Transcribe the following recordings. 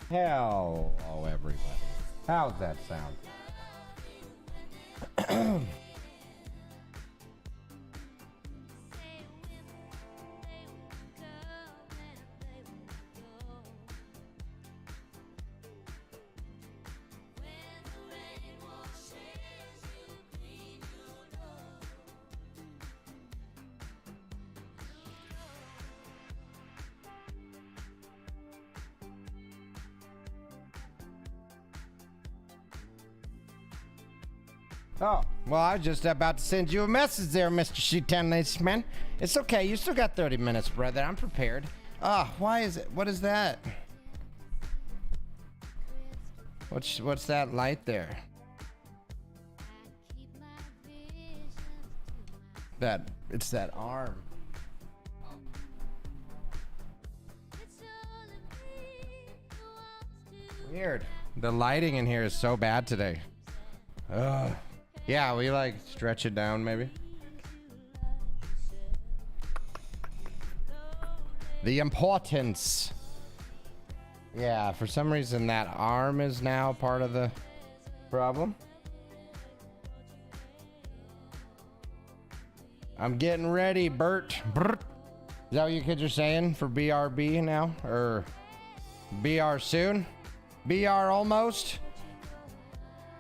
Hello, everybody. How's that sound? Oh, well, I was just about to send you a message there, Mr. She-Town Man. It's okay, you still got 30 minutes, brother. I'm prepared. Why is it? What is that? What's that light there? It's that arm. Weird. The lighting in here is so bad today. Ugh. Yeah, we like stretch it down maybe. The importance. Yeah, for some reason that arm is now part of the problem. I'm getting ready, Bert. Bert. Is that what you kids are saying for BRB now? Or BR soon? BR almost?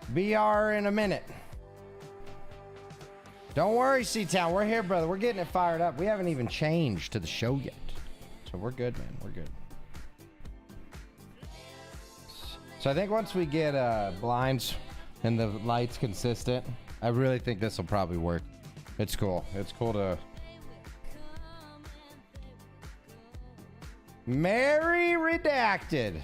BR in a minute. Don't worry, C-Town. We're here, brother. We're getting it fired up. We haven't even changed to the show yet. So we're good, man. We're good. So I think once we get blinds and the lights consistent, I really think this will probably work. It's cool. It's cool to... Mary Redacted.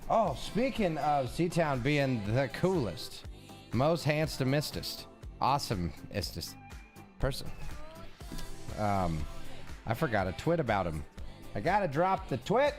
Oh, speaking of C-Town being the coolest, most handsomest, awesomest person. I forgot a twit about him. I gotta drop the twit.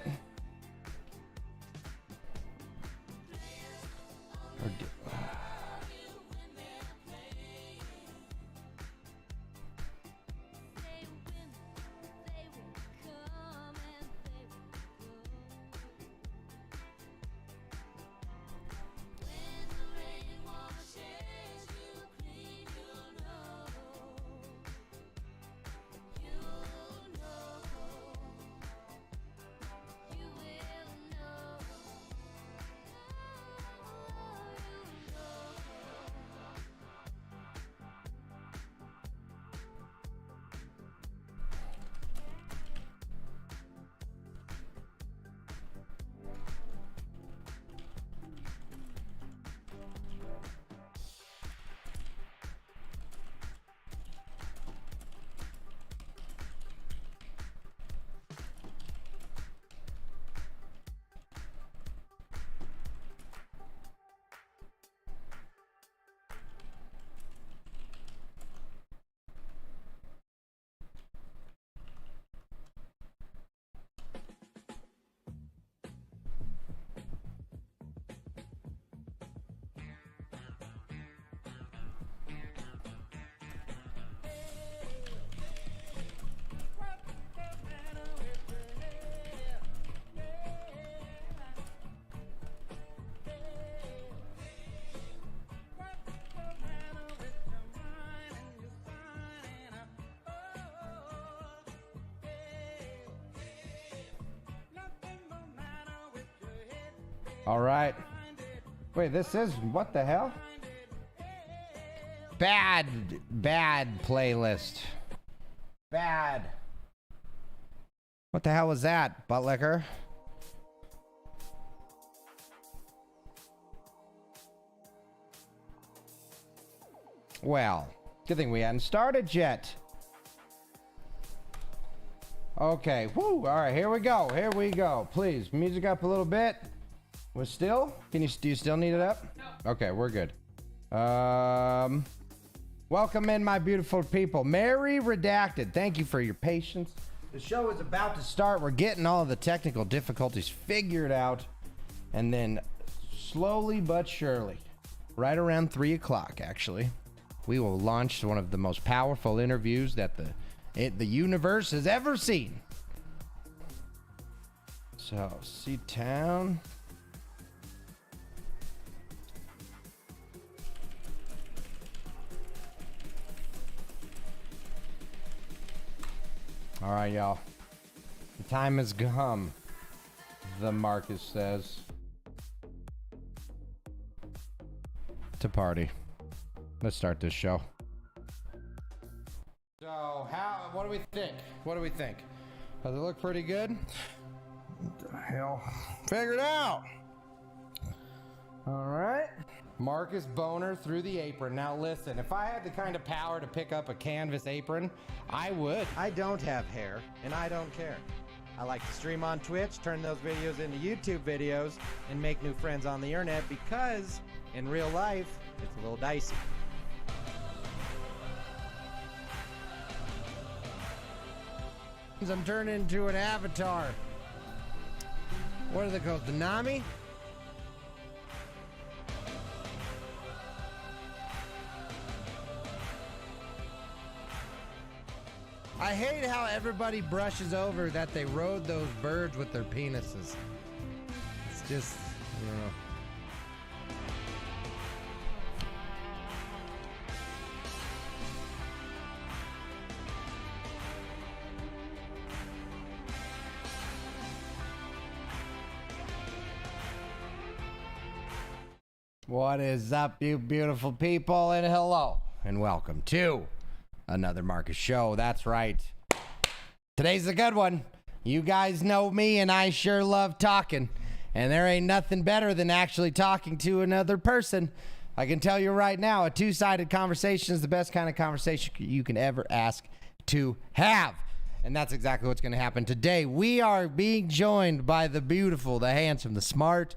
All right. Wait, this is, what the hell? Bad playlist. Bad. What the hell was that, Buttlicker? Well, good thing we hadn't started yet. Okay, whoo, all right, here we go, Please, music up a little bit. We're still? Do you still need it up? No. Okay, we're good. Welcome in, my beautiful people. Mary Redacted, thank you for your patience. The show is about to start. We're getting all of the technical difficulties figured out. And then slowly but surely, right around 3 o'clock actually, we will launch one of the most powerful interviews that the universe has ever seen. So, C-Town. All right, y'all. The time has come, the Marcus says, to party. Let's start this show. So, what do we think? What do we think? Does it look pretty good? What the hell? Figure it out! Alright. Marcus Boner through the apron. Now listen, if I had the kind of power to pick up a canvas apron, I would. I don't have hair, and I don't care. I like to stream on Twitch, turn those videos into YouTube videos, and make new friends on the internet because, in real life, it's a little dicey. I'm turning into an avatar. What are they called? The Nami? I hate how everybody brushes over that they rode those birds with their penises. It's just, you know. What is up, you beautiful people, and hello, and welcome to another Marcus show. That's right. Today's a good one. You guys know me, and I sure love talking, and there ain't nothing better than actually talking to another person. I can tell you right now, a two-sided conversation is the best kind of conversation you can ever ask to have. And that's exactly what's going to happen today. We are being joined by the beautiful, the handsome, the smart,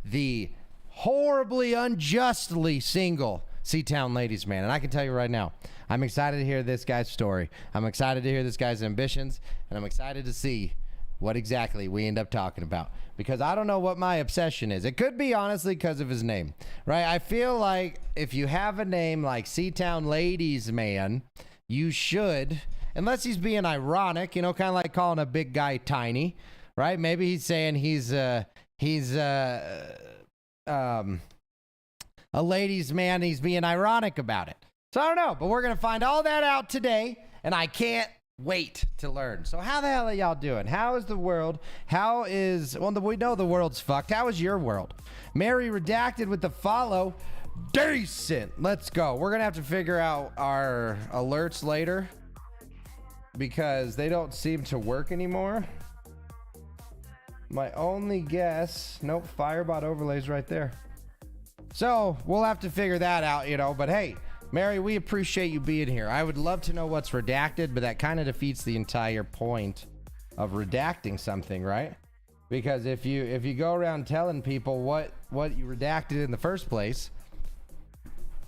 the horribly unjustly single C-Town ladies man. And I can tell you right now, I'm excited to hear this guy's story. I'm excited to hear this guy's ambitions, and I'm excited to see what exactly we end up talking about, because I don't know what my obsession is. It could be honestly because of his name, right? I feel like if you have a name like C-Town ladies man, you should, unless he's being ironic, you know, kind of like calling a big guy tiny, right? Maybe he's saying he's a ladies man, he's being ironic about it. So I don't know, but we're gonna find all that out today, and I can't wait to learn. So how the hell are y'all doing? How is the world? How is, well, we know the world's fucked. How is your world? Mary Redacted with the follow. Decent. Let's go. We're gonna have to figure out our alerts later because they don't seem to work anymore. My only guess, nope, Firebot overlays right there. So we'll have to figure that out, you know, but hey, Mary, we appreciate you being here. I would love to know what's redacted, but that kind of defeats the entire point of redacting something, right? Because if you go around telling people what you redacted in the first place,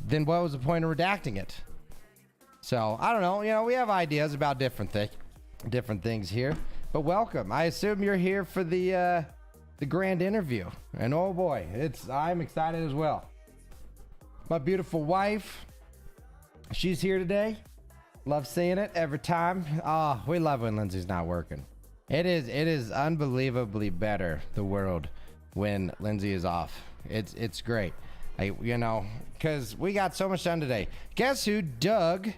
then what was the point of redacting it? So I don't know, you know, we have ideas about different things here, but welcome. I assume you're here for the grand interview, and oh boy, I'm excited as well. My beautiful wife, she's here today. Love seeing it every time. We love when Lindsay's not working. It is unbelievably better, the world, when Lindsay is off. It's great. You know, because we got so much done today. Guess who? Doug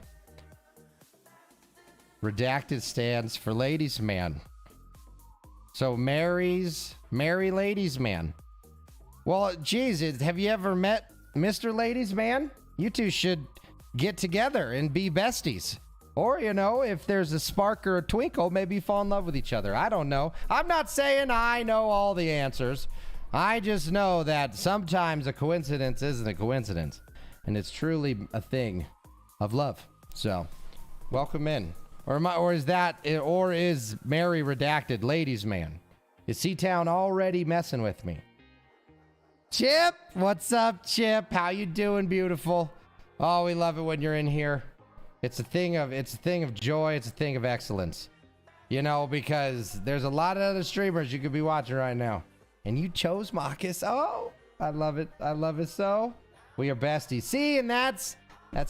Redacted stands for ladies man. So Mary ladies man. Well, geez, have you ever met Mr. Ladies man? You two should get together and be besties. Or, you know, if there's a spark or a twinkle, maybe fall in love with each other. I don't know. I'm not saying I know all the answers. I just know that sometimes a coincidence isn't a coincidence, and it's truly a thing of love. So, welcome in. Or is Mary Redacted ladies man? Is C-Town already messing with me? Chip, what's up, Chip? How you doing, beautiful? Oh, we love it when you're in here. It's a thing of joy. It's a thing of excellence. You know, because there's a lot of other streamers you could be watching right now, and you chose Marcus. Oh, I love it. I love it so. We are besties. See, and that's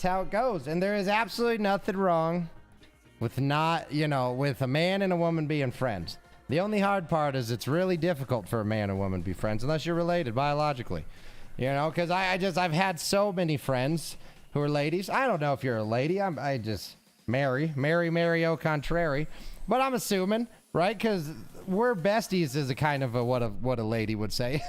how it goes. And there is absolutely nothing wrong with with a man and a woman being friends. The only hard part is it's really difficult for a man and woman to be friends unless you're related biologically. You know, because I've had so many friends who are ladies. I don't know if you're a lady. I just Mary au contrary. but I'm assuming, right? Because we're besties is a kind of what a lady would say.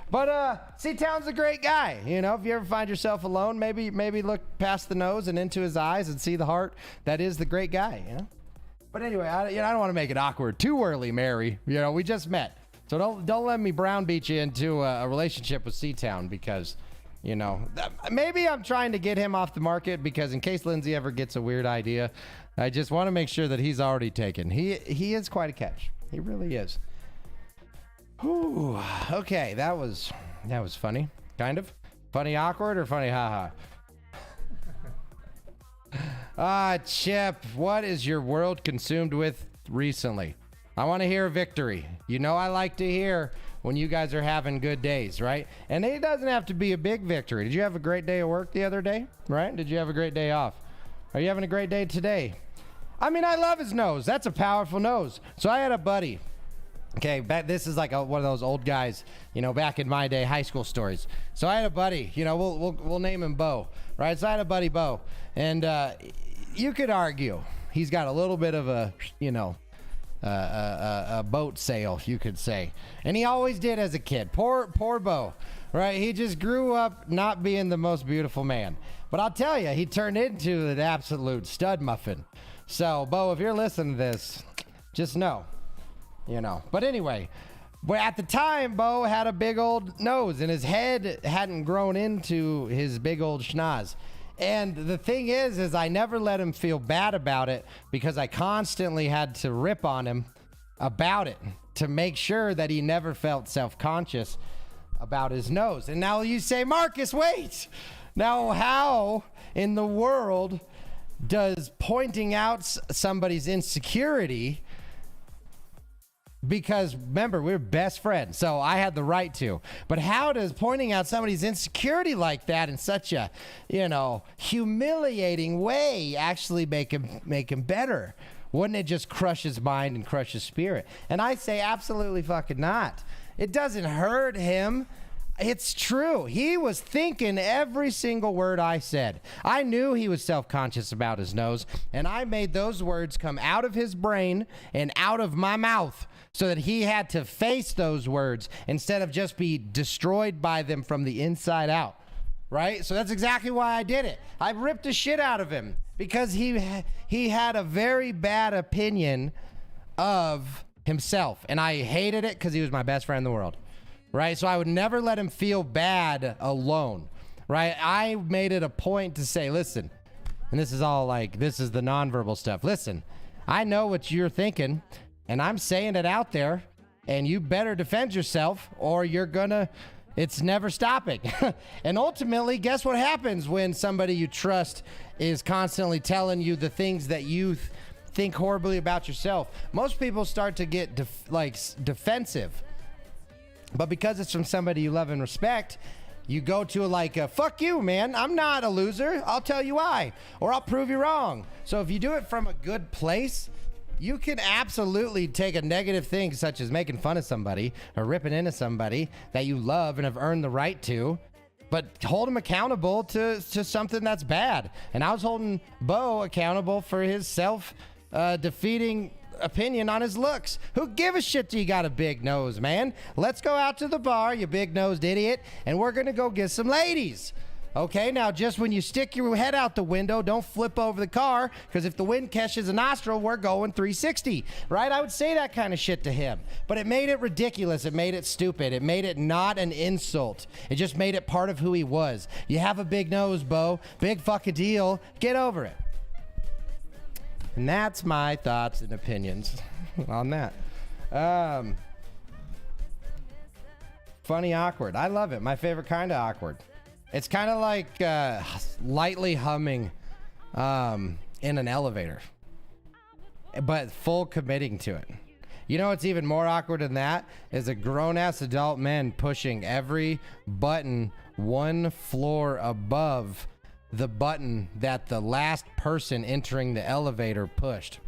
But C-Town's a great guy. You know, if you ever find yourself alone, maybe look past the nose and into his eyes and see the heart that is the great guy, you know? But anyway, I don't want to make it awkward too early, Mary. You know, we just met. So don't let me brownbeat you into a relationship with C-Town because, you know, maybe I'm trying to get him off the market because in case Lindsay ever gets a weird idea, I just want to make sure that he's already taken. He is quite a catch. He really is. Whew. Okay, that was funny. Kind of. Funny awkward or funny haha? Chip, what is your world consumed with recently? I want to hear a victory. You know I like to hear when you guys are having good days, right? And it doesn't have to be a big victory. Did you have a great day of work the other day, right? Did you have a great day off? Are you having a great day today? I mean, I love his nose. That's a powerful nose. So I had a buddy. Okay, this is like one of those old guys, you know, back in my day, high school stories. So I had a buddy, you know, we'll name him Bo, right? So I had a buddy, Bo, and you could argue he's got a little bit of a, you know, a boat sail, you could say, and he always did as a kid. Poor Bo, right? He just grew up not being the most beautiful man, but I'll tell you, he turned into an absolute stud muffin. So Bo, if you're listening to this, just know. You know, but anyway, but at the time, Bo had a big old nose and his head hadn't grown into his big old schnoz. And the thing is I never let him feel bad about it because I constantly had to rip on him about it to make sure that he never felt self-conscious about his nose. And now you say, Marcus, wait. Now, how in the world does pointing out somebody's insecurity, because remember, we're best friends, so I had the right to. But how does pointing out somebody's insecurity like that in such a, you know, humiliating way actually make him better? Wouldn't it just crush his mind and crush his spirit? And I say absolutely fucking not. It doesn't hurt him. It's true. He was thinking every single word I said. I knew he was self-conscious about his nose, and I made those words come out of his brain and out of my mouth, so that he had to face those words instead of just be destroyed by them from the inside out, right? So that's exactly why I did it. I ripped the shit out of him because he had a very bad opinion of himself, and I hated it because he was my best friend in the world, right? So I would never let him feel bad alone, right? I made it a point to say, listen, and this is all like, this is the nonverbal stuff. Listen, I know what you're thinking, and I'm saying it out there, and you better defend yourself or it's never stopping. And ultimately, guess what happens when somebody you trust is constantly telling you the things that you think horribly about yourself? Most people start to get defensive. But because it's from somebody you love and respect, you go to fuck you, man. I'm not a loser. I'll tell you why, or I'll prove you wrong. So if you do it from a good place, you can absolutely take a negative thing such as making fun of somebody or ripping into somebody that you love and have earned the right to, but hold them accountable to something that's bad. And I was holding Bo accountable for his self-defeating opinion on his looks. Who give a shit till you got a big nose, man? Let's go out to the bar, you big-nosed idiot, and we're gonna go get some ladies. Okay, now just when you stick your head out the window, don't flip over the car, because if the wind catches a nostril, we're going 360, right? I would say that kind of shit to him, but it made it ridiculous. It made it stupid. It made it not an insult. It just made it part of who he was. You have a big nose, Bo. Big fucking deal. Get over it. And that's my thoughts and opinions on that. Funny awkward. I love it. My favorite kind of awkward. It's kind of like lightly humming in an elevator, but full committing to it. You know what's even more awkward than that is a grown-ass adult man pushing every button one floor above the button that the last person entering the elevator pushed.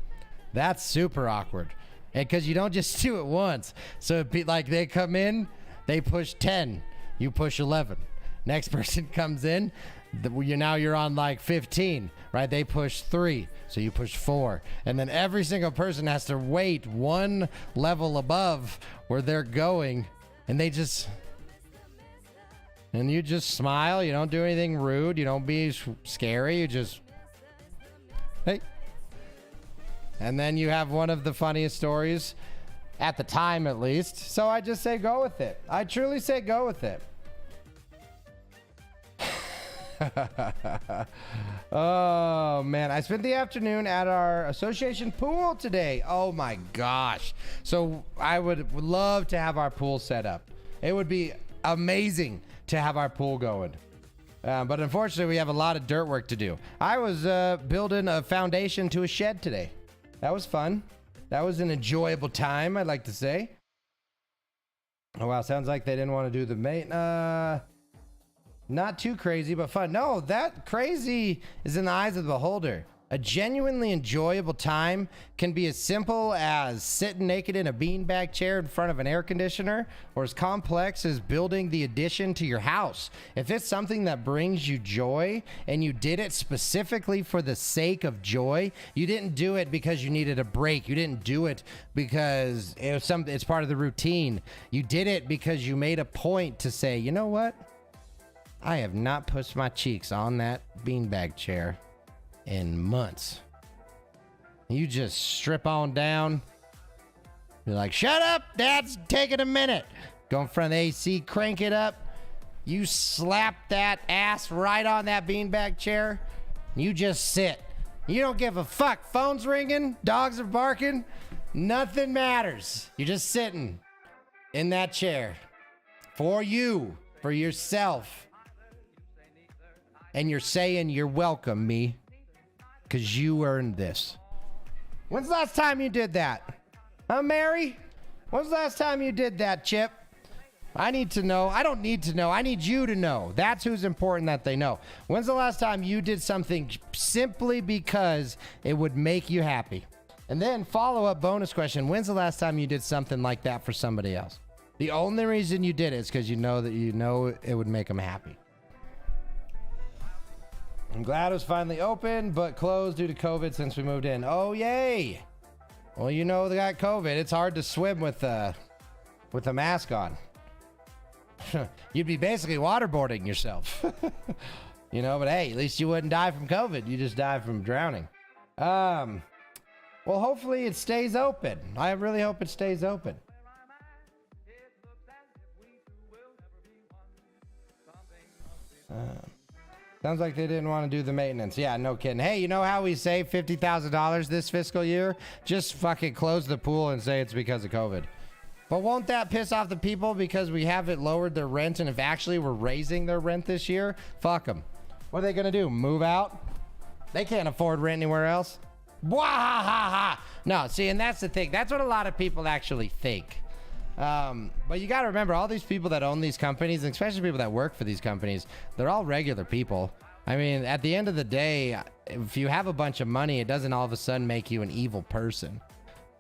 That's super awkward. Because you don't just do it once. So it'd be like they come in, they push 10, you push 11. Next person comes in, You're on like 15, right? They push 3, so you push 4, and then every single person has to wait one level above where they're going, and you just smile. You don't do anything rude. You don't be scary. You just, hey. And then you have one of the funniest stories, at the time at least. So I just say go with it. I truly say go with it. Oh man, I spent the afternoon at our association pool today. Oh my gosh. So I would love to have our pool set up. It would be amazing to have our pool going. But unfortunately, we have a lot of dirt work to do. I was building a foundation to a shed today. That was fun. That was an enjoyable time, I'd like to say. Oh wow, sounds like they didn't want to do the mate. Not too crazy, but fun. No, that crazy is in the eyes of the beholder. A genuinely enjoyable time can be as simple as sitting naked in a beanbag chair in front of an air conditioner, or as complex as building the addition to your house. If it's something that brings you joy and you did it specifically for the sake of joy, you didn't do it because you needed a break. You didn't do it because it's part of the routine. You did it because you made a point to say, you know what? I have not pushed my cheeks on that beanbag chair in months. You just strip on down. You're like, shut up, Dad's taking a minute. Go in front of the AC, crank it up. You slap that ass right on that beanbag chair. You just sit. You don't give a fuck. Phone's ringing, dogs are barking. Nothing matters. You're just sitting in that chair for you, for yourself. And you're saying you're welcome, me, because you earned this. When's the last time you did that? Huh, Mary? When's the last time you did that, Chip? I need to know. I don't need to know. I need you to know. That's who's important that they know. When's the last time you did something simply because it would make you happy? And then follow-up bonus question. When's the last time you did something like that for somebody else? The only reason you did it is because you know it would make them happy. I'm glad it was finally open, but closed due to COVID since we moved in. Oh, yay. Well, you know they got COVID. It's hard to swim with a mask on. You'd be basically waterboarding yourself. You know, but hey, at least you wouldn't die from COVID. You just die from drowning. Well, hopefully it stays open. I really hope it stays open. Sounds like they didn't want to do the maintenance. Yeah, no kidding. Hey, you know how we save $50,000 this fiscal year? Just fucking close the pool and say it's because of COVID. But won't that piss off the people because we haven't lowered their rent, and if actually we're raising their rent this year, fuck them. What are they going to do? Move out? They can't afford rent anywhere else. Wahaha! No, see, and that's the thing. That's what a lot of people actually think. But you got to remember, all these people that own these companies, and especially people that work for these companies, they're all regular people. I mean, at the end of the day, if you have a bunch of money, it doesn't all of a sudden make you an evil person.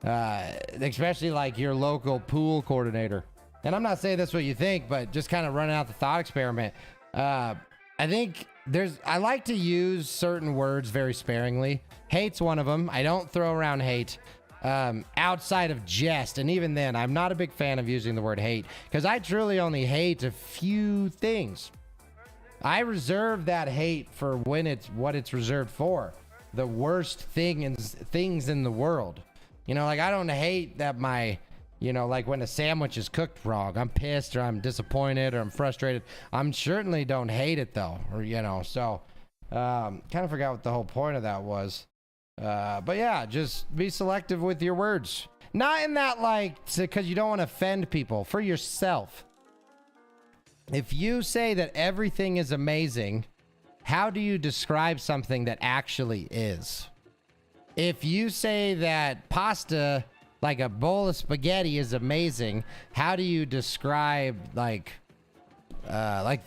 Especially like your local pool coordinator. And I'm not saying that's what you think, but just kind of running out the thought experiment. I think I like to use certain words very sparingly. Hate's one of them. I don't throw around hate. Outside of jest, and even then, I'm not a big fan of using the word hate, because I truly only hate a few things. I reserve that hate for when it's what it's reserved for. The worst things in the world. You know, like I don't hate that like when a sandwich is cooked wrong, I'm pissed or I'm disappointed or I'm frustrated. I'm certainly don't hate it though, so kind of forgot what the whole point of that was. But yeah, just be selective with your words. Not in that because you don't want to offend people, for yourself. If you say that everything is amazing, how do you describe something that actually is? If you say that pasta, like a bowl of spaghetti, is amazing, how do you describe like a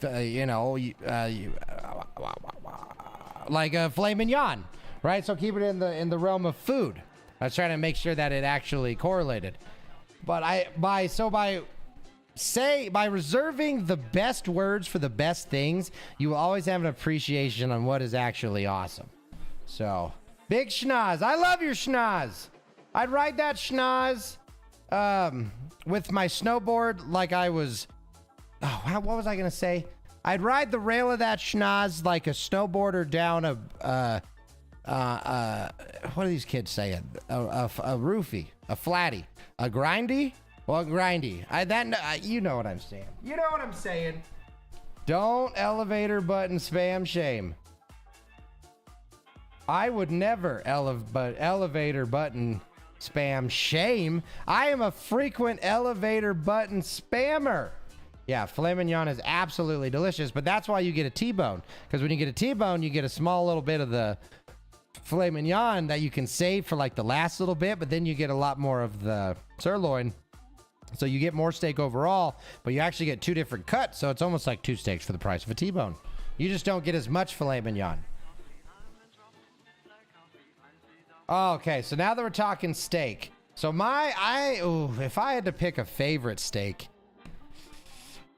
filet mignon? Right, so keep it in the realm of food. I was trying to make sure that it actually correlated. But by by reserving the best words for the best things, you will always have an appreciation on what is actually awesome. So, big schnoz. I love your schnoz. I'd ride that schnoz with my snowboard like I was... Oh, what was I going to say? I'd ride the rail of that schnoz like a snowboarder down what are these kids saying? A roofie, a flatty, a grindy? Well, grindy. You know what I'm saying. You know what I'm saying. Don't elevator button spam shame. I would never elevator button spam shame. I am a frequent elevator button spammer. Yeah, filet mignon is absolutely delicious, but that's why you get a T-bone. Because when you get a T-bone, you get a small little bit of the filet mignon that you can save for like the last little bit, but then you get a lot more of the sirloin. So you get more steak overall, but you actually get two different cuts, so it's almost like two steaks for the price of a T-bone. You just don't get as much filet mignon. Okay, so now that we're talking steak. So if I had to pick a favorite steak,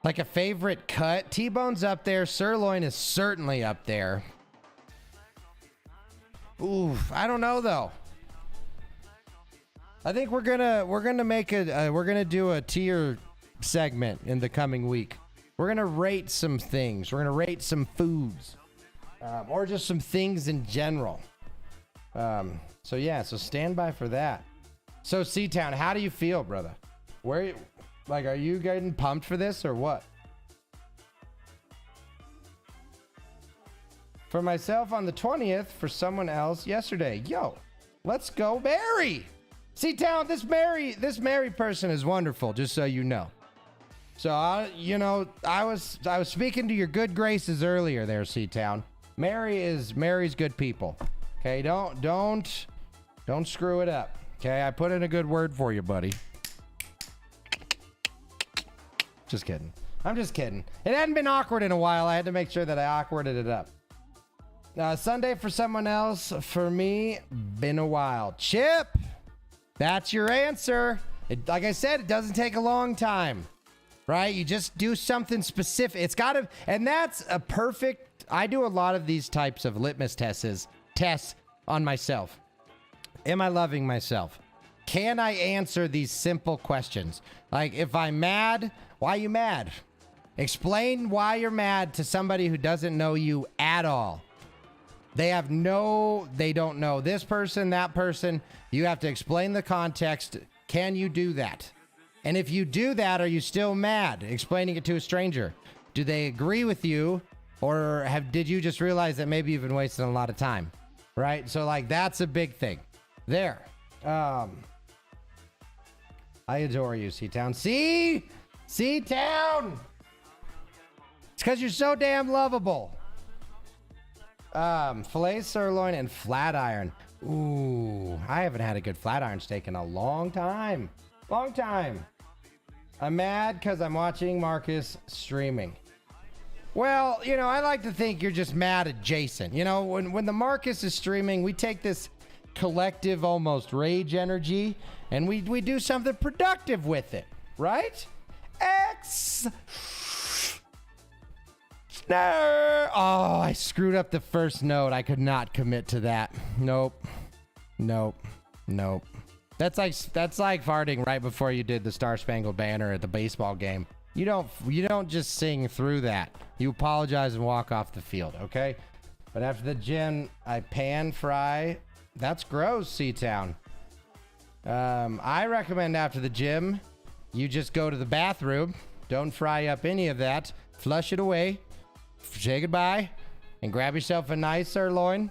like a favorite cut, T-bone's up there, sirloin is certainly up there. Ooh, I don't know though. I think we're gonna do a tier segment in the coming week. We're gonna rate some things. We're gonna rate some foods, or just some things in general. So stand by for that. So C-Town, how do you feel, brother? Are you getting pumped for this or what? For myself on the 20th, for someone else yesterday. Yo, let's go Mary. C-Town, this Mary person is wonderful, just so you know. So, I was speaking to your good graces earlier there, C-Town. Mary's good people. Okay, don't screw it up. Okay, I put in a good word for you, buddy. Just kidding. I'm just kidding. It hadn't been awkward in a while. I had to make sure that I awkwarded it up. Sunday for someone else. For me, been a while. Chip, that's your answer. Like I said, it doesn't take a long time, right? You just do something specific. It's got to, and that's a perfect, I do a lot of these types of litmus tests on myself. Am I loving myself? Can I answer these simple questions? Like, if I'm mad, why are you mad? Explain why you're mad to somebody who doesn't know you at all. They don't know this person, that person. You have to explain the context. Can you do that? And if you do that, are you still mad? Explaining it to a stranger. Do they agree with you? Or did you just realize that maybe you've been wasting a lot of time? Right? So that's a big thing. There. I adore you, C-Town. C-Town! It's because you're so damn lovable. Filet sirloin and flat iron. Ooh, I haven't had a good flat iron steak in a long time. Long time. I'm mad because I'm watching Marcus streaming. Well, I like to think you're just mad at Jason. When the Marcus is streaming, we take this collective almost rage energy and we do something productive with it, right? Oh, I screwed up the first note. I could not commit to that. Nope. That's like farting right before you did the Star Spangled Banner at the baseball game. You don't just sing through that. You apologize and walk off the field, okay? But after the gym, I pan fry. That's gross, C-Town. I recommend after the gym, you just go to the bathroom. Don't fry up any of that. Flush it away. Say goodbye. And grab yourself a nice sirloin.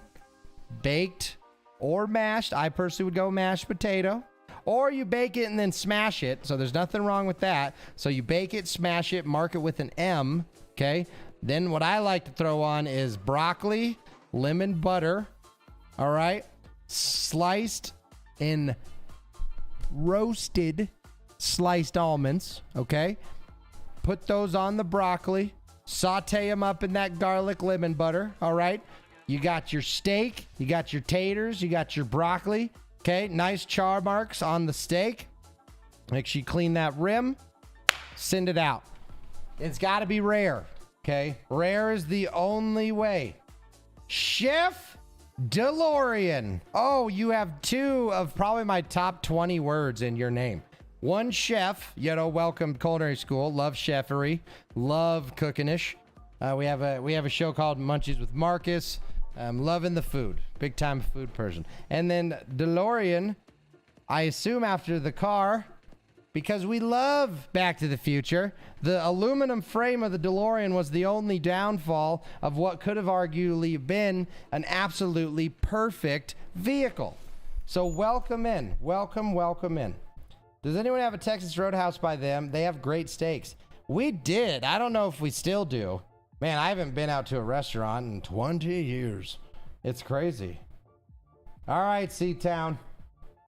Baked or mashed. I personally would go mashed potato. Or you bake it and then smash it. So there's nothing wrong with that. So you bake it, smash it, mark it with an M. Okay. Then what I like to throw on is broccoli, lemon butter. All right. Sliced in roasted sliced almonds. Okay. Put those on the broccoli. Saute them up in that garlic lemon butter. All right. You got your steak. You got your taters. You got your broccoli. Okay. Nice char marks on the steak. Make sure you clean that rim. Send it out. It's got to be rare. Okay. Rare is the only way. Chef DeLorean. Oh, you have 2 of probably my top 20 words in your name. One chef, welcome culinary school. Love chefery. Love cooking-ish. We have a show called Munchies with Marcus. Loving the food. Big time food person. And then DeLorean, I assume after the car, because we love Back to the Future. The aluminum frame of the DeLorean was the only downfall of what could have arguably been an absolutely perfect vehicle. So welcome in. Welcome in. Does anyone have a Texas Roadhouse by them? They have great steaks. We did. I don't know if we still do. Man, I haven't been out to a restaurant in 20 years. It's crazy. All right, C-Town.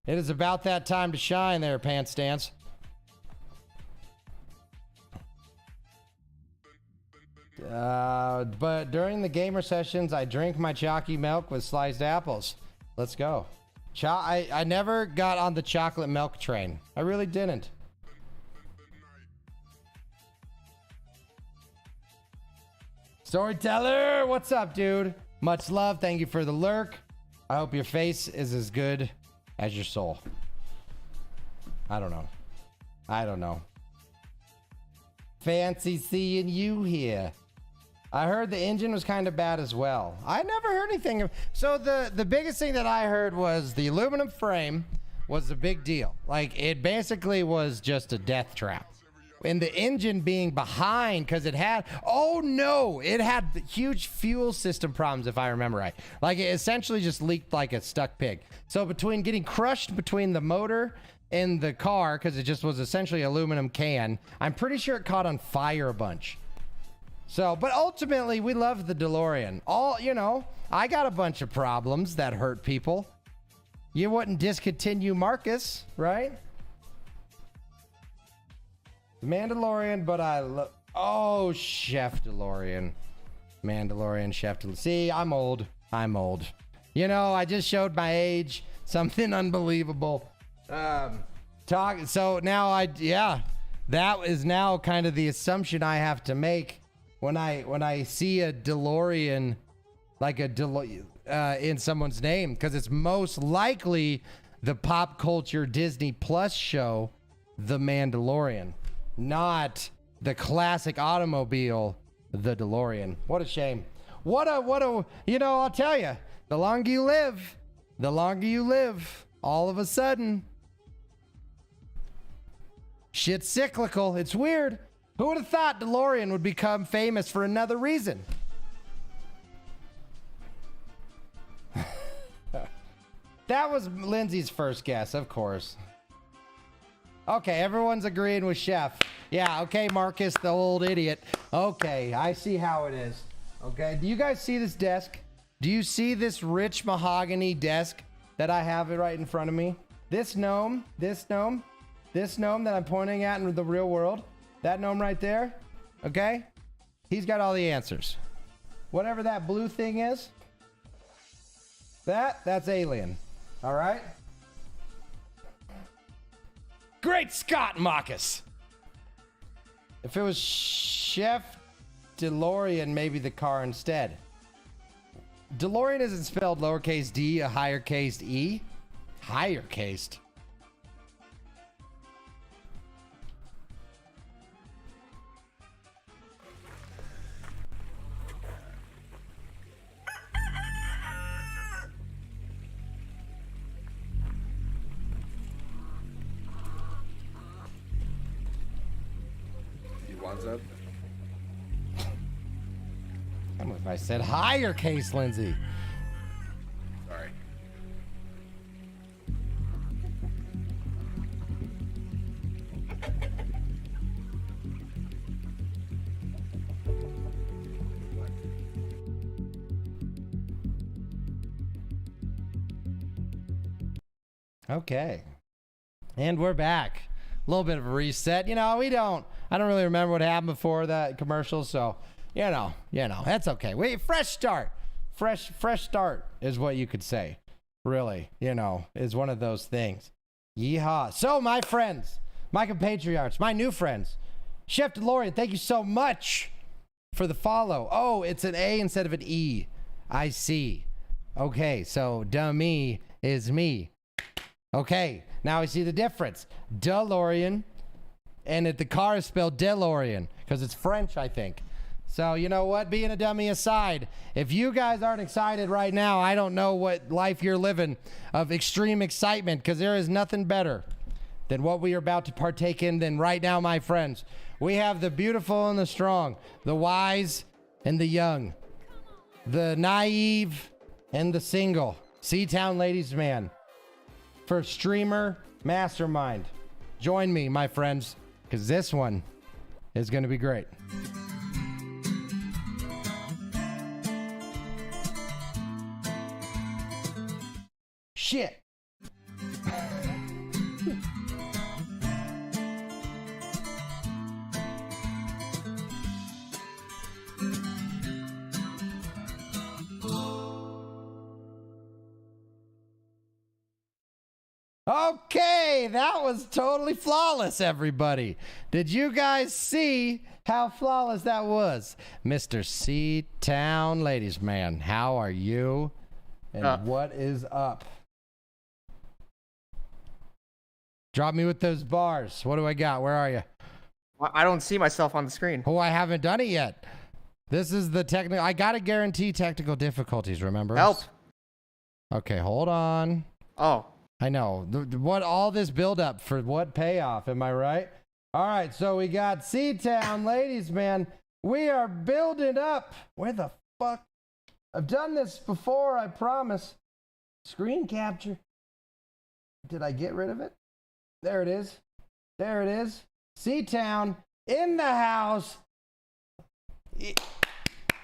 It is about that time to shine there, Pants Dance. But during the gamer sessions, I drink my chalky milk with sliced apples. Let's go. I never got on the chocolate milk train. I really didn't. Storyteller, what's up, dude? Much love. Thank you for the lurk. I hope your face is as good as your soul. I don't know. Fancy seeing you here. I heard the engine was kind of bad as well. I never heard anything. So the biggest thing that I heard was the aluminum frame was a big deal. Like, it basically was just a death trap. And the engine being behind because it had huge fuel system problems, if I remember right. Like, it essentially just leaked like a stuck pig. So between getting crushed between the motor and the car, because it just was essentially aluminum can, I'm pretty sure it caught on fire a bunch. So, but ultimately, we love the DeLorean. I got a bunch of problems that hurt people. You wouldn't discontinue Marcus, right? The Mandalorian, but I love... Oh, Chef DeLorean. Mandalorian, Chef DeLorean. See, I'm old. I just showed my age. Something unbelievable. So now that is now kind of the assumption I have to make when I see a DeLorean, like in someone's name, because it's most likely the pop culture Disney Plus show, The Mandalorian, not the classic automobile, the DeLorean. What a shame. I'll tell you, the longer you live, all of a sudden, shit's cyclical. It's weird. Who would have thought DeLorean would become famous for another reason? That was Lindsay's first guess, of course. Okay, everyone's agreeing with Chef. Yeah, okay, Marcus, the old idiot. Okay, I see how it is. Okay, do you guys see this desk? Do you see this rich mahogany desk that I have right in front of me? This gnome that I'm pointing at in the real world, that gnome right there, okay? He's got all the answers. Whatever that blue thing is, that's alien, all right? Great Scott, Marcus! If it was Chef DeLorean, maybe the car instead. DeLorean isn't spelled lowercase d, a higher cased e. Higher cased. What's up? I don't know if I said higher case, Lindsay. Sorry. Okay. And we're back. A little bit of a reset. I don't really remember what happened before that commercial, so that's okay. Wait, fresh start. Fresh start is what you could say. Really, is one of those things. Yeehaw. So my friends, my compatriots, my new friends, Chef DeLorean, thank you so much for the follow. Oh, it's an A instead of an E. I see. Okay, so dummy is me. Okay, now I see the difference. DeLorean, and the car is spelled DeLorean because it's French, I think. So you know what? Being a dummy aside, if you guys aren't excited right now, I don't know what life you're living of extreme excitement, because there is nothing better than what we are about to partake in than right now, my friends. We have the beautiful and the strong, the wise and the young, the naive and the single. Seatown Ladies Man for Streamer Mastermind. Join me, my friends, because this one is going to be great. Shit. Okay, that was totally flawless, everybody. Did you guys see how flawless that was? Mr. Seatown Ladies Man, how are you? And what is up? Drop me with those bars. What do I got? Where are you? I don't see myself on the screen. Oh, I haven't done it yet. This is the technical. I gotta guarantee technical difficulties, remember? Help. Okay, hold on. Oh. I know. What all this build up for what payoff, am I right? All right, so we got Seatown Ladies Man. We are building up. Where the fuck? I've done this before, I promise. Screen capture. Did I get rid of it? There it is. There it is. Seatown in the house.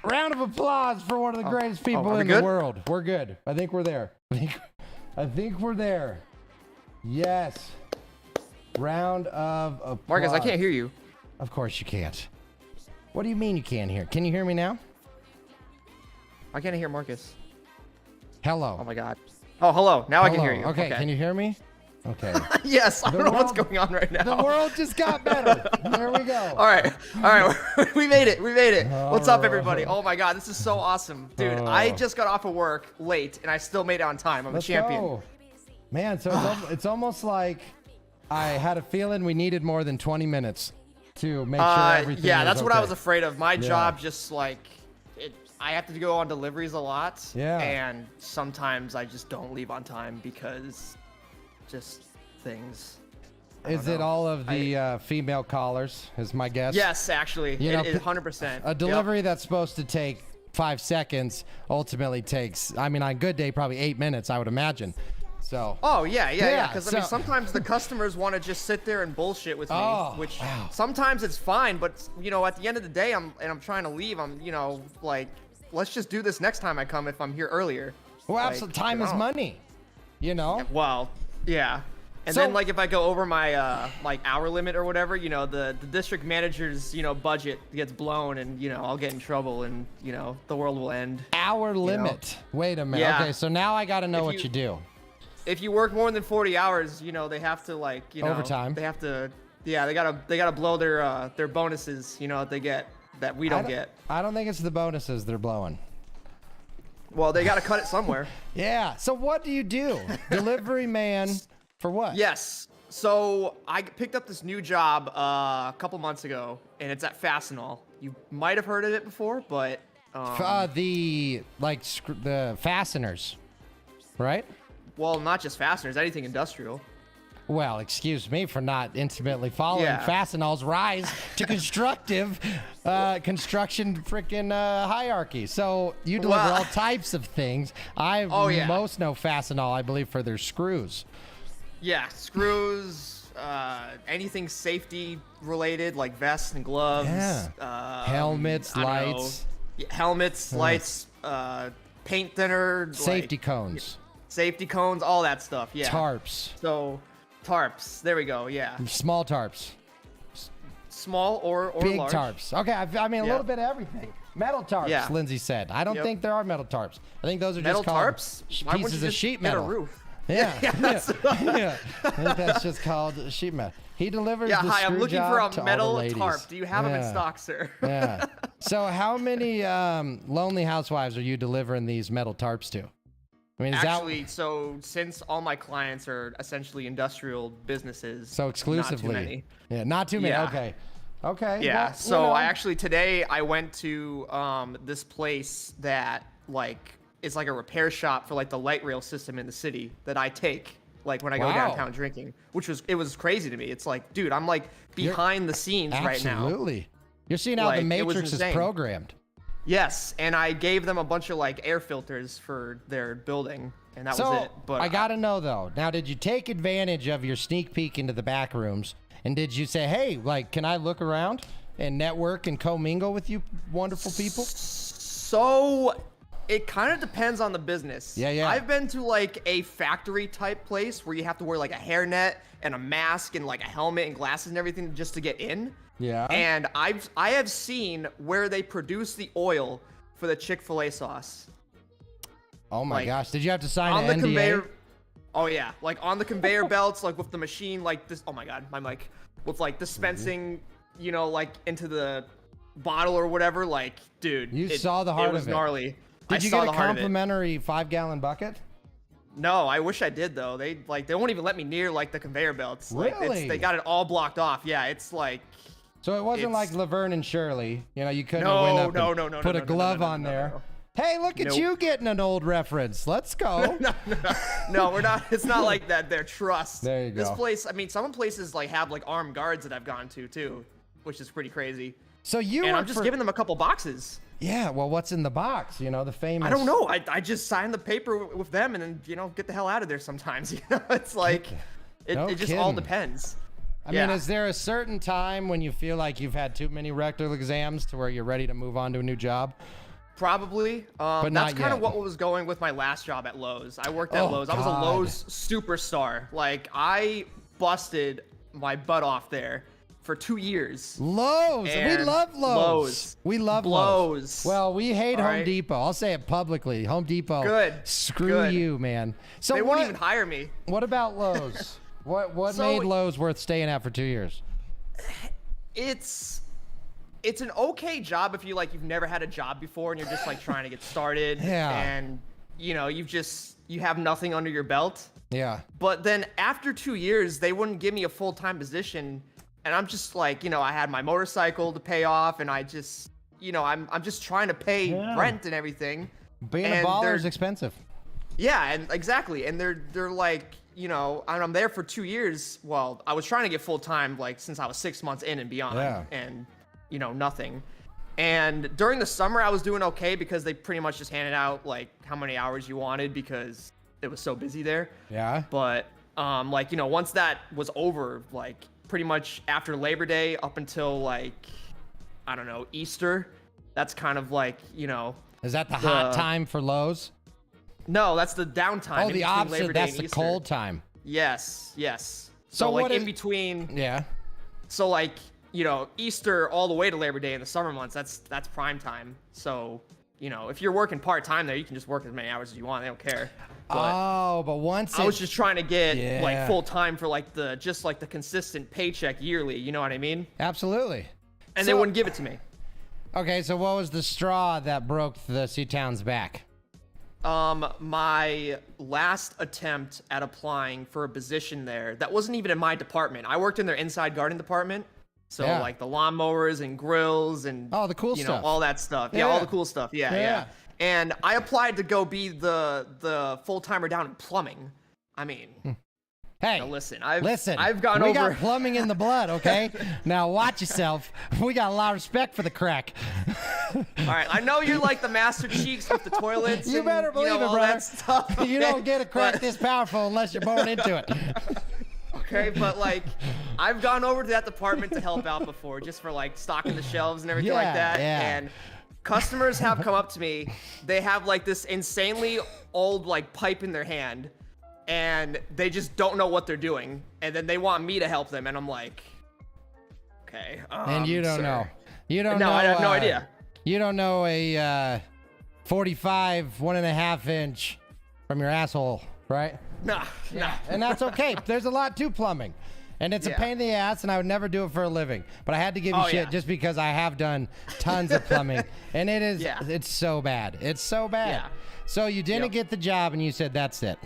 Round of applause for one of the greatest people in the world. We're good. I think we're there. I think we're there. Yes. Round of applause. Marcus, I can't hear you. Of course you can't. What do you mean you can't hear? Can you hear me now? I can't hear Marcus. Hello. Oh my God. Oh, hello. Now I can hear you. Okay, can you hear me? Okay. Yes, I don't know what's going on right now. The world just got better. There we go. All right. We made it. What's up, everybody? Oh my God, this is so awesome. Dude, I just got off of work late, and I still made it on time. I'm a champion. Go. Man, so it's almost like I had a feeling we needed more than 20 minutes to make sure everything Yeah, was that's what okay. I was afraid of. My job just like, I have to go on deliveries a lot. Yeah. And sometimes I just don't leave on time because just things. Is it all of the female callers, is my guess? Yes, actually. You know, it is 100%. A delivery that's supposed to take 5 seconds ultimately takes, I mean, on a good day, probably 8 minutes, I would imagine. So. Oh, yeah. Because, I mean, so- sometimes the customers want to just sit there and bullshit with me, which wow. sometimes it's fine. But, you know, at the end of the day, I'm trying to leave. I'm, you know, like, let's just do this next time I come if I'm here earlier. Well, absolutely. Time is money, you know? Well, yeah. And then, like, if I go over my, like, hour limit or whatever, you know, the district manager's, you know, budget gets blown and, you know, I'll get in trouble and, you know, the world will end. Hour limit. Wait a minute. Yeah. Okay, so now I got to know what you do. If you work more than 40 hours, you know, they have to, like, you know. Overtime. They have to, yeah, they gotta blow their bonuses, you know, that they get that we don't get. I don't think it's the bonuses they're blowing. Well, they gotta cut it somewhere. Yeah. So what do you do? Delivery man for what? Yes. So I picked up this new job a couple months ago, and it's at Fastenal. You might have heard of it before, but the fasteners, right? well, not just fasteners, anything industrial. Well, excuse me for not intimately following Fastenal's rise to construction freaking hierarchy. So you deliver all types of things. I most know Fastenal, I believe, for their screws. Yeah, screws, anything safety related, like vests and gloves. Yeah. Helmets, lights. Helmets, lights, paint thinner. Safety cones. Safety cones, all that stuff, yeah. Tarps. So, tarps, there we go, yeah. Small tarps. Small or big large. tarps. Okay, I mean a little bit of everything. Metal tarps, Lindsay said. I don't think there are metal tarps. I think those are metal just called tarps? pieces of sheet metal. Get a roof? Yeah. I think that's just called sheet metal. He delivers Yeah, the hi, I'm screw looking job for a to all metal the ladies. tarp. Do you have them in Yeah. stock, sir? Yeah. So how many lonely housewives are you delivering these metal tarps to? I mean, is Actually, so since all my clients are essentially industrial businesses, so exclusively? not too many. Yeah, not too many. Yeah. Okay. Okay. Yeah. well, So you know. I actually today I went to this place that like is like a repair shop for like the light rail system in the city that I take like when I go Wow. downtown drinking, which was crazy to me. It's like, dude, I'm like behind the scenes right now. Absolutely. You're seeing how the Like, it was Matrix is insane. programmed. Yes, and I gave them a bunch of like air filters for their building, and that So was it. But I gotta know though. Now, did you take advantage of your sneak peek into the back rooms, and did you say, "Hey, like, can I look around and network and commingle with you wonderful people?" So it kind of depends on the business. Yeah, yeah. I've been to like a factory type place where you have to wear like a hairnet and a mask and like a helmet and glasses and everything just to get in. Yeah. And I have seen where they produce the oil for the Chick-fil-A sauce. Oh my like, gosh! Did you have to sign On the an NDA? conveyor. Oh yeah, like on the conveyor belts, like with the machine, like this. Oh my god, my mic. With like dispensing, you know, like into the bottle or whatever. Like, dude, You saw the heart It was of it. gnarly. I Did you saw get a the heart of it. complimentary 5-gallon bucket? No, I wish I did though. They won't even let me near like the conveyor belts. Like, Really? they got it all blocked off. Yeah, it's like. So it wasn't like It's- Laverne and Shirley. You know, you couldn't No, went up no, and no, no, put no, a no, glove no, no, on no, there. no. Hey, look at Nope. you getting an old reference. Let's go. No, we're not. It's not like that. They're trust. There you This go. place. I mean, some places like have like armed guards that I've gone to too, which is pretty crazy. So you And work I'm just for... giving them a couple boxes. Yeah, well, what's in the box? You know, the famous... I don't know. I just sign the paper with them and then, you know, get the hell out of there sometimes. You know, it's like, No it just all kidding. depends. I mean, is there a certain time when you feel like you've had too many rectal exams to where you're ready to move on to a new job? Probably. But That's not kind of yet. what was going with my last job at Lowe's. I worked at Oh, Lowe's. I was God. a Lowe's superstar. Like, I busted my butt off there for 2 years. Lowe's. We And love Lowe's. Lowe's. We love Lowe's. Lowe's. Well, we hate All Home right. Depot. I'll say it publicly. Home Depot. Good. Screw Good. you, man. So They what? won't even hire me. What about Lowe's? What So- made Lowe's worth staying at for 2 years? It's an okay job if you've never had a job before and you're just like trying to get started. Yeah. And you know, you have nothing under your belt. Yeah. But then after 2 years, they wouldn't give me a full-time position, and I'm just like, you know, I had my motorcycle to pay off, and I just, you know, I'm just trying to pay rent and everything. Being a And baller they're- is expensive. Yeah, and exactly, and they're like, you know, and I'm there for 2 years. Well, I was trying to get full-time like since I was 6 months in and beyond, Yeah. and you know, nothing. And during the summer, I was doing okay because they pretty much just handed out like how many hours you wanted because it was so busy there. Yeah. But like, you know, once that was over, like pretty much after Labor Day up until like, I don't know, Easter, that's kind of like, you know, Is that the hot time for Lowe's? no, that's the downtime. Oh, in the between opposite. Labor Day That's and the Easter. cold time. Yes, yes. So So like what in is- between, Yeah. so like, you know, Easter all the way to Labor Day in the summer months, that's prime time. So, you know, if you're working part-time there, you can just work as many hours as you want. They don't care. But Oh, but once I was it- just trying to get Yeah. like full-time for like the consistent paycheck yearly, you know what I mean? Absolutely. And they So- wouldn't give it to me. Okay, so what was the straw that broke the Seatown's back? My last attempt at applying for a position there, that wasn't even in my department. I worked in their inside garden department. So Yeah. like the lawnmowers and grills and Oh, the cool you stuff. know, all that stuff. Yeah. Yeah, all the cool stuff. Yeah, Yeah. yeah. And I applied to go be the full-timer down in plumbing. I mean, Hey, now listen, listen. I've gone we over got plumbing in the blood, okay? Now watch yourself. We got a lot of respect for the crack. All right, I know you're like the master cheeks with the toilets. You and, better believe know, it, all brother. that stuff. You okay? don't get a crack But- this powerful unless you're born into it. Okay, but like, I've gone over to that department to help out before, just for like stocking the shelves and everything Yeah, like that. yeah. And customers have come up to me. They have like this insanely old like pipe in their hand, and they just don't know what they're doing. And then they want me to help them, and I'm like, okay. And you don't sir. know. You don't No, know. I have no idea. You don't know a 45 1.5 inch from your asshole, right? Nah, nah. And that's okay. There's a lot to plumbing. And it's a Yeah. pain in the ass, and I would never do it for a living. But I had to give you Oh, shit yeah. just because I have done tons of plumbing. And it is, Yeah. it's so bad. It's so bad. Yeah. So you didn't Yep. get the job, and you said, that's it.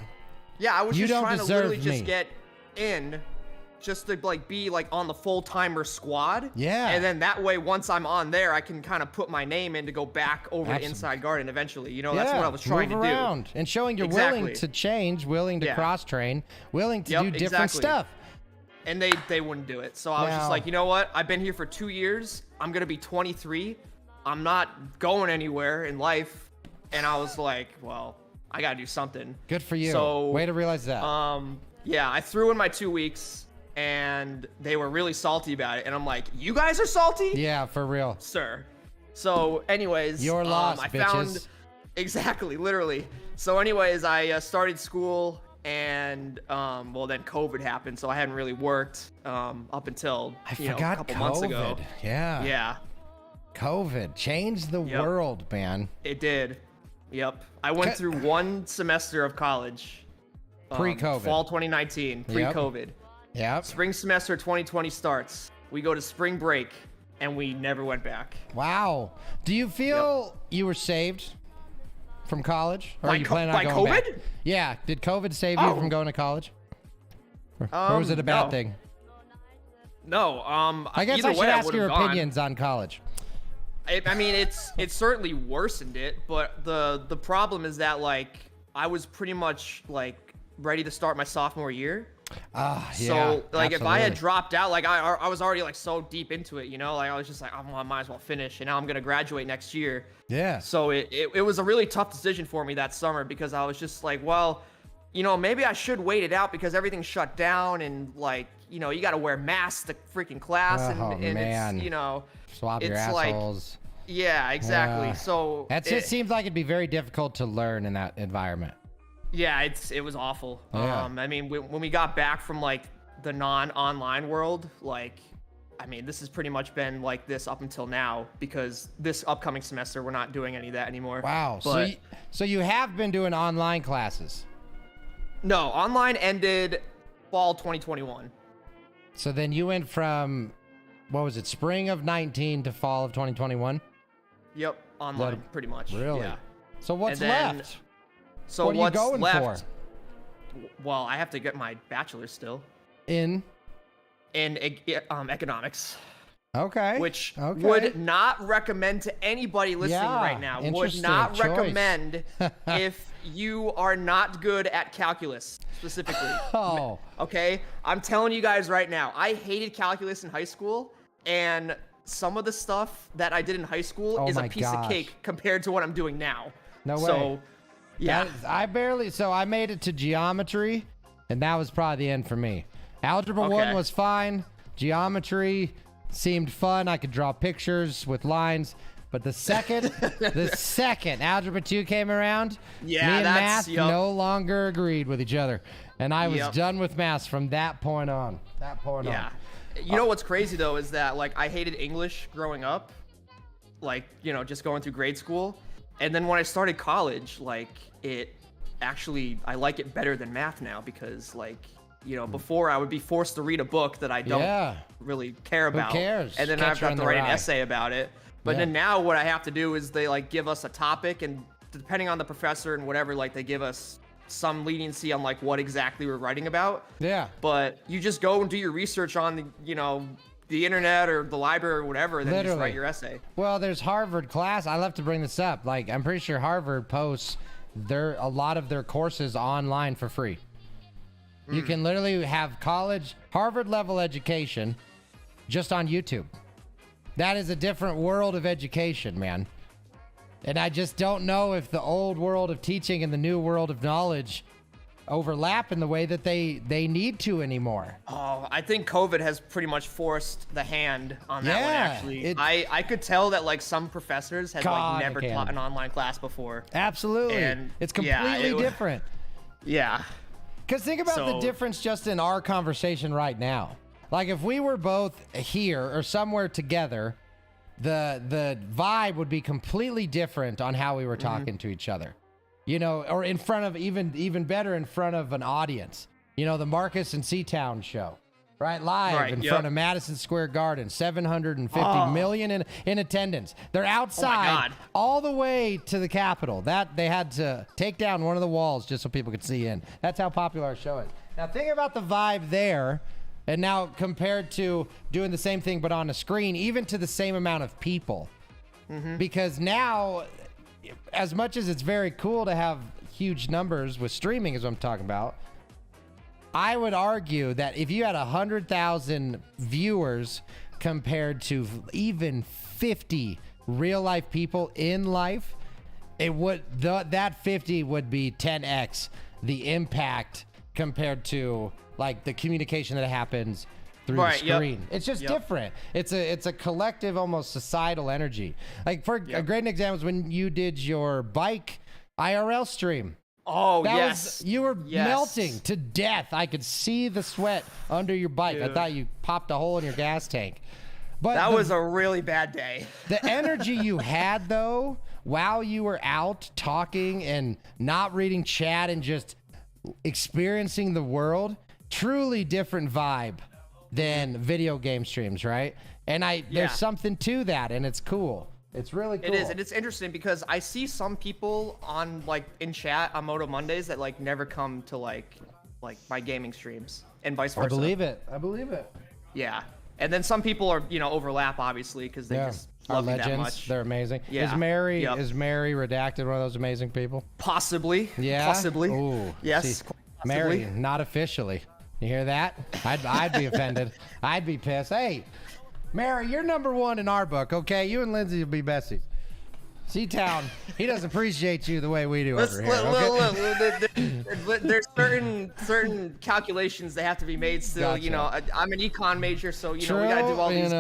Yeah, I was You just don't trying to deserve literally just me. get in, just to like be like on the full-timer squad. Yeah. And then that way, once I'm on there, I can kind of put my name in to go back over to Absolutely. Inside Garden eventually. You know, that's what I was trying move to around. And showing you're Exactly. willing to change, willing to Yeah. cross-train, willing to Yep, do different exactly. stuff. do. And they wouldn't do it. So I was Now- just like, you know what? I've been here for 2 years. I'm gonna be 23. I'm not going anywhere in life. And I was like, well, I gotta do something. Good for you. So, Way to realize that. Yeah, I threw in my 2 weeks, and they were really salty about it. And I'm like, you guys are salty? yeah, for real. Sir. So, anyways, Your loss, I bitches. found exactly, literally. So, anyways, I started school, and well, then COVID happened, so I hadn't really worked up until I a forgot couple COVID. months ago. Yeah. Yeah, COVID changed the Yep. world, man. it did. Yep, I went through one semester of college. Pre-COVID. Fall 2019, pre-COVID. Yep. Spring semester 2020 starts. We go to spring break, and we never went back. Wow. Do you feel you were saved from college? Or By are you co- planning by on going back? COVID? Yeah. Did COVID save you Oh. from going to college? Or was it a bad no. thing? No, I guess either I should way, ask would've your gone. opinions on college. I mean, it certainly worsened it, but the problem is that like I was pretty much like ready to start my sophomore year. Ah, yeah. So like if I had absolutely. dropped out, like I was already like so deep into it, you know, like I was just like I might as well finish, and now I'm gonna graduate next year. Yeah. So it was a really tough decision for me that summer because I was just like, well, you know, maybe I should wait it out because everything's shut down and like, you know, you got to wear masks to freaking class Oh, and man. it's, you know, Swab your it's like- assholes. yeah, exactly. Yeah. So That just seems like it'd be very difficult to learn in that environment. yeah, it was awful. Yeah. I mean, when we got back from like the non-online world, like, I mean, this has pretty much been like this up until now because this upcoming semester we're not doing any of that anymore. Wow. But So you have been doing online classes. no, online ended fall 2021. So then you went from, what was it, spring of 19 to fall of 2021? Yep, online, pretty much. Really? Yeah. So what's And then- left? So What are you what's going left? for? Well, I have to get my bachelor's still In? in economics, Okay. which Okay. would not recommend to anybody listening Yeah, right now. Would interesting not choice. recommend if you are not good at calculus specifically. Oh. Okay, I'm telling you guys right now, I hated calculus in high school, and some of the stuff that I did in high school Oh is a my piece gosh. of cake compared to what I'm doing now. No way. So, yeah. I made it to geometry, and that was probably the end for me. Algebra 1 Okay. was fine. Geometry seemed fun. I could draw pictures with lines. But the second Algebra 2 came around, Yeah, me and that's- math yup. no longer agreed with each other. And I was Yup. done with math from that point on. Yeah. You know what's crazy though is that like I hated English growing up, like, you know, just going through grade school. And then when I started college, like it actually I like it better than math now because like, you know, before I would be forced to read a book that I don't Yeah. really care about. cares? And then Catcher I've got in to the write an Rye. essay about it. But Yeah. then now what I have to do is they like give us a topic and depending on the professor and whatever, like they give us some leniency on like what exactly we're writing about. Yeah. But you just go and do your research on the, you know, the internet or the library or whatever, and then you just Literally. write your essay. Well, there's Harvard class. I love to bring this up. Like, I'm pretty sure Harvard posts a lot of their courses online for free. You can literally have Harvard level education just on YouTube. That is a different world of education, man. And I just don't know if the old world of teaching and the new world of knowledge overlap in the way that they need to anymore. Oh, I think COVID has pretty much forced the hand on that one, Yeah, actually. I could tell that, like, some professors had, God, like, never I can. taught an online class before. Absolutely. And, it's yeah, completely it wa- different. Yeah. Because think about the So- difference just in our conversation right now. Like if we were both here or somewhere together, the vibe would be completely different on how we were talking to each other. You know, or in front of even better in front of an audience. You know, the Marcus and Seatown show right? Live in front of Madison Square Garden, 750 million in attendance. They're outside all the way to the Capitol. That they had to take down one of the walls just so people could see in. That's how popular our show is. Now think about the vibe there, and now compared to doing the same thing but on a screen, even to the same amount of people. Because now, as much as it's very cool to have huge numbers with streaming, is what I'm talking about, I would argue that if you had 100,000 viewers compared to even 50 real life people in life, it would that 50 would be 10x the impact compared to like the communication that happens through the screen. It's just different. It's a collective, almost societal energy. Like for a great example is when you did your bike IRL stream. Oh, You were melting to death. I could see the sweat under your bike. Dude. I thought you popped a hole in your gas tank. But that was a really bad day. The energy you had, though, while you were out talking and not reading chat and just experiencing the world, truly different vibe than video game streams, right? And there's something to that, and it's cool. It's really cool. It is, and it's interesting because I see some people on like in chat on Moto Mondays that like never come to like my gaming streams and vice versa. I believe it. Yeah, and then some people are overlap obviously because they just love me that much. They're amazing. Yeah. Is Mary Redacted one of those amazing people? Possibly. Yeah. Possibly. Ooh. Yes. See, Mary, not officially. You hear that? I'd be offended. I'd be pissed. Hey, Mary, you're number one in our book, okay? You and Lindsay will be besties. C-Town, he doesn't appreciate you the way we do over here. Look, there's certain calculations that have to be made still. Gotcha. I'm an econ major, so we True, gotta do all these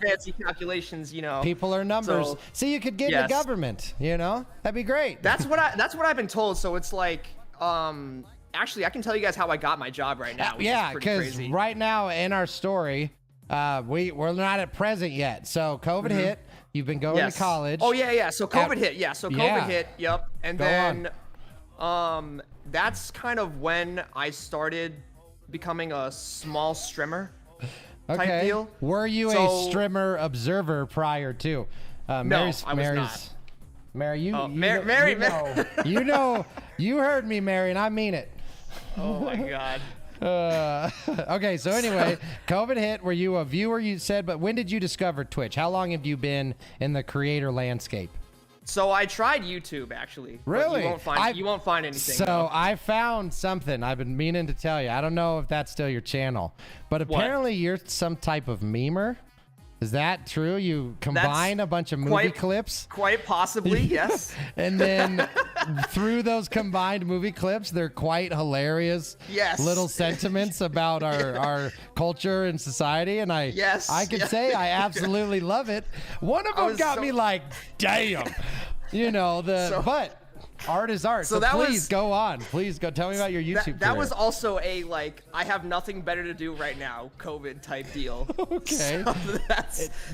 fancy calculations. People are numbers. So, see, you could get in the government. That'd be great. That's what I've been told. So it's like, actually, I can tell you guys how I got my job right now. Which is pretty crazy. Right now in our story, we're not at present yet. So COVID hit. You've been going to college. Oh yeah. So COVID hit. Yeah. So COVID hit. Yep. And then, that's kind of when I started becoming a small streamer type deal. Were you a streamer observer prior to? No, I was not. Mary, you you heard me, Mary, and I mean it. Oh my God. Okay, so anyway, COVID hit. Were you a viewer, you said, but when did you discover Twitch? How long have you been in the creator landscape? So I tried YouTube, actually. Really? You won't find anything. So I found something I've been meaning to tell you. I don't know if that's still your channel, but apparently you're some type of memer. Is that true? You combine a bunch of movie clips? Quite possibly, yes. And then through those combined movie clips, they're quite hilarious little sentiments about our culture and society. And I can say I absolutely love it. One of them got me like, damn. But art is art. So please go on. Please go tell me about your YouTube That was also a I have nothing better to do right now, COVID type deal. Okay. So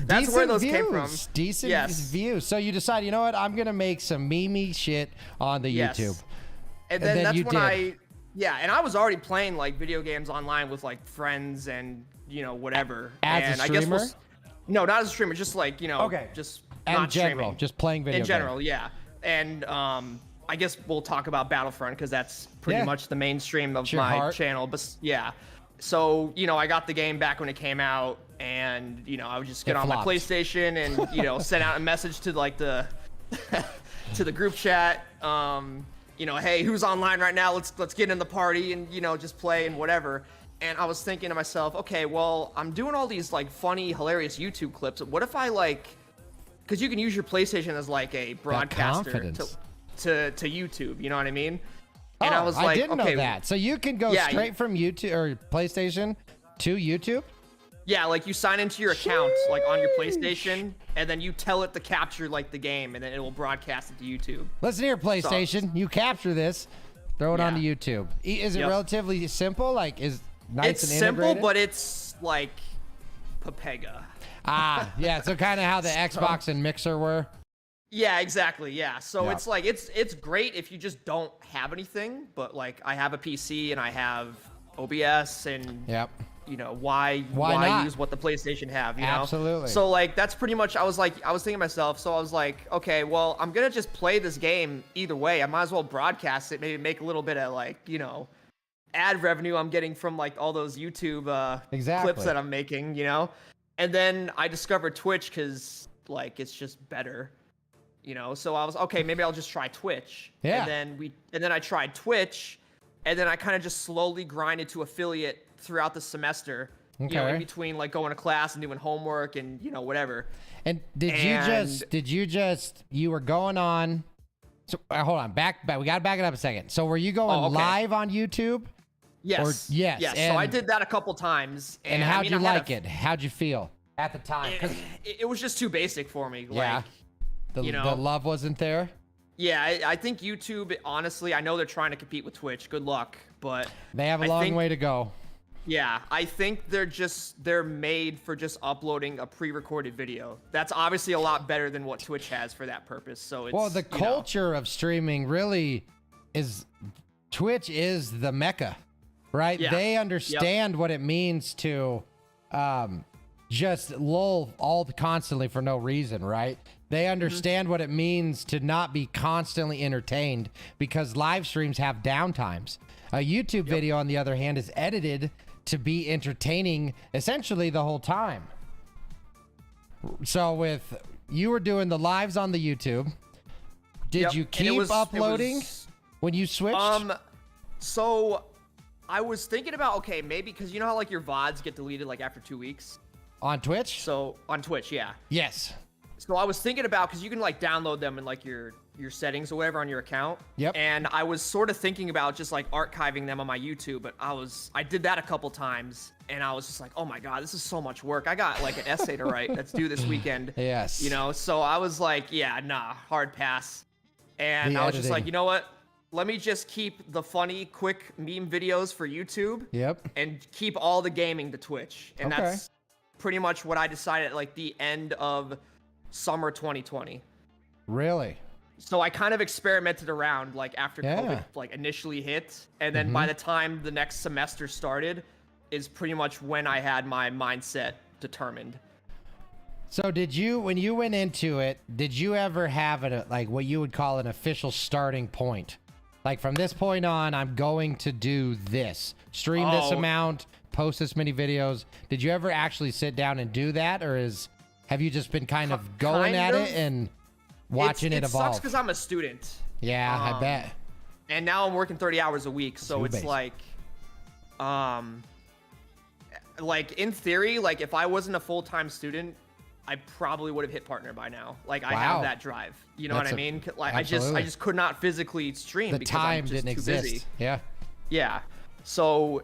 that's where those came from. Decent views. So you decide, you know what? I'm going to make some meme shit on the YouTube. And then that's when and I was already playing like video games online with like friends and whatever. As a streamer? No, not as a streamer, just like, just not streaming. Just playing video games. In general, yeah. And I guess we'll talk about Battlefront because that's pretty much the mainstream of my channel. But so I got the game back when it came out, and I would just get on my PlayStation and send out a message to like the to the group chat. Hey, who's online right now? Let's get in the party and just play and whatever. And I was thinking to myself, okay, well, I'm doing all these like funny, hilarious YouTube clips. What if I because you can use your PlayStation as like a broadcaster to YouTube, you know what I mean? And I was like, I didn't know that. So you can go straight from YouTube or PlayStation to YouTube? Yeah, like you sign into your account like on your PlayStation, and then you tell it to capture like the game, and then it will broadcast it to YouTube. Listen here, PlayStation, you capture this, throw it onto YouTube. Is it relatively simple? Like, is nice and integrated? It's simple, but it's like Pepega. So kind of how the Xbox and Mixer were. Yeah, exactly. Yeah. So it's like it's great if you just don't have anything, but like I have a PC and I have OBS and you know, why not? use what the PlayStation have, you know? Absolutely. So like that's pretty much I was thinking to myself, so I was like, okay, well, I'm gonna just play this game either way. I might as well broadcast it, maybe make a little bit of like, you know, ad revenue I'm getting from like all those YouTube clips that I'm making, you know? And then I discovered Twitch because like it's just better. You know, so I was okay. Maybe I'll just try Twitch. Yeah. And then I tried Twitch, and then I kind of just slowly grinded to affiliate throughout the semester. Okay. You know, in between like going to class and doing homework and you know whatever. And you were going on? So hold on, back. We gotta back it up a second. So were you going live on YouTube? Yes. Yes. So I did that a couple times. And how'd you like it? How'd you feel at the time? It was just too basic for me. Yeah. Like, The love wasn't there? Yeah, I think YouTube, honestly, I know they're trying to compete with Twitch. Good luck, but they have a long way to go. Yeah, I think they're made for just uploading a pre-recorded video. That's obviously a lot better than what Twitch has for that purpose. So it's, well, the culture of streaming really is, Twitch is the mecca, right? Yeah. They understand what it means to just lull constantly for no reason, right? They understand what it means to not be constantly entertained because live streams have downtimes. A YouTube video, on the other hand, is edited to be entertaining essentially the whole time. So you were doing the lives on the YouTube. Did you keep uploading when you switched? So I was thinking about, okay, maybe because you know how like your VODs get deleted like after 2 weeks? On Twitch? So on Twitch, yeah. Yes. So I was thinking about, because you can like download them in like your settings or whatever on your account. Yep. And I was sort of thinking about just like archiving them on my YouTube, but I did that a couple times and I was just like, oh my God, this is so much work. I got like an essay to write that's due this weekend. Yes. You know, so I was like, yeah, nah, hard pass. And I was just like, you know what? Let me just keep the funny, quick meme videos for YouTube. Yep. And keep all the gaming to Twitch. And okay. That's pretty much what I decided at like the end of summer 2020. Really? So I kind of experimented around like after COVID like initially hit, and then by the time the next semester started is pretty much when I had my mindset determined. So when you went into it, did you ever have like what you would call an official starting point? Like from this point on, I'm going to do this, stream this amount, post this many videos. Did you ever actually sit down and do that, or have you just been kind of going at it and watching it evolve? It sucks because I'm a student. Yeah, I bet. And now I'm working 30 hours a week, so it's like in theory, like if I wasn't a full-time student, I probably would have hit partner by now. Like I have that drive. You know what I mean? Like I just could not physically stream the because time I'm just didn't too exist. busy. Yeah. Yeah. So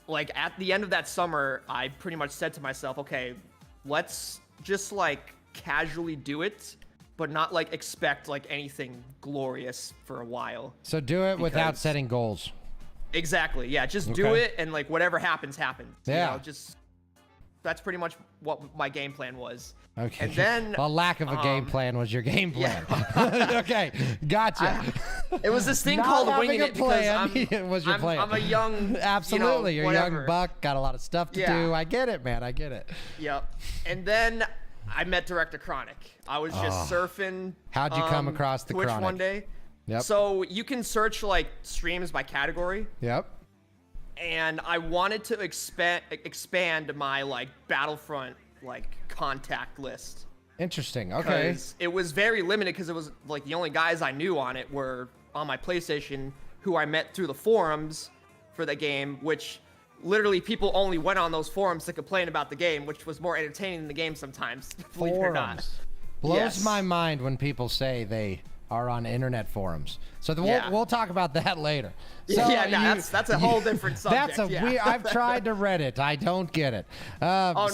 like at the end of that summer, I pretty much said to myself, okay, let's just like casually do it, but not like expect like anything glorious for a while. So do it without setting goals. Exactly. Yeah. Just do it, and like whatever happens, happens. Yeah. You know, that's pretty much what my game plan was. Okay. And then a lack of a game plan was your game plan. Yeah. Okay. Gotcha. It was this thing Not called winging it plan. because it was your plan. I'm a young, absolutely. You know, you're a young buck, got a lot of stuff to do. I get it, man. I get it. Yep. And then I met Director Chronic. I was just surfing. How'd you come across the Twitch Chronic? one day? Yep. So you can search like streams by category. Yep. And I wanted to expand my like Battlefront like contact list. Interesting. Okay. It was very limited because it was like the only guys I knew on it were on my PlayStation, who I met through the forums for the game, which literally people only went on those forums to complain about the game, which was more entertaining than the game sometimes. Believe it or not. Blows my mind when people say they are on internet forums. So we'll talk about that later. So that's a whole different subject. That's weird. I've tried to Reddit. I don't get it. Nah.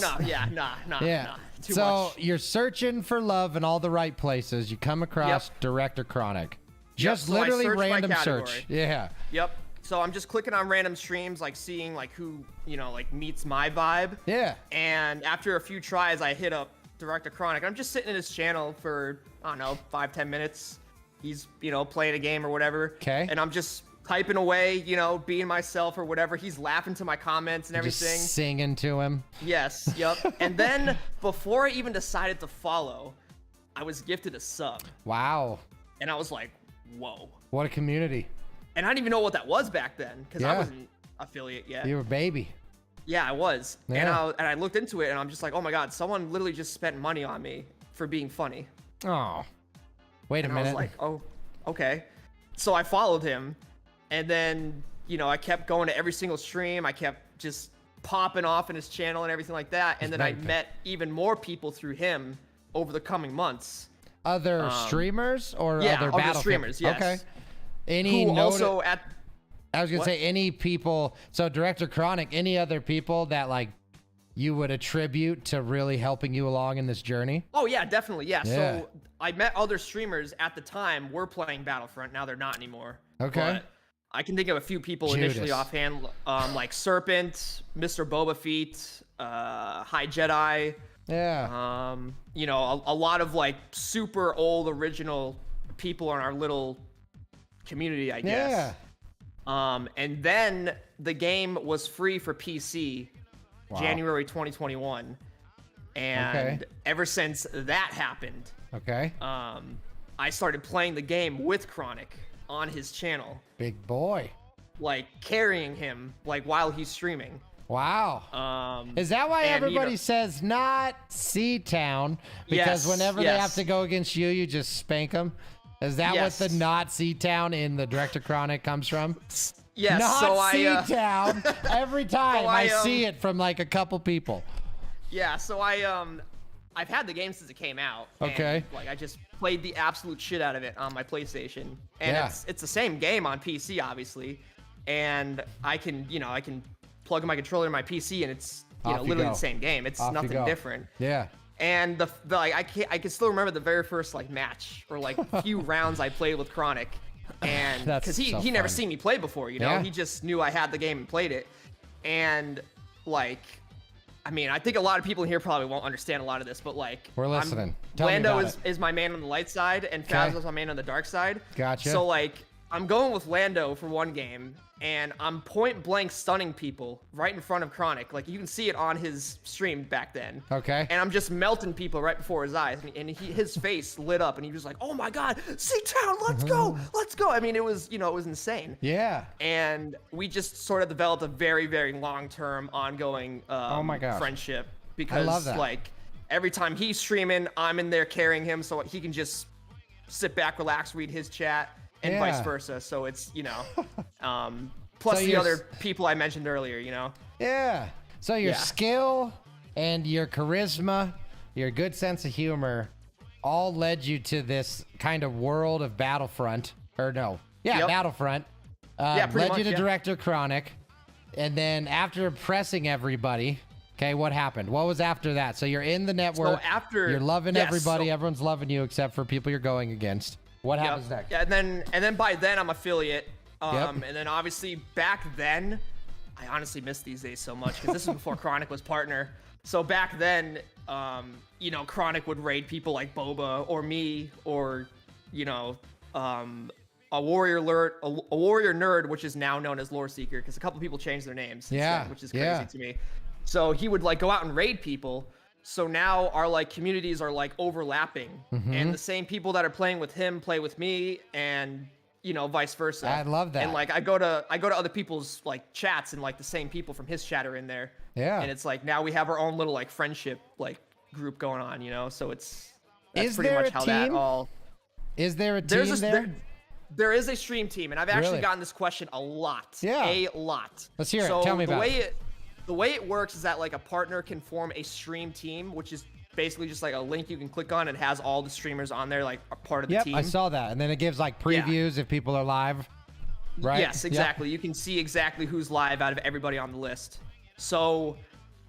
Too much. You're searching for love in all the right places. You come across Director Chronic. Just literally random search. Yeah. Yep. So I'm just clicking on random streams, like seeing like who, you know, like meets my vibe. Yeah. And after a few tries, I hit up Director Chronic. I'm just sitting in his channel for, I don't know, 5-10 minutes. He's, you know, playing a game or whatever. Okay. And I'm just typing away, you know, being myself or whatever. He's laughing to my comments and everything. Just singing to him. Yes, yep. And then before I even decided to follow, I was gifted a sub. Wow. And I was like, whoa. What a community. And I didn't even know what that was back then because I Yeah. wasn't affiliate yet. You were a baby. Yeah, I was. Yeah. And I looked into it and I'm just like, oh my God, someone literally just spent money on me for being funny. Oh. Wait a And minute. I was like, oh, okay. So I followed him. And then, you know, I kept going to every single stream. I kept just popping off in his channel and everything like that. And then I met even more people through him over the coming months. Other streamers or yeah, other other Battlefield? streamers, yes. Okay. Any Who noti- also at... I was gonna What? say any people. So Director Chronic, any other people that like you would attribute to really helping you along in this journey? Oh yeah, definitely. Yeah. Yeah. So I met other streamers at the time were playing Battlefront. Now they're not anymore. Okay. But I can think of a few people initially Judas. offhand, like Serpent, Mr. Boba Fett, High Jedi. Yeah. You know, a lot of like super old original people in our little community, I guess. Yeah. And then the game was free for PC January 2021. And ever since that happened, Okay. I started playing the game with Chronic on his channel, Big boy. like carrying him like while he's streaming. Wow. Is that why and, everybody you know- says not C-Town? Because Yes, whenever they yes. have to go against you, you just spank them? Is that Yes. what the not C-Town in the Director Chronic comes from? Yes, Not so I C-Town. Every time I, I see it from like a couple people. yeah, so I've had the game since it came out. and, Okay. like I just played the absolute shit out of it on my PlayStation, and Yeah. it's the same game on PC, obviously, and I can plug my controller in my PC, and it's Off you literally go. the same game. It's Off you nothing go. different. Yeah. And the like, I can still remember the very first like match or like few rounds I played with Chronic, and That's because he so never fun. seen me play before, you know, Yeah. he just knew I had the game and played it, and like, I mean, I think a lot of people in here probably won't understand a lot of this, but like, We're listening. Tell me Lando about is my man on the light side, and Okay. Faz is my man on the dark side. Gotcha. So like, I'm going with Lando for one game, and I'm point blank stunning people right in front of Chronic. Like you can see it on his stream back then. Okay. And I'm just melting people right before his eyes, and his face lit up, and he was like, "Oh my God, C-Town, let's go, let's go!" I mean, it was insane. Yeah. And we just sort of developed a very, very long-term, ongoing Oh my gosh. friendship because love that. like every time he's streaming, I'm in there carrying him, so he can just sit back, relax, read his chat, and vice Yeah. versa. So it's plus So the you're other people I mentioned earlier, Yeah. So your Yeah. skill and your charisma, your good sense of humor, all led you to this kind of world of Battlefront. Or no. Yeah, Yep. Battlefront. Yeah, pretty led you much, to yeah. Director Chronic. And then after impressing everybody, okay, what happened? What was after that? So you're in the network. after- you're loving yes, everybody. so- Everyone's loving you except for people you're going against. What happens Yep. next? Yeah, and then by then I'm affiliate. Yep. And then obviously back then, I honestly miss these days so much because this is before Chronic was partner. So back then, Chronic would raid people like Boba or me or, a warrior nerd, which is now known as Lore Seeker, because a couple people changed their names. since Yeah, then, which is crazy yeah. to me. So he would like go out and raid people. So now our like communities are like overlapping, Mm-hmm. and the same people that are playing with him play with me, and vice versa. I love that. And like I go to other people's like chats, and like the same people from his chat are in there. Yeah. And it's like now we have our own little like friendship like group going on, So that's Is pretty there much a how that team? all. Is there a team There's there? there is a stream team, and I've actually Really? gotten this question a lot. Yeah. A lot. Let's hear it. So Tell me about it. The way it works is that like a partner can form a stream team, which is basically just like a link you can click on and has all the streamers on there like a part of the Yep, team. I saw that. And then it gives like previews if people are live. Right? Yes, Yep. exactly. You can see exactly who's live out of everybody on the list. So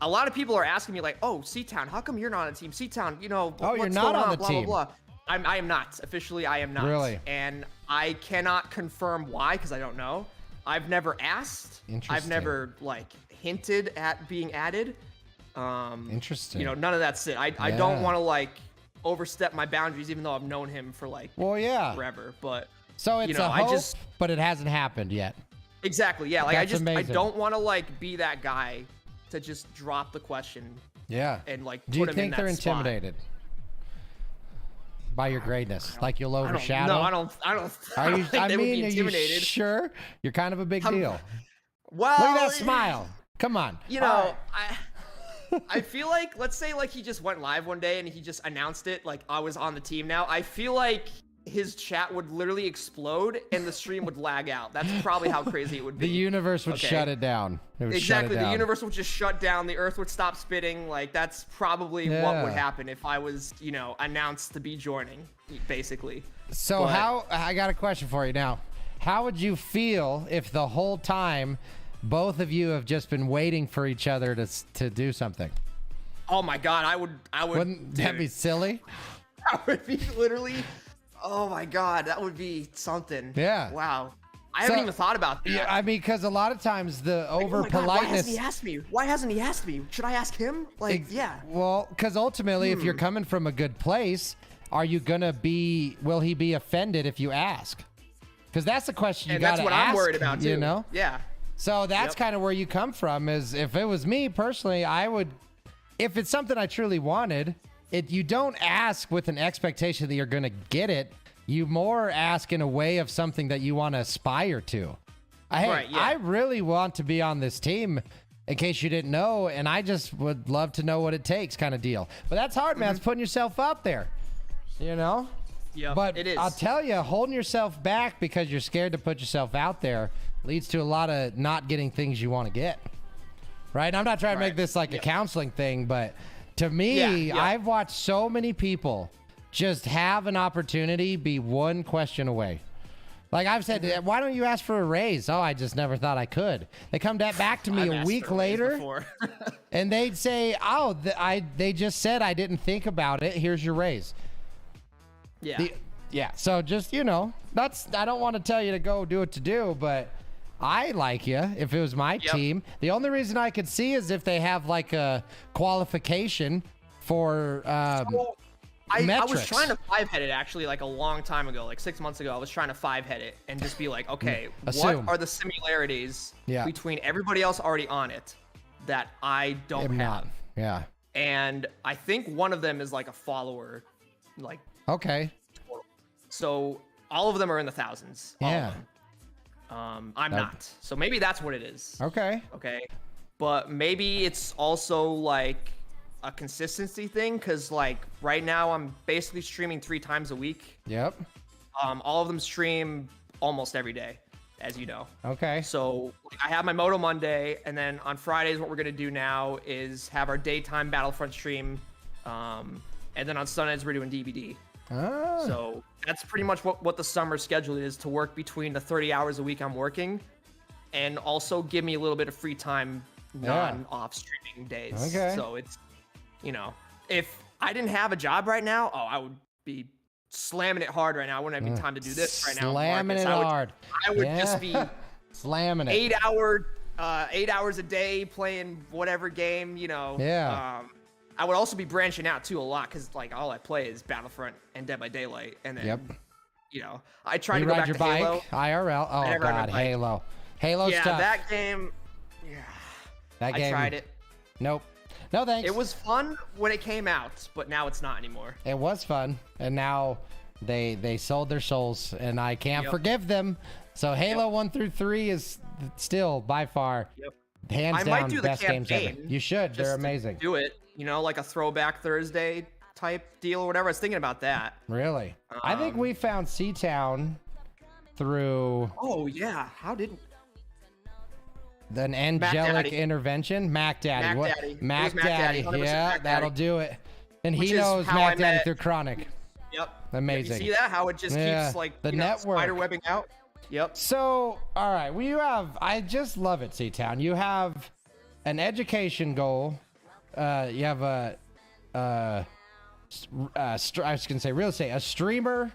a lot of people are asking me like, "Oh, C-Town, how come you're not on a team? C-Town, Oh, what's you're not going on the blah, team. Blah, blah. I am not. Officially, I am not. Really? And I cannot confirm why because I don't know. I've never asked. I've Interesting. never like hinted at being added. Interesting. None of that's it. I Yeah. don't want to like overstep my boundaries, even though I've known him for like Well, yeah. forever. But So it's a hope, but it hasn't happened yet. Exactly. Yeah. Like That's I amazing. don't want to like be that guy to just drop the question. Yeah. And like Do you put him think in they're that spot. intimidated by your greatness? Like you'll overshadow? No, I don't. Are you? think I they would mean, be are you intimidated. sure? You're kind of a big deal. Well, look at that smile. Come on. You know, I feel like, let's say like he just went live one day and he just announced it, like I was on the team now. I feel like his chat would literally explode and the stream would lag out. That's probably how crazy it would be. The universe would shut it down. It would exactly. shut it down. The universe would just shut down. The earth would stop spinning. Like that's probably what would happen if I was, you know, announced to be joining, basically. So I got a question for you now. How would you feel if the whole time both of you have just been waiting for each other to do something? Oh my God, I would. Wouldn't that be silly? That would be literally. Oh my God, that would be something. Yeah. Wow. I haven't even thought about that. Yeah, I mean, because a lot of times the over politeness. Why hasn't he asked me? Why hasn't he asked me? Should I ask him? Like, yeah. Well, because ultimately, if you're coming from a good place, are you gonna be? Will he be offended if you ask? Because that's the question you gotta ask. And that's what I'm worried about too. You know? Yeah. So that's kind of where you come from. Is if it was me personally, I would. If it's something I truly wanted, you don't ask with an expectation that you're going to get it. You more ask in a way of something that you want to aspire to. I really want to be on this team, in case you didn't know, and I just would love to know what it takes, kind of deal. But that's hard, man. It's putting yourself out there, you know? Yeah, but it is. I'll tell you, holding yourself back because you're scared to put yourself out there leads to a lot of not getting things you want to get. Right? I'm not trying to make this like a counseling thing, but to me, I've watched so many people just have an opportunity be one question away. Like I've said, why don't you ask for a raise? Oh, I just never thought I could. They come back to me a week later and they'd say, oh, they just said I didn't think about it. Here's your raise. Yeah. So just, you know, I don't want to tell you to go do what to do, but I like you if it was my team. The only reason I could see is if they have like a qualification for I metrics. was trying to 5-head it actually like a long time ago, like 6 months ago. I was trying to 5-head it and just be like, okay, what are the similarities between everybody else already on it that I don't have? Yeah. And I think one of them is like a follower, like so all of them are in the thousands. Yeah. I'm not. So maybe that's what it is. Okay. But maybe it's also like a consistency thing, because like right now I'm basically streaming 3 times a week. Yep. All of them stream almost every day, as you know. Okay. So I have my Moto Monday, and then on Fridays what we're gonna do now is have our daytime Battlefront stream, and then on Sundays we're doing DVD. So that's pretty much what the summer schedule is, to work between the 30 hours a week I'm working and also give me a little bit of free time non-off streaming days. So it's, you know, if I didn't have a job right now, I would be slamming it hard right now. I wouldn't have any time to do this right now. Slamming it hard. I would just be slamming it. 8 hours a day playing whatever game, you know. I would also be branching out too a lot, because like all I play is Battlefront and Dead by Daylight, and then you know, I try to go back to Halo. IRL. Oh God, Halo. Halo's tough. That game. That game. I tried it. Nope. No thanks. It was fun when it came out, but now it's not anymore. It was fun, and now they sold their souls, and I can't forgive them. So Halo 1 through 3 is still by far hands down best games ever. You should. They're amazing. Do it. You know, like a throwback Thursday type deal or whatever. I was thinking about that. Really? I think we found Seatown through. Oh yeah. How did? An angelic intervention. Mac Daddy. Mac Daddy. Yeah, that'll do it. And he knows Mac Daddy through Chronic. Yep. Amazing. You see that? How it just keeps like the network spider webbing out. Yep. So, all right, I just love it, Seatown. You have an education goal. You have I was gonna say real estate, a streamer.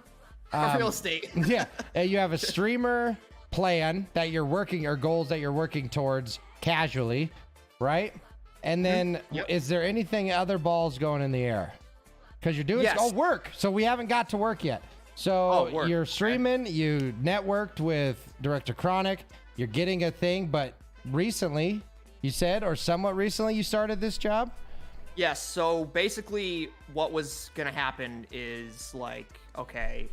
Real estate. Yeah, you have a streamer plan that you're working, or goals that you're working towards casually, right? And then, is there anything other balls going in the air? Because you're doing work, so we haven't got to work yet. So word. you're streaming, you networked with Director Chronic, you're getting a thing, but recently, you said, or somewhat recently, you started this job? Yes, so basically what was going to happen is like, okay,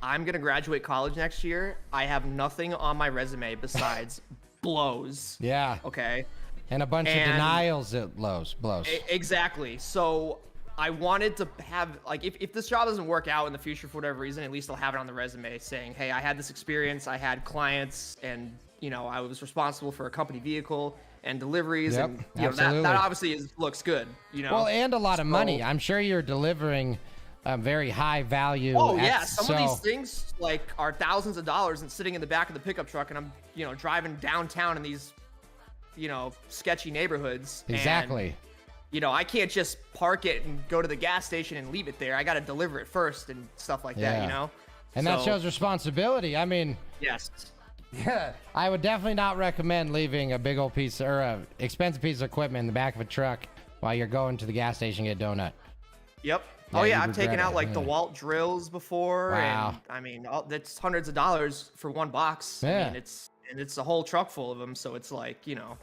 I'm going to graduate college next year. I have nothing on my resume besides blows. Yeah. Okay. And a bunch of denials at blows. Exactly. So I wanted to have, like, if this job doesn't work out in the future for whatever reason, at least I'll have it on the resume saying, hey, I had this experience, I had clients, and, you know, I was responsible for a company vehicle and deliveries, Yep, and, you know, absolutely. that obviously looks good, you know? Well, and a lot of money. I'm sure you're delivering very high value. Oh, yeah. Some of these things, like, are thousands of dollars and sitting in the back of the pickup truck, and I'm, you know, driving downtown in these, you know, sketchy neighborhoods. Exactly. And, you know, I can't just park it and go to the gas station and leave it there. I got to deliver it first and stuff like that, you know? And that shows responsibility. I mean, yes. I would definitely not recommend leaving a big old piece or a expensive piece of equipment in the back of a truck while you're going to the gas station to get a donut. Yep. Yeah, Oh, yeah. you'd I've taken regret out, it, like, yeah. DeWalt drills before. Wow. And, I mean, that's hundreds of dollars for one box. Yeah. I mean, it's a whole truck full of them. So it's like, you know,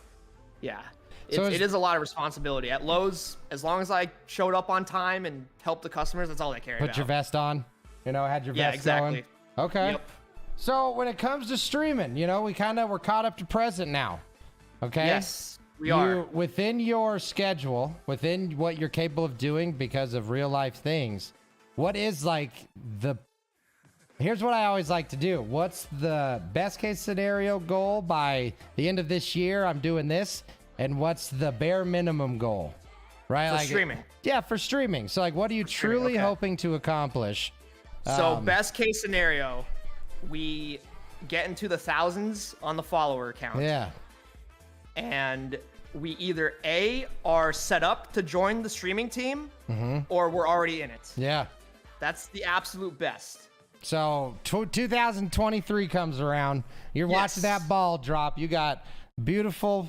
yeah. So It is a lot of responsibility. At Lowe's, as long as I showed up on time and helped the customers, that's all I care about. Put your vest on, you know, had your vest exactly. going. Okay. Yep. So when it comes to streaming, you know, we're caught up to present now. Okay. Yes, we are. Within your schedule, within what you're capable of doing because of real life things, what is like here's what I always like to do. What's the best case scenario goal by the end of this year? I'm doing this. And what's the bare minimum goal? Right? For like streaming. Yeah, for streaming. So like, what are you truly hoping to accomplish? So best case scenario, we get into the thousands on the follower count. Yeah. And we either A, are set up to join the streaming team, or we're already in it. Yeah. That's the absolute best. So 2023 comes around. You're watching that ball drop. You got beautiful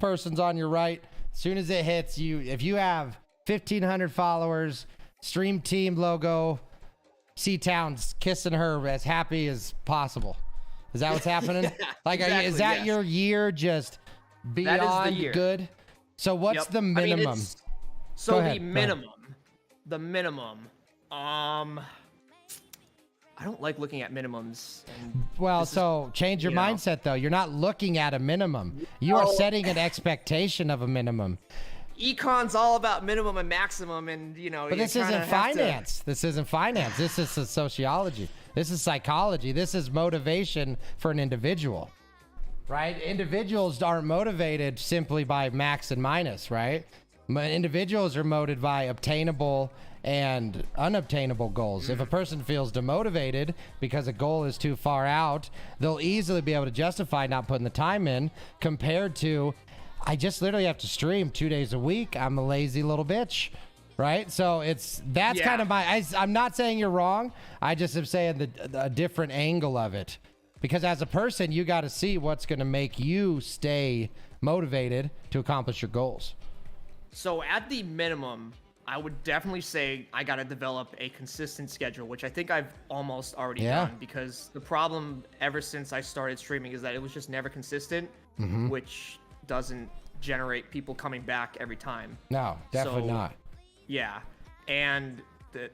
persons on your right. As soon as it hits you, if you have 1,500 followers, stream team logo, C-Town's kissing her as happy as possible. Is that what's happening? Like, exactly, is that your year just beyond year. good? So what's the minimum? I mean, Go ahead. The minimum. I don't like looking at minimums. And Well, so change your you know. mindset, though. You're not looking at a minimum. You are setting an expectation of a minimum. Econ's all about minimum and maximum, and you know. But this isn't finance. This isn't finance. This is sociology. This is psychology. This is motivation for an individual, right? Individuals aren't motivated simply by max and minus, right? Individuals are motivated by obtainable and unobtainable goals. If a person feels demotivated because a goal is too far out, they'll easily be able to justify not putting the time in compared to, I just literally have to stream 2 days a week. I'm a lazy little bitch, right? So that's kind of I'm not saying you're wrong. I just am saying a different angle of it. Because as a person, you got to see what's going to make you stay motivated to accomplish your goals. So at the minimum, I would definitely say I got to develop a consistent schedule, which I think I've almost already done, because the problem ever since I started streaming is that it was just never consistent, which doesn't generate people coming back every time. No, definitely not. Yeah. And the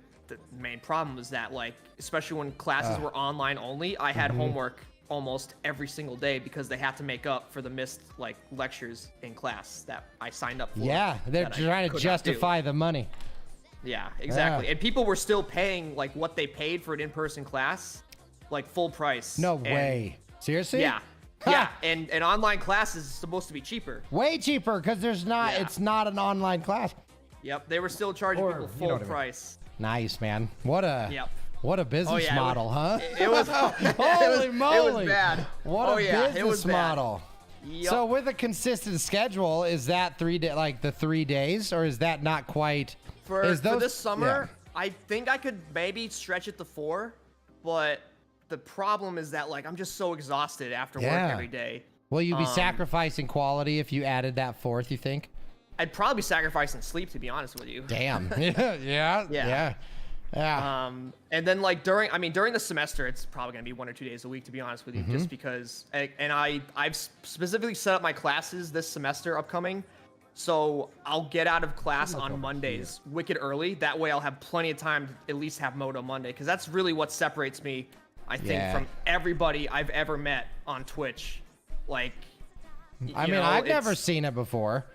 main problem is that, like, especially when classes were online only, I had homework almost every single day because they have to make up for the missed, like, lectures in class that I signed up for. Yeah, they're trying to justify the money. Yeah, exactly. And people were still paying, like, what they paid for an in-person class, like, full price. No way. Seriously? Yeah. Yeah, and online class is supposed to be cheaper. Way cheaper because it's not an online class. Yep, they were still charging people full price. Nice, man. What a business model, huh? It was holy moly. It was bad. What a business it was model. Yep. So with a consistent schedule, is that 3 days, or is that not quite? For this summer, I think I could maybe stretch it to 4, but the problem is that, like, I'm just so exhausted after work every day. Will you be sacrificing quality if you added that 4th, you think? I'd probably be sacrificing sleep, to be honest with you. Damn. Yeah. Yeah. And then like during the semester, it's probably gonna be 1 or 2 days a week, to be honest with you, just because. And I've specifically set up my classes this semester upcoming, so I'll get out of class on Mondays wicked early. That way, I'll have plenty of time to at least have Moto Monday, because that's really what separates me, I think, from everybody I've ever met on Twitch. Like, I've never seen it before.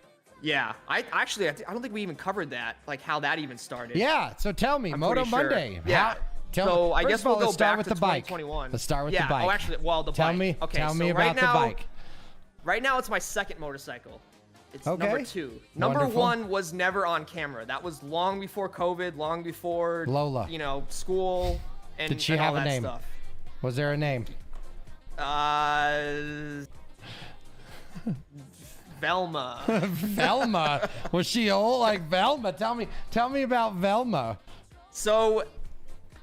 Yeah, I don't think we even covered that, like how that even started. Yeah, so tell me, Moto Monday. Yeah. So I guess we'll go back with to the bike. 2021. Let's start with the bike. Oh, actually, well, the bike. Tell me about the bike. Right now, it's my second motorcycle. It's Okay. number 2. Number Wonderful. 1 was never on camera. That was long before COVID, long before Lola. School and Did she and all have a that name? stuff. Was there a name? Velma. Velma. Was she old like Velma? Tell me about Velma. So,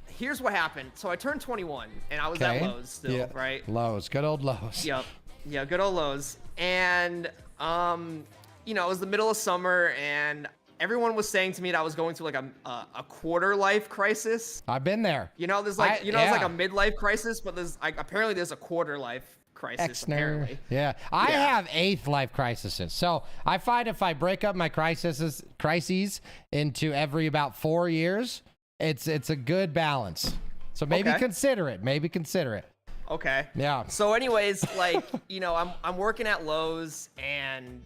here's what happened. So I turned 21, and I was at Okay. Lowe's still, right? Lowe's, good old Lowe's. Yep. Yeah, good old Lowe's. And, it was the middle of summer, and everyone was saying to me that I was going through like a quarter life crisis. I've been there. There's like, it's like a midlife crisis, but apparently there's a quarter life crisis. Apparently. Yeah. I have 8th life crises. So I find if I break up my crises into every about 4 years, it's a good balance. So maybe consider it. Okay. Yeah. So anyways, like, I'm working at Lowe's, and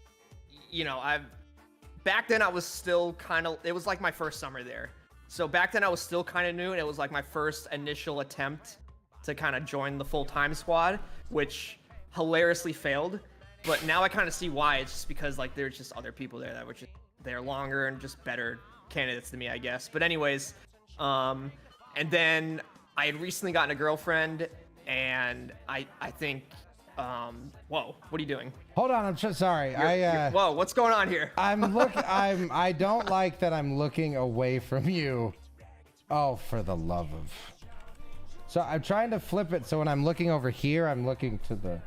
back then I was still it was like my first summer there. So back then I was still kind of new, and it was like my first initial attempt to kind of join the full-time squad, which hilariously failed. But now I kind of see why. It's just because like there's just other people there that were just there longer and just better candidates than me, I guess. But anyways, and then I had recently gotten a girlfriend, and I think whoa, what are you doing? Hold on, I'm so sorry. Whoa, what's going on here? I don't like that I'm looking away from you. Oh, for the love of. So I'm trying to flip it so when I'm looking over here, I'm looking to the.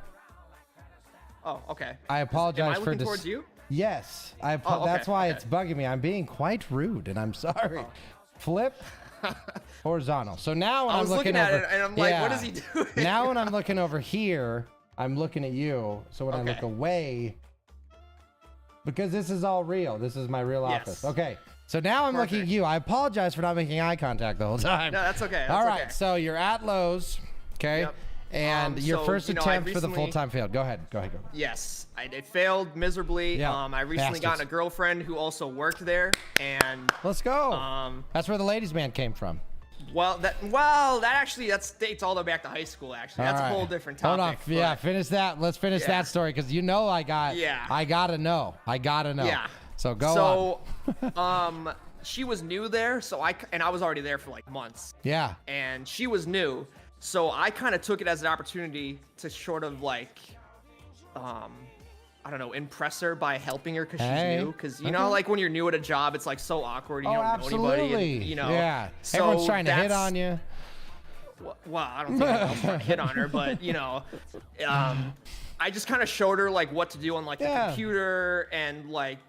Oh, okay. I apologize Am I for looking towards you? Yes, okay, that's why it's bugging me. I'm being quite rude, and I'm sorry. Flip horizontal. So now when I was I'm looking at over, it, and I'm like, what is he doing? Now when I'm looking over here, I'm looking at you. So when I look Okay. away, because this is all real. This is my real Yes. office. Okay. So now I'm looking at you. I apologize for not making eye contact the whole time. No, that's okay. All right. Okay. So you're at Lowe's. Okay. Yep. And your so, first I attempt for the recently- full-time failed. Go ahead. Go. Yes, it failed miserably. Yeah, I recently got bastards. a girlfriend who also worked there, and Let's go. That's where the ladies' man came from. that dates all the way back to high school. Actually, that's All a whole right. different Hold topic. on. Yeah, finish that. Let's finish that story because I gotta know. Yeah. So go on. So, she was new there, so I was already there for like months, Yeah. and she was new, so I kind of took it as an opportunity to sort of like, I don't know, impress her by helping her because Hey. she's new. Because you know, like when you're new at a job, it's like so awkward. You don't know absolutely. anybody. And, Yeah. So Everyone's trying to hit that's- on you. Well, I don't think I was trying to hit on her, but I just kind of showed her like what to do on like the computer and like.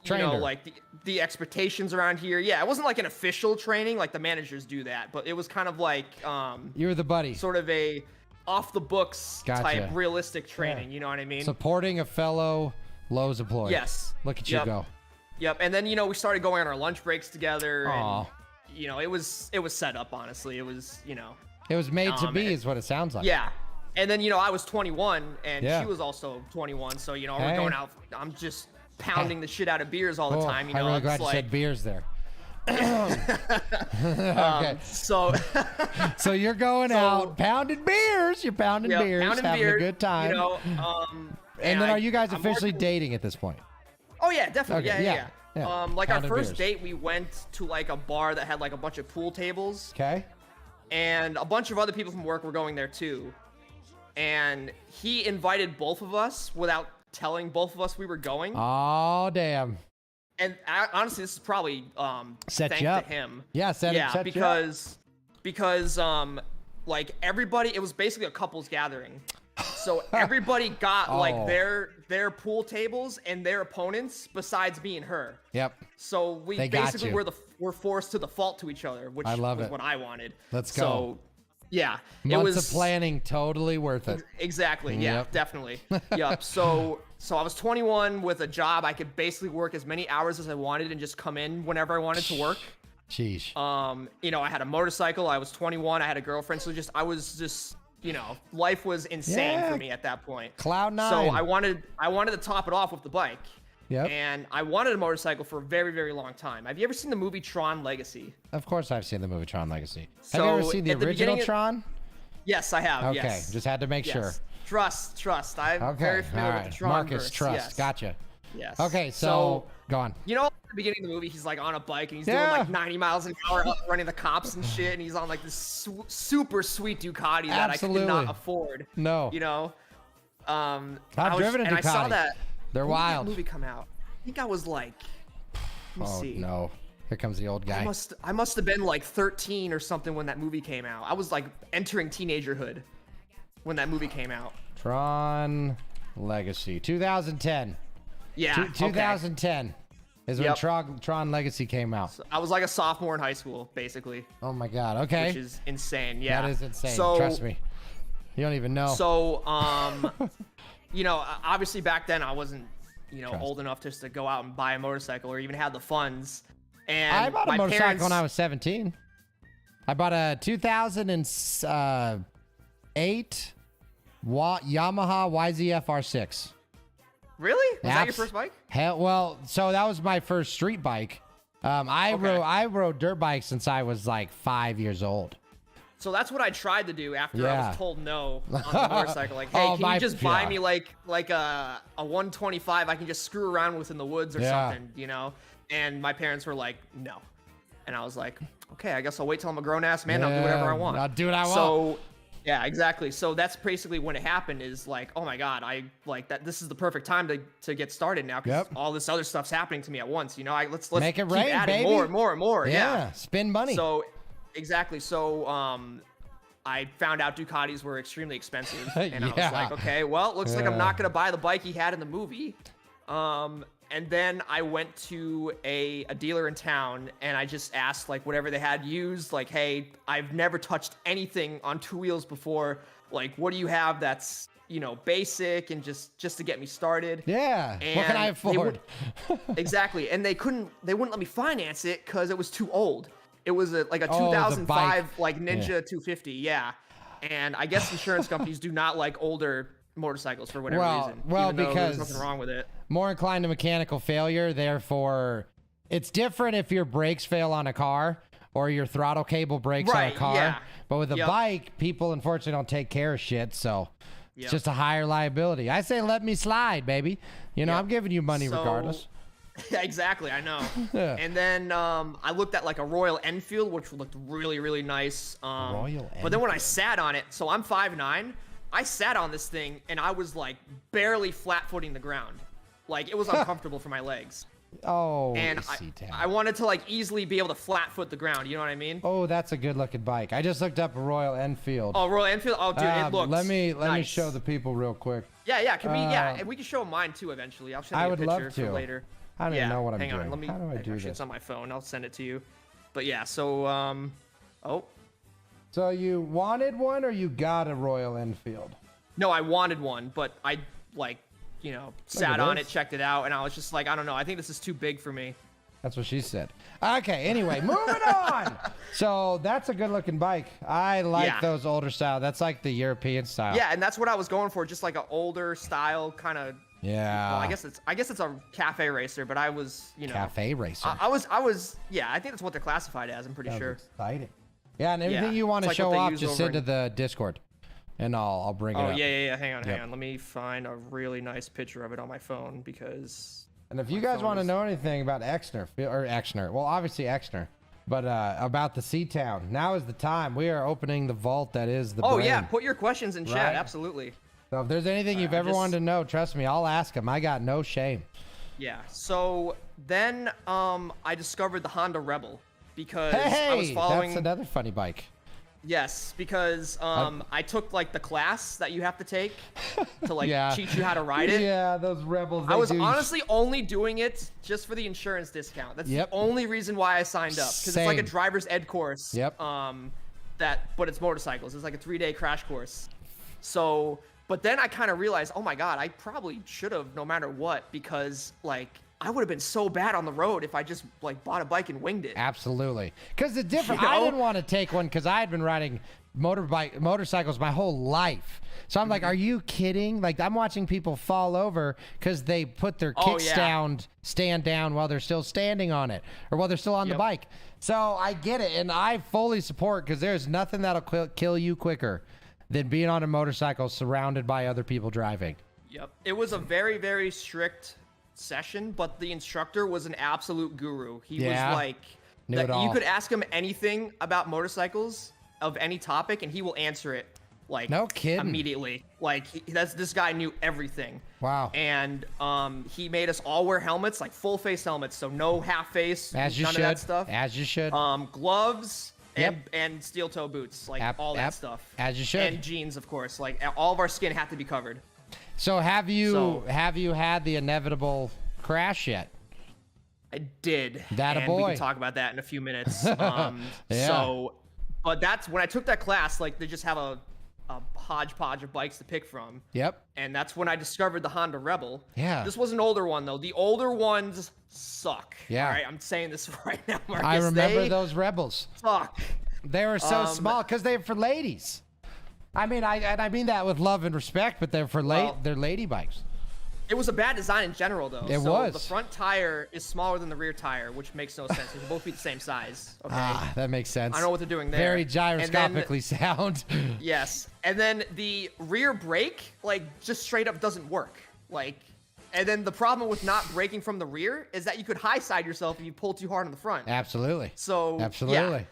Trained her. Like the expectations around here. Yeah, it wasn't like an official training, like the managers do that, but it was kind of like You were the buddy. sort of a off the books Gotcha. type realistic training. You know what I mean? Supporting a fellow Lowe's employee. Yes. Look at you Yep. go. Yep. And then we started going on our lunch breaks together. Aw. And, it was set up. Honestly, it was It was made to be, is what it sounds like. yeah. And then I was 21 and Yeah. she was also 21, so Hey. we're going out. I'm just pounding the shit out of beers all the Oh, time. I'm really it's glad you like, said beers there. Okay. So. So you're going out pounding beers. You're pounding Yeah, beers, pounding having beer, a good time. And then are you guys I'm officially working- dating at this point? Oh yeah, definitely. Okay, Yeah. yeah. Like our Pounding first beers. date, we went to like a bar that had like a bunch of pool tables, Okay. and a bunch of other people from work were going there too. And he invited both of us without telling both of us we were going. Oh, damn. And honestly, this is probably Set thanks you up. to him. Yeah, set you up. because like everybody, it was basically a couples gathering. So everybody got like Oh. their pool tables and their opponents besides me and her. Yep. So we They got basically you. were were forced to default to each other, which I love was it. what I wanted. Let's go. So, yeah, Months of planning, totally worth it. Exactly. Yeah, Yep. definitely. Yep. So I was 21 with a job. I could basically work as many hours as I wanted and just come in whenever I wanted to work. Sheesh. You know, I had a motorcycle. I was 21. I had a girlfriend. So I was just, you know, life was insane Yeah. for me at that point. Cloud nine. So I wanted to top it off with the bike. Yep. And I wanted a motorcycle for a very, very long time. Have you ever seen the movie Tron Legacy? Of course, I've seen the movie Tron Legacy. So, have you ever seen the at the original beginning of- Tron? Yes, I have. Okay, Yes. just had to make Yes. sure. Trust. I'm Okay, very all familiar right. with the Tron Marcus, verse. trust. Yes. Gotcha. Yes. Okay, so go on. You know, at the beginning of the movie, he's like on a bike and he's Yeah. doing like 90 miles an hour, running the cops and shit, and he's on like this super sweet Ducati that I Absolutely. could not afford. No. You know, I've I was, driven a and Ducati. I saw that. They're when did that wild. movie come out? I think I was like, let me Oh see. no, here comes the old guy. I must have been like 13 or something when that movie came out. I was like entering teenagerhood when that movie came out. Tron Legacy, 2010. Yeah. 2010 is when Yep. Tron Legacy came out. So I was like a sophomore in high school, basically, Oh my God. Okay, which is insane. Yeah. that is insane. So, Trust me. You don't even know. So, you know, obviously back then I wasn't, you know, Trust. old enough just to go out and buy a motorcycle or even have the funds. And I bought a my motorcycle parents, when I was 17. I bought a 2008 Yamaha YZF R6. Really? Was that your Abs- first bike? Hell, well, so that was my first street bike. I rode dirt bikes since I was like 5 years old. So that's what I tried to do after I Yeah. was told no on the motorcycle. Like, hey, Oh, can you just buy yeah. me like a 125 I can just screw around with in the woods or Yeah. something, you know? And my parents were like, no. And I was like, okay, I guess I'll wait till I'm a grown ass man. I'll do whatever I want. I'll do what I want. So, yeah, exactly. So that's basically when it happened. Is like, oh my God, I like that. This is the perfect time to get started now because Yep. all this other stuff's happening to me at once. You know, let's Make it keep rain, adding baby. more and more and more. Yeah. Spend money. So, exactly. So, I found out Ducatis were extremely expensive, and I was Yeah. like, okay, well, it looks like Yeah. I'm not gonna buy the bike he had in the movie. And then I went to a dealer in town, and I just asked like whatever they had used, like, hey, I've never touched anything on two wheels before. Like, what do you have that's, you know, basic and just to get me started? yeah. What can I And they afford? Exactly, and they wouldn't let me finance it because it was too old. It was like a Oh, the 2005 bike. like Ninja 250, yeah. And I guess insurance companies do not like older motorcycles for whatever reason. Well, even though because there's nothing wrong with it. More inclined to mechanical failure. Therefore, it's different if your brakes fail on a car or your throttle cable breaks on a Right, car. yeah. But with a Yep. bike, people unfortunately don't take care of shit. So Yep. it's just a higher liability. I say let me slide, baby. You know, Yep. I'm giving you money So- regardless. Yeah, exactly, I know. Yeah. And then I looked at like a Royal Enfield, which looked really, really nice. Royal But then when I sat on it, so I'm 5'9", I sat on this thing and I was like barely flat-footing the ground. Like it was uncomfortable for my legs. Oh, And I wanted to like easily be able to flat-foot the ground, you know what I mean? Oh, that's a good looking bike. I just looked up a Royal Enfield. Oh, Royal Enfield? Oh, dude, it looks Let me nice. show the people real quick. Yeah, can we? Yeah, and we can show mine too eventually. I'll send I you a would picture love for to. later. I don't even know what I'm hang doing. on, let me. How do I do actually, this? it's on my phone. I'll send it to you. But yeah, so oh So you wanted one or you got a Royal Enfield? no, I wanted one, but I like sat at on this. it, checked it out, and I was just like, I don't know. I think this is too big for me. That's what she said. Okay, anyway, moving on. So that's a good looking bike. I like Yeah. those older style. That's like the European style. Yeah, and that's what I was going for, just like an older style kind of. Yeah. Well, I guess it's a cafe racer, but I was Cafe racer. I was yeah. I think that's what they're classified as. I'm pretty Sounds sure. exciting. Yeah, and anything Yeah, you want to it's like show what they off, use just over send to in- the Discord, and I'll bring it Oh up. yeah. Hang on. Yep. Let me find a really nice picture of it on my phone because. And if you My guys phone want to is- know anything about Exner, well, obviously Exner, but about the Sea-Town, now is the time. We are opening the vault that is the Oh brain. yeah, put your questions in chat. Right. Absolutely. So if there's anything you've I ever just- wanted to know, trust me, I'll ask them. I got no shame. Yeah. So then I discovered the Honda Rebel because I was Hey, following. that's another funny bike. Yes, because I took like the class that you have to take to like Yeah. teach you how to ride it. Yeah, those rebels. I they was do- honestly only doing it just for the insurance discount. That's Yep. the only reason why I signed up, because it's like a Same. driver's ed course. Yep. But it's motorcycles. It's like a 3-day crash course. So, but then I kind of realized, oh my god, I probably should have, no matter what, because like I would have been so bad on the road if I just like bought a bike and winged it. Absolutely. Because the difference, You I know? didn't want to take one because I had been riding motorcycles my whole life. So I'm like, are you kidding? Like, I'm watching people fall over because they put their Oh, stand down while they're still standing on it or while they're still on the Yep. bike. So I get it. And I fully support, because there's nothing that'll kill you quicker than being on a motorcycle surrounded by other people driving. Yep. It was a very, very strict session, but the instructor was an absolute guru. He Yeah. was like, Knew it all. you could ask him anything about motorcycles of any topic, and he will answer it like No kidding. immediately. Like this guy knew everything. Wow. And he made us all wear helmets, like full face helmets, so no half face, As you none should. of that stuff. As you should. Gloves. Yep. And steel toe boots, like all Yep. that stuff. As you should. And jeans, of course. Like all of our skin had to be covered. So have you So- had the inevitable crash yet? I did. That a and we boy. can talk about that in a few minutes. Yeah. So, but that's when I took that class. Like they just have a hodgepodge of bikes to pick from. Yep. And that's when I discovered the Honda Rebel. Yeah. This was an older one though. The older ones suck. Yeah. All right, I'm saying this right now, Marcus. I remember they those rebels. suck. They were so small because they're for ladies. I mean, I mean that with love and respect, but they're for they're lady bikes. It was a bad design in general, though. It so was. The front tire is smaller than the rear tire, which makes no sense. They should both be the same size. Okay. Ah, that makes sense. I know what they're doing there. Very And then- gyroscopically sound. Yes. And then the rear brake, like, just straight up doesn't work. Like, and then the problem with not braking from the rear is that you could high side yourself if you pull too hard on the front. Absolutely. So, Absolutely. yeah.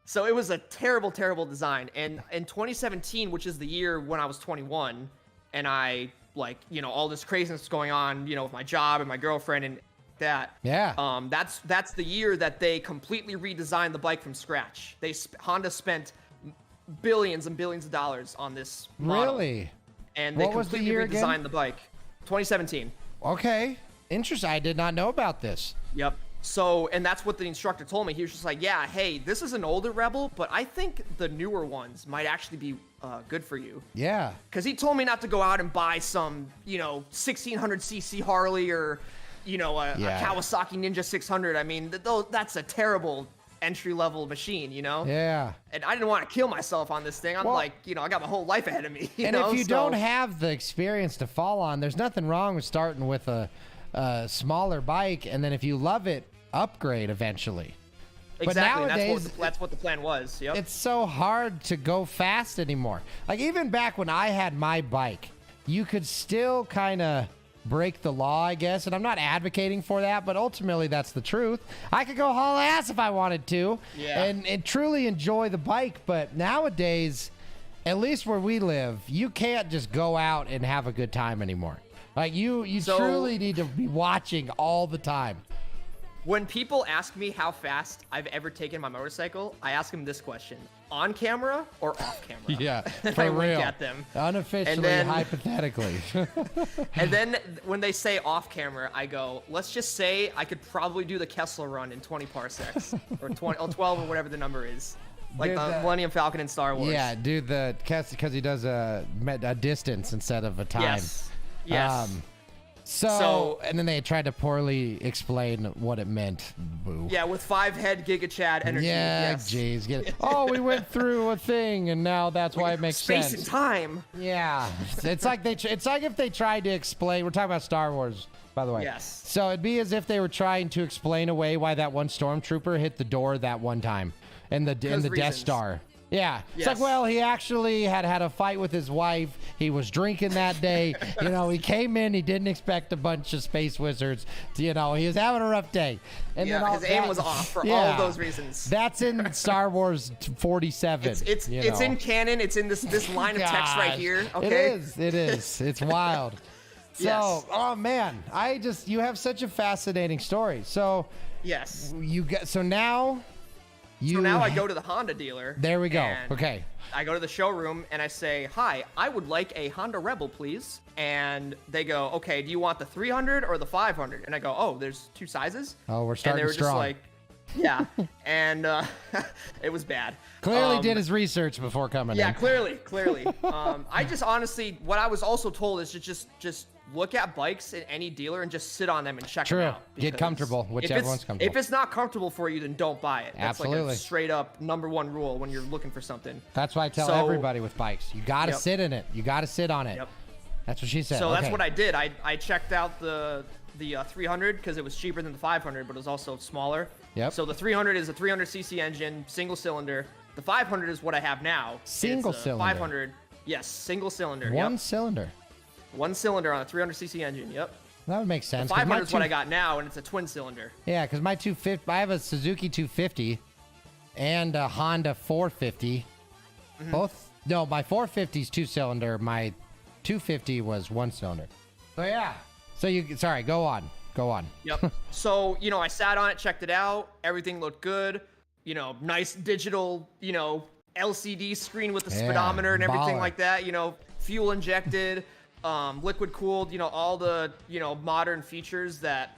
So it was a terrible, terrible design. And in 2017, which is the year when I was 21, and I, like, you know, all this craziness going on, you know, with my job and my girlfriend and that. Yeah. That's the year that they completely redesigned the bike from scratch. Honda spent billions and billions of dollars on this model. Really? And they What was the completely year redesigned again? the bike. 2017. Okay. Interesting. I did not know about this. Yep. So, and that's what the instructor told me. He was just like, yeah, hey, this is an older Rebel, but I think the newer ones might actually be good for you. Yeah. Because he told me not to go out and buy some, you know, 1600cc Harley or, you know, a Kawasaki Ninja 600. I mean, that's a terrible entry-level machine, you know? Yeah. And I didn't want to kill myself on this thing. I'm Well- like, you know, I got my whole life ahead of me. And if you don't have the experience to fall on, there's nothing wrong with starting with a smaller bike, and then if you love it, upgrade eventually. Exactly. But nowadays, That's what the plan was. Yep. it's so hard to go fast anymore. Like, even back when I had my bike, you could still kind of break the law, I guess. And I'm not advocating for that, but ultimately that's the truth. I could go haul ass if I wanted to, Yeah. and truly enjoy the bike. But nowadays, at least where we live, you can't just go out and have a good time anymore. Like, you truly need to be watching all the time. When people ask me how fast I've ever taken my motorcycle, I ask them this question: on camera or off camera? Yeah, And for I real. wink at them. Unofficially, And then- hypothetically. And then when they say off camera, I go, let's just say I could probably do the Kessler run in 20 parsecs or 12 or whatever the number is. Like Dude, the that- Millennium Falcon in Star Wars. Yeah, dude, because he does a distance instead of a time. Yes. Yes. So, and then they tried to poorly explain what it meant. Boo. Yeah, with 5 head Giga Chad energy. Yeah, yes. jeez. Oh, we went through a thing, and now that's why it makes Space sense. and time. Yeah, it's like it's like if they tried to explain. We're talking about Star Wars, by the way. Yes. So it'd be as if they were trying to explain away why that one stormtrooper hit the door that one time, in the Death reasons. Star. Yeah. It's like, Yes. well, he actually had a fight with his wife. He was drinking that day. You know, he came in. He didn't expect a bunch of space wizards. You know, he was having a rough day. And Yeah, then all his aim that- was off for all Yeah. of those reasons. That's in Star Wars 47. It's you it's know. in canon. It's in this line of text right Gosh. here. Okay. It is. It's wild. So, Yes. oh man, you have such a fascinating story. So Yes. now So now I go to the Honda dealer. There we go. and Okay. I go to the showroom and I say, "Hi, I would like a Honda Rebel, please." And they go, "Okay, do you want the 300 or the 500?" And I go, "Oh, there's two sizes." Oh, we're And starting they were strong. just like, "Yeah," and it was bad. Clearly did his research before coming Yeah, in. clearly. I just honestly, what I was also told is to just look at bikes in any dealer and just sit on them and check True. them out. Get because comfortable, whichever one's comfortable. If it's not comfortable for you, then don't buy it. That's like Absolutely. a straight up #1 rule when you're looking for something. That's why I tell So- everybody with bikes, you got to Yep. sit in it. You got to sit on it. Yep. That's what she said. So that's Okay. what I did. I checked out the 300 because it was cheaper than the 500, but it was also smaller. Yep. So the 300 is a 300cc engine, single cylinder. The 500 is what I have now. Single It's a cylinder. 500. Yes, single cylinder. One Yep. cylinder. One cylinder on a 300cc engine. Yep. That would make sense. The 'cause my 500 is what two- I got now, and it's a twin cylinder. Yeah, because my 250, I have a Suzuki 250 and a Honda 450. Mm-hmm. Both, no, my 450 is 2-cylinder. My 250 was 1-cylinder. So yeah. So sorry, go on. Go on. Yep. So, I sat on it, checked it out. Everything looked good. Nice digital, LCD screen with the Yeah, speedometer and everything baller. like that. Fuel injected, liquid cooled, all the, modern features that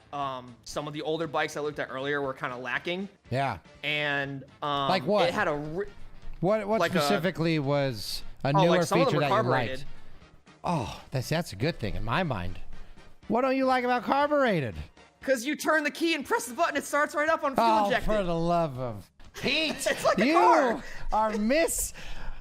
some of the older bikes I looked at earlier were kind of lacking. Yeah. And Like what? It had What like specifically was a oh, newer like some of feature them were that you liked? carbureted. Oh, that's a good thing in my mind. What don't you like about carbureted? Because you turn the key and press the button, it starts right up on fuel Oh, injected. for the love of Pete, It's like a you car. are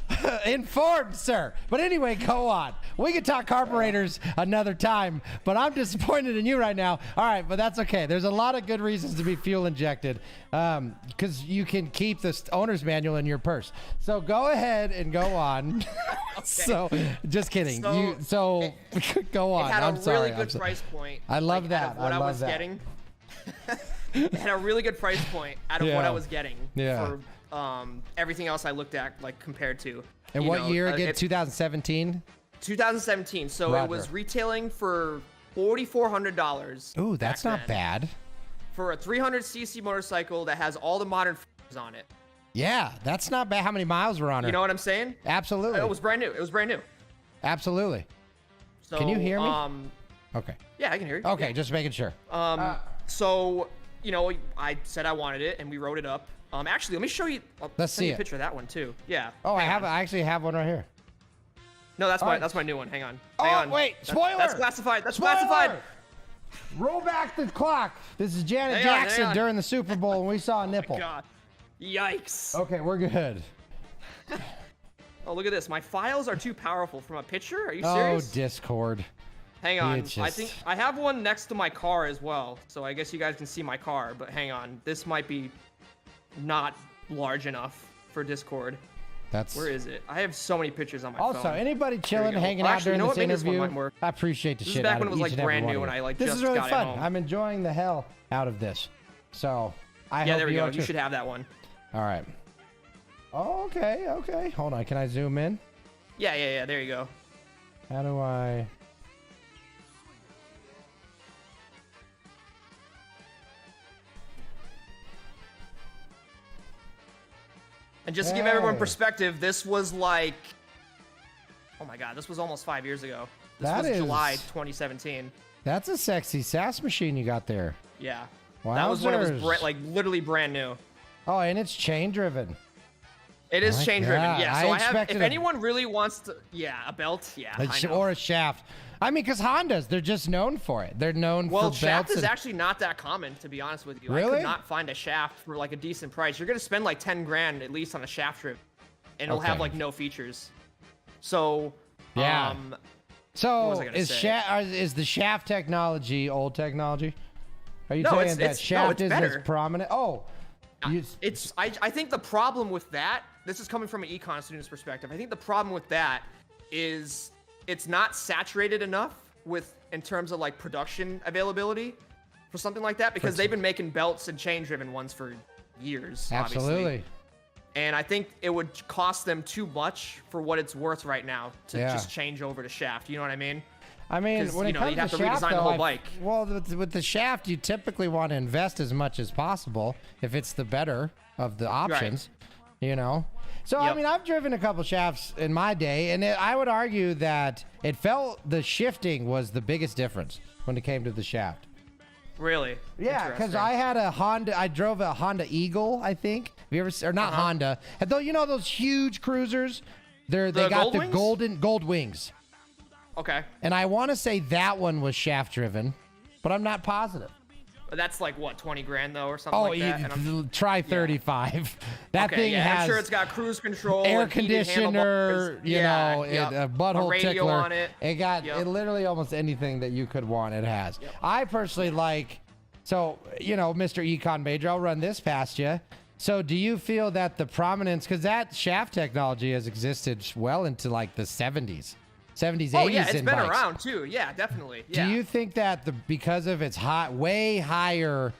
misinformed, sir. But anyway, go on. We can talk carburetors another time, but I'm disappointed in you right now. All right, but that's okay. There's a lot of good reasons to be fuel injected because you can keep this owner's manual in your purse. So go ahead and go on. So, just kidding. So, Go on. It had a I'm sorry. really I'm good sorry. price point. I love out that. of what I I, love was that. getting. It had a really good price point out of what Yeah. I was getting Yeah. for everything else I looked at, like compared to. And what year again? 2017? 2017. So Roger. it was retailing for $4,400. Ooh, that's back not then, bad. for a 300cc motorcycle that has all the modern features on it. Yeah, that's not bad. How many miles were on her? You know what I'm saying? Absolutely. It was brand new. It was brand new. Absolutely. So, Can you hear me? Okay. Yeah, I can hear you. Okay, just making sure. So, I said I wanted it, and we wrote it up. Actually, let me show you. Let's send you see a it. picture of that one too. Yeah. Oh, Hang on. I actually have one right here. No, that's Alright. that's my new one. Hang on. Oh, Hang on. wait, That's- spoiler! That's classified. That's Spoiler! classified. Roll back the clock. This is Janet Hang on, hang Jackson on. during the Super Bowl, and we saw a nipple. God. Yikes. Okay, we're good. Oh, look at this. My files are too powerful from a picture. Are you Oh, serious? Discord. Hang on. It's I just- think I have one next to my car as well. So I guess you guys can see my car. But hang on. This might be not large enough for Discord. That's Where is it? I have so many pictures on my also phone. anybody chilling, go. hanging Well, out actually, during you know this what? Maybe this one interview. might work. I appreciate the This is shit back out when of it was, each like, and every brand one new of and you. I, like, This just is really got it fun. home. I'm enjoying the hell out of this. So I Yeah, hope there we you go. are You too. should have that one. All right. Oh, okay. Hold on. Can I zoom in? Yeah. There you go. How do I? And just to give everyone Hey. perspective, this was like, oh my God, this was almost 5 years ago. This That was is- July 2017. That's a sexy sass machine you got there. Yeah. That was when it was Wowzers. like literally brand new. Oh, and it's chain driven. It is My chain driven. God, Yeah. I So I have, expected if a- anyone really wants to, yeah, a belt. Yeah. I know. Or a shaft. I mean, because Hondas, they're just known for it. They're known Well, for shaft belts. is and- actually not that common, to be honest with you. I Really? could not find a shaft for like a decent price. You're gonna spend like 10 grand at least on a shaft trip, and it'll have Okay. like no features. So, Yeah. what was I So gonna is say? is the shaft technology old technology? Are you No, saying it's- that it's- no, shaft it's is better. as prominent? Oh, you, It's I think the problem with that, this is coming from an econ student's perspective. I think the problem with that is it's not saturated enough with in terms of like production availability for something like that because they've been making belts and chain driven ones for years. absolutely. Obviously. And I think it would cost them too much for what it's worth right now to Yeah. just change over to shaft. You know what I mean? I mean, 'Cause, when you it know, comes you'd have to to shaft, redesign the though, whole bike. Well, with the shaft, you typically want to invest as much as possible if it's the better of the options, you know? So, I mean, I've driven a couple shafts in my day, and I would argue that it felt the shifting was the biggest difference when it came to the shaft. Really? Yeah, because I had a Honda. I drove a Honda Eagle, I think. Have you ever? Or not Honda? Though you know those huge cruisers. They got the gold wings. Okay. And I want to say that one was shaft driven, but I'm not positive. But that's like what, 20 grand though, or something like that. Try 35. That thing has. has. I'm sure it's got cruise control, air and heated conditioner, handlebars. a butthole a radio tickler. on it. It got it literally almost anything that you could want. It has. I personally like. So Mr. Econ Major, I'll run this past you. So do you feel that the prominence, because that shaft technology has existed well into like the 70s, 80s yeah, it's in been bikes. around too. Yeah, definitely. Yeah. Do you think that because of its way higher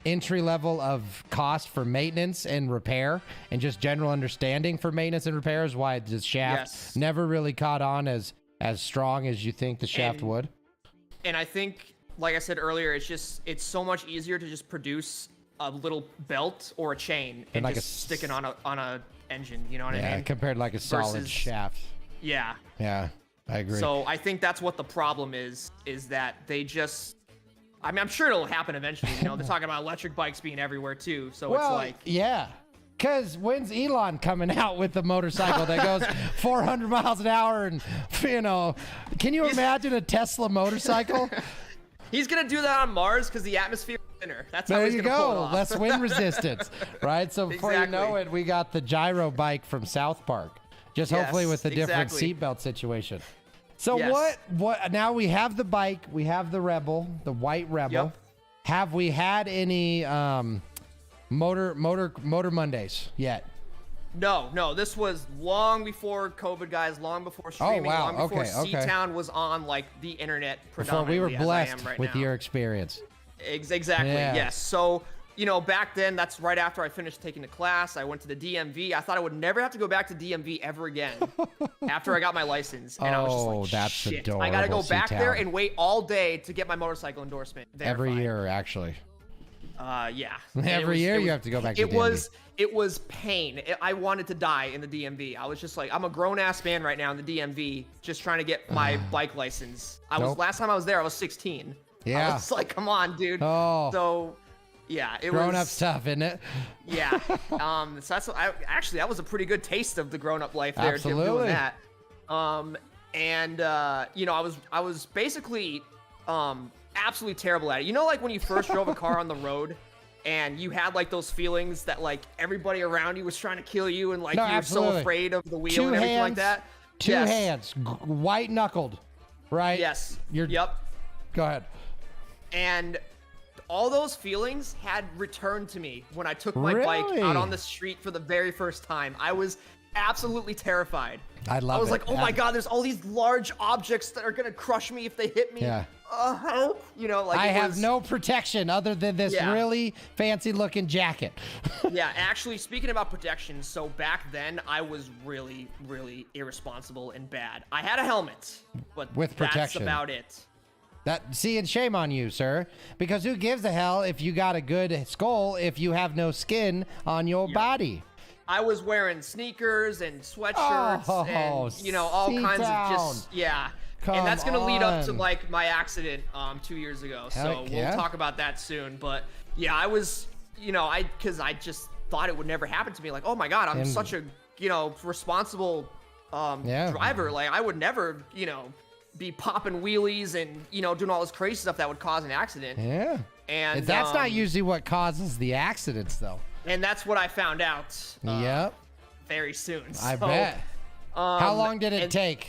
entry level of cost for maintenance and repair and just general understanding for maintenance and repair is why the shaft never really caught on as strong as you think the shaft would? And I think, like I said earlier, it's so much easier to just produce a little belt or a chain and like just stick it on a engine. You know what I mean? Yeah, compared to like a solid shaft. Yeah. Yeah, I agree. So I think that's what the problem is that they just, I mean, I'm sure it'll happen eventually. They're talking about electric bikes being everywhere too. So it's like, yeah. Because when's Elon coming out with the motorcycle that goes 400 miles an hour? And, can you imagine a Tesla motorcycle? He's going to do that on Mars because the atmosphere is thinner. That's how he's going to pull it off. Less wind resistance, right? So before you know it, we got the gyro bike from South Park. Just hopefully with a different seatbelt situation. So what? Now we have the bike. We have the Rebel, the white Rebel. Yep. Have we had any Motor Mondays yet? No. This was long before COVID, guys. Long before streaming. Long before C-Town was on like the internet predominantly. Before we were blessed with now. your experience. Exactly. Yeah. Yes. So back then, that's right after I finished taking the class. I went to the DMV. I thought I would never have to go back to DMV ever again after I got my license. And I was just like, that's shit. adorable. I got to go back C-Town. there and wait all day to get my motorcycle endorsement verified. Every year, actually. Yeah. Every year you have to go back to DMV. It was pain. I wanted to die in the DMV. I was just like, I'm a grown-ass man right now in the DMV just trying to get my bike license. Last time I was there, I was 16. Yeah. I was like, come on, dude. Oh. So, yeah, it grown was... up stuff, isn't it? Yeah. So that was a pretty good taste of the grown-up life there. Absolutely. Doing that. I was basically absolutely terrible at it. Like when you first drove a car on the road and you had like those feelings that like everybody around you was trying to kill you and like you were so afraid of the wheel and everything like that. Two hands, white knuckled, right? Yes. Yep. Go ahead. And all those feelings had returned to me when I took my bike out on the street for the very first time. I was absolutely terrified. I was like, oh my God, there's all these large objects that are going to crush me if they hit me. Yeah. Help. I have no protection other than this really fancy looking jacket. Yeah, actually, speaking about protection, so back then I was really, really irresponsible and bad. I had a helmet, but with protection. That's about it. And shame on you, sir, because who gives a hell if you got a good skull if you have no skin on your body? I was wearing sneakers and sweatshirts and all kinds of and that's gonna lead up to like my accident 2 years ago. So we'll talk about that soon. But yeah, I was because I just thought it would never happen to me. Like, oh my God, I'm such a responsible driver. Like I would never be popping wheelies and doing all this crazy stuff that would cause an accident. Yeah. And that's not usually what causes the accidents, though. And that's what I found out. Very soon. I bet. How long did it take?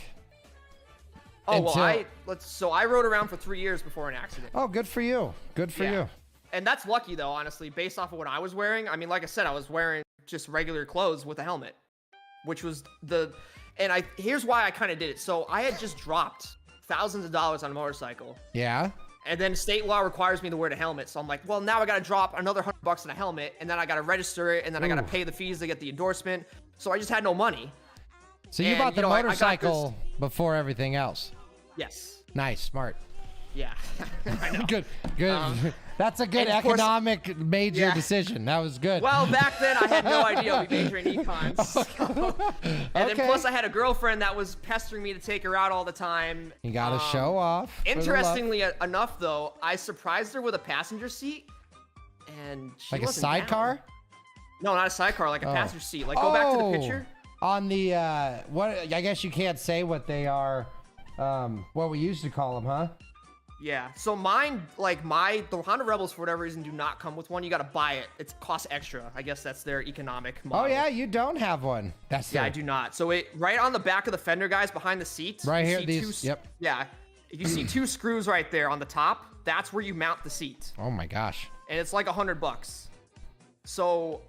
I rode around for 3 years before an accident. Oh, good for you. Good for you. And that's lucky though, honestly, based off of what I was wearing. I mean, like I said, I was wearing just regular clothes with a helmet, which was here's why I kind of did it. So I had just dropped thousands of dollars on a motorcycle. Yeah. And then state law requires me to wear a helmet. So I'm like, well, now I got to drop another $100 on a helmet, and then I got to register it, and then I got to pay the fees to get the endorsement. So I just had no money. So you bought the motorcycle before everything else? Yes. Nice, smart. Yeah. I know. Good. That's a good And of course- economic major Yeah. decision. That was good. Well, back then I had no idea I'd be majoring in econs. So. And Okay. then plus I had a girlfriend that was pestering me to take her out all the time. You gotta show off. for the love. Interestingly enough, though, I surprised her with a passenger seat, and she Like a wasn't sidecar? down. No, not a sidecar, like a Oh. passenger seat. Like go back to the Oh, picture. On the what? I guess you can't say what they are. What we used to call them, huh? Yeah. So mine, like the Honda Rebels, for whatever reason, do not come with one. You got to buy it. It costs extra. I guess that's their economic model. Oh yeah, you don't have one. That's Yeah, the- I do not. So it right on the back of the fender, guys, behind the seat. Right you here, see these- yep. Yeah. If you see two screws right there on the top, that's where you mount the seat, Oh my gosh. and it's like $100. So,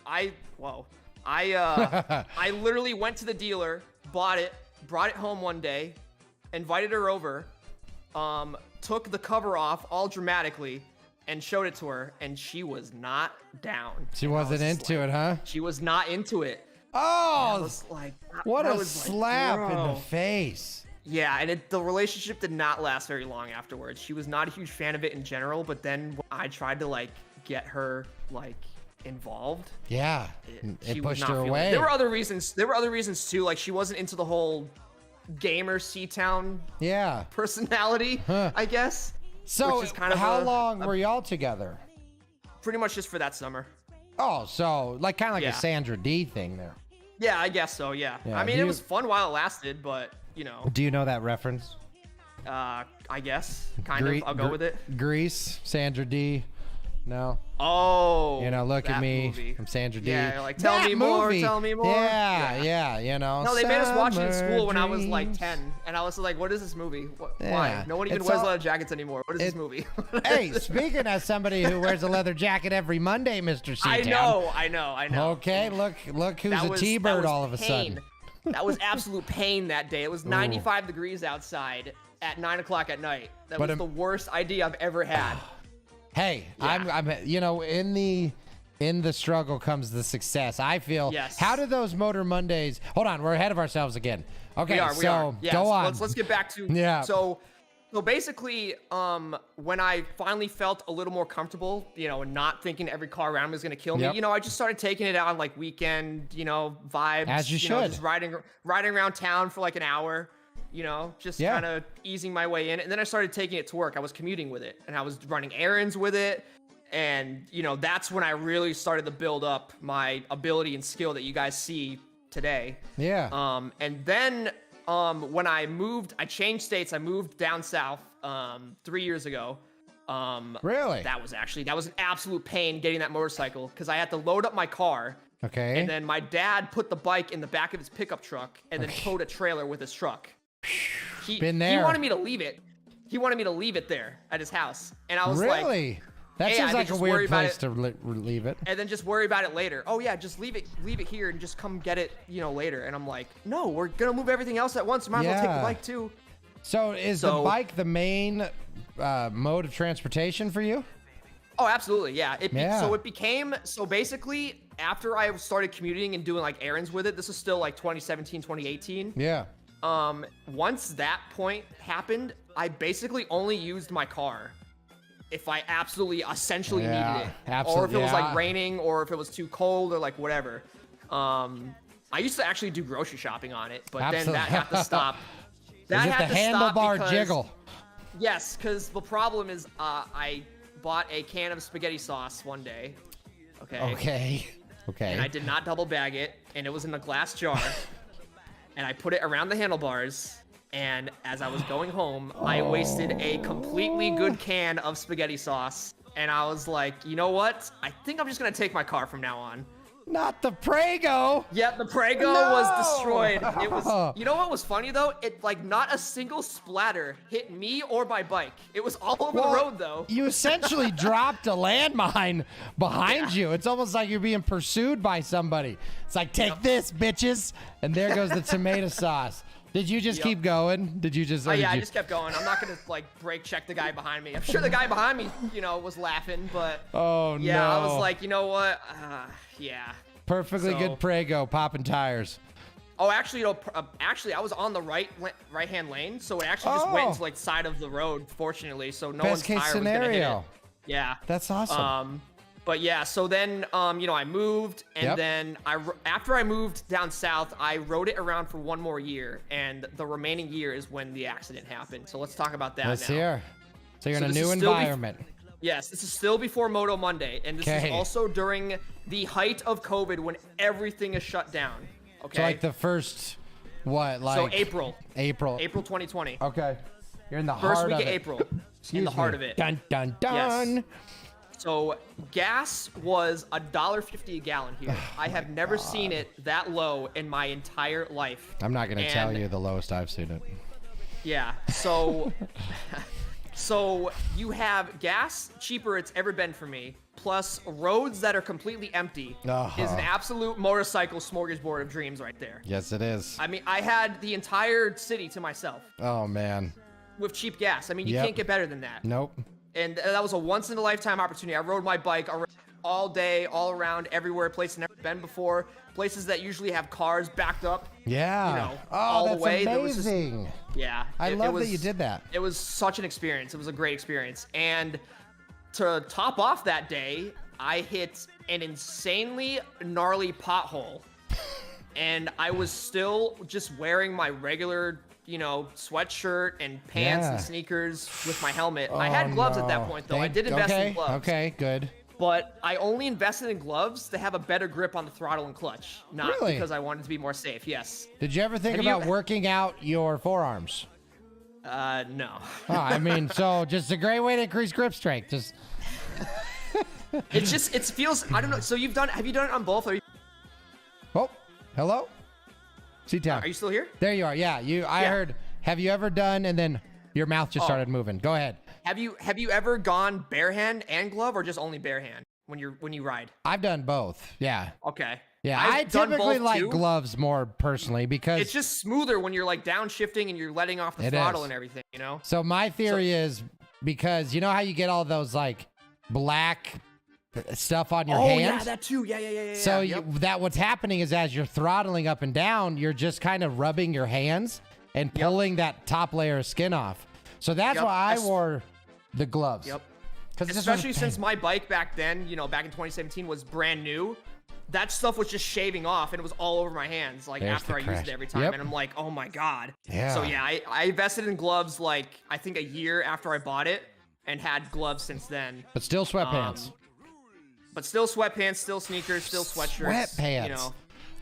I literally went to the dealer, bought it, brought it home one day, invited her over, took the cover off all dramatically, and showed it to her, and she was not down. She And I wasn't was just into like- it, huh? She was not into it. I Oh, was like, what I a was like, slap in the bro. face. Yeah, and the relationship did not last very long afterwards. She was not a huge fan of it in general, but then when I tried to like get her like involved, Yeah, she it was pushed not her feeling it. away. There were other reasons. There were other reasons too. Like she wasn't into the whole gamer C-Town Yeah. personality, Huh. I guess. So, which is kind of how a- long were y'all together? Pretty much just for that summer. Oh, so like kind of like Yeah. a Sandra D thing there. Yeah, I guess so. Yeah. Yeah, I mean, do it you- was fun while it lasted, but you know, Do you know that reference? I guess kind of. I'll go with it. Grease, Sandra D. No. Oh. You know, look at that me. movie. I'm Sandra D. Yeah, like, tell That me more, movie. tell me more. Yeah, you know. No, they made us watch it in Summer school when I was like dreams. 10, and I was like, "What is this movie? Yeah. Why? No one even It's wears all- leather jackets anymore. What is this movie?" Hey, speaking as somebody who wears a leather jacket every Monday, Mr. C-Town. I know. Okay, look who's That a was- T-bird that was all of a pain. sudden. That was absolute pain that day. It was 95 degrees outside at 9 o'clock at night. That But was the worst idea I've ever had. Hey, Yeah. I'm you know, in the struggle comes the success. I feel. Yes. How did those Motor Mondays? Hold on, we're ahead of ourselves again. Okay, We are. so Yes, go on. Let's get back to. Yeah. So basically, when I finally felt a little more comfortable, you know, and not thinking every car around me was gonna kill me, Yep. you know, I just started taking it out on like weekend, you know, vibes. As you know, should. just riding around town for like an hour. You know, just Yeah. kind of easing my way in. And then I started taking it to work. I was commuting with it, and I was running errands with it. And, you know, that's when I really started to build up my ability and skill that you guys see today. Yeah. And then when I changed states. I moved down south 3 years ago. Really? That was an absolute pain getting that motorcycle because I had to load up my car. Okay. And then my dad put the bike in the back of his pickup truck and then towed a trailer with his truck. Been He there. wanted me to leave it. He wanted me to leave it there at his house. And I was like, Really? That hey, seems I like a just worry weird about place it. to leave it. and then just worry about it later. Oh yeah, just leave it here and just come get it, you know, later. And I'm like, no, we're gonna move everything else at once. Might as well take Yeah. the bike too. So is the So- bike the main mode of transportation for you? Oh, absolutely, yeah. Yeah. So it became, so basically, after I started commuting and doing like errands with it, this was still like 2017, 2018. Yeah. Once that point happened, I basically only used my car if I absolutely essentially needed it. Or if it was yeah. like raining or if it was too cold or like whatever. I used to actually do grocery shopping on it, but then that had to stop. That Is it had the to stop handlebar because- jiggle? Yes, because the problem is I bought a can of spaghetti sauce one day. Okay. Okay. And I did not double bag it, and it was in a glass jar. And I put it around the handlebars, and as I was going home, I wasted a completely good can of spaghetti sauce. And I was like, you know what? I think I'm just gonna take my car from now on. Not the Prego. Yeah, the Prego was destroyed. It was. You know what was funny though? It like not a single splatter hit me or my bike. It was all over the road though. You essentially dropped a landmine behind you. It's almost like you're being pursued by somebody. It's like, take this, bitches. And there goes the tomato sauce. Did you just keep going? Did you just? Oh or yeah, did I you- just kept going. I'm not gonna like brake check the guy behind me. I'm sure the guy behind me, you know, was laughing, but Oh yeah, no. I was like, you know what? Yeah. Perfectly so- good Prego, popping tires. Oh, actually, you know, I was on the right hand lane, so it actually just went Oh. into like side of the road. Fortunately, so no Best one's case tire was gonna hit it. scenario. Yeah. That's awesome. But yeah, so then, you know, I moved, and then after I moved down south, I rode it around for 1 more year, and the remaining year is when the accident happened. So let's talk about that Let's now. hear. So you're in a this new is still environment. Yes, this is still before Moto Monday, and this is Okay. also during the height of COVID when everything is shut down. Okay. So like the first, what, like? So April. April. April 2020. Okay. You're in the First heart week of of it. April. Excuse in the heart me. of it. Dun dun dun. Yes. So gas was $1.50 a gallon here. I have never seen it that low in my entire life. I'm not gonna tell And- you the lowest I've seen it. Yeah. So, so you have gas cheaper it's ever been for me, plus roads that are completely empty is an absolute motorcycle smorgasbord of dreams right there. Yes, it is. I mean, I had the entire city to myself Oh man. with cheap gas. I mean, you Yep. can't get better than that. Nope. And that was a once-in-a-lifetime opportunity. I rode my bike all day, all around, everywhere, places I've never been before, places that usually have cars backed up. Yeah. You know, oh, all the that's way. There was amazing. Yeah. I it love was, that you did that. It was such an experience. It was a great experience. And to top off that day, I hit an insanely gnarly pothole. And I was still just wearing my regular, you know, sweatshirt and pants and Yeah. sneakers with my helmet. I had gloves at that point, though. I did invest in gloves. Okay, good. But I only invested in gloves to have a better grip on the throttle and clutch, not Really? because I wanted to be more safe. Yes. Did you ever think Have you- about working out your forearms? No. Oh, I mean, so just a great way to increase grip strength. Just It's just, it feels, I don't know. So have you done it on both? oh, hello, C-Town. Are you still here? There you are. Yeah, I Yeah. heard. Have you ever done? And then your mouth just Oh. started moving. Go ahead. Have you ever gone bare hand and glove, or just only bare hand when you ride? I've done both. Yeah. Okay. Yeah, I've I done typically both like too. gloves more personally because It's just smoother when you're like downshifting and you're letting off the It throttle is. and everything, you know? So my theory is because you know how you get all those like black stuff on your hands? yeah, that too. Yeah. So Yep. what's happening is as you're throttling up and down, you're just kind of rubbing your hands and pulling that top layer of skin off. So that's Yep. why I wore the gloves. Yep. 'Cause it just Especially was- since my bike back then, you know, back in 2017 was brand new. That stuff was just shaving off and it was all over my hands like There's after the I used crash. it every time. Yep. And I'm like, oh my God. Yeah. So yeah, I invested in gloves like I think a year after I bought it and had gloves since then. But still sweatpants. But still sweatpants, still sneakers, still sweatshirts. Sweatpants. You know.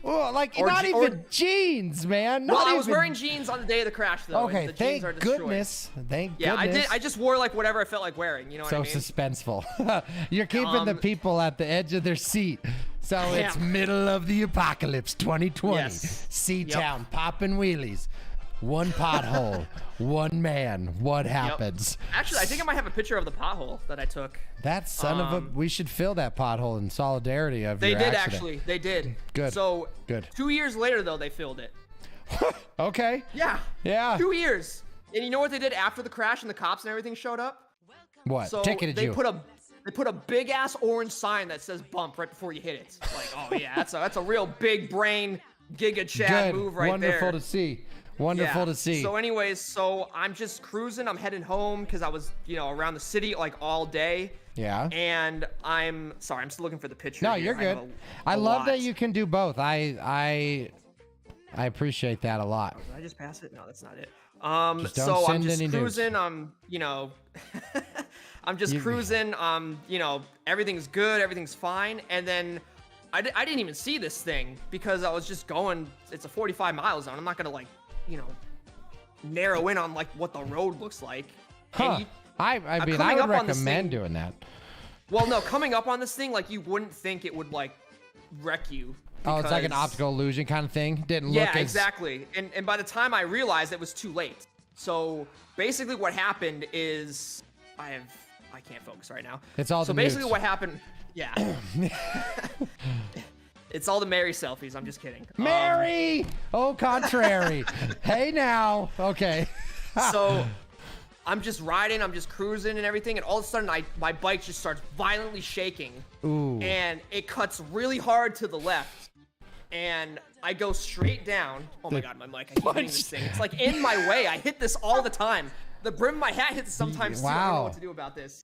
Oh, like Or not je- even or- jeans, man. Not Well, I was even- wearing jeans on the day of the crash though. Okay, and the thank jeans are destroyed. goodness. Thank Yeah, goodness. I just wore like whatever I felt like wearing. You know what So I mean? suspenseful. You're keeping the people at the edge of their seat. So it's am. middle of the apocalypse 2020. Yes. C-Town popping wheelies. One pothole. One man. What Yep. happens? Actually, I think I might have a picture of the pothole that I took. That son of a. We should fill that pothole in solidarity of They your did accident. actually. They did. Good. So Good. 2 years later, though, they filled it. Okay. Yeah. Yeah. 2 years. And you know what they did after the crash and the cops and everything showed up? What? So Ticketed they you. put a big ass orange sign that says bump right before you hit it. Like, oh yeah, that's a real big brain Giga Chad Good. move right Wonderful there. to see. Wonderful Yeah. to see. So anyways, so I'm just cruising. I'm heading home because I was, you know, around the city like all day. yeah. And I'm sorry, I'm still looking for the picture. No, here. you're I have good. a I love lot. that you can do both. I appreciate that a lot. Did I just pass it? No, that's not it. Just don't So I'm send just any nudes. cruising. I'm, you know, I'm just cruising. You know, everything's good. Everything's fine. And then I didn't even see this thing because I was just going. It's a 45 mile zone. I'm not gonna like, you know, narrow in on like what the road looks like. And Huh. you- I mean, I coming would up on this recommend thing- doing that. well, no, coming up on this thing, like you wouldn't think it would like wreck you. Oh, it's like an because- optical illusion kind of thing. Didn't Yeah, look as exactly. And by the time I realized, it was too late. So basically, what happened is I can't focus right now. It's all so the basically nudes. what happened. Yeah. It's all the Mary selfies. I'm just kidding. Mary. Oh, contrary. Hey now. Okay. So I'm just riding. I'm just cruising and everything, and all of a sudden, my bike just starts violently shaking. Ooh. And it cuts really hard to the left. And I go straight down. Oh my god, my mic! I keep hitting this thing. It's like in my way. I hit this all the time. The brim of my hat hits sometimes too. I don't know Wow. what to do about this.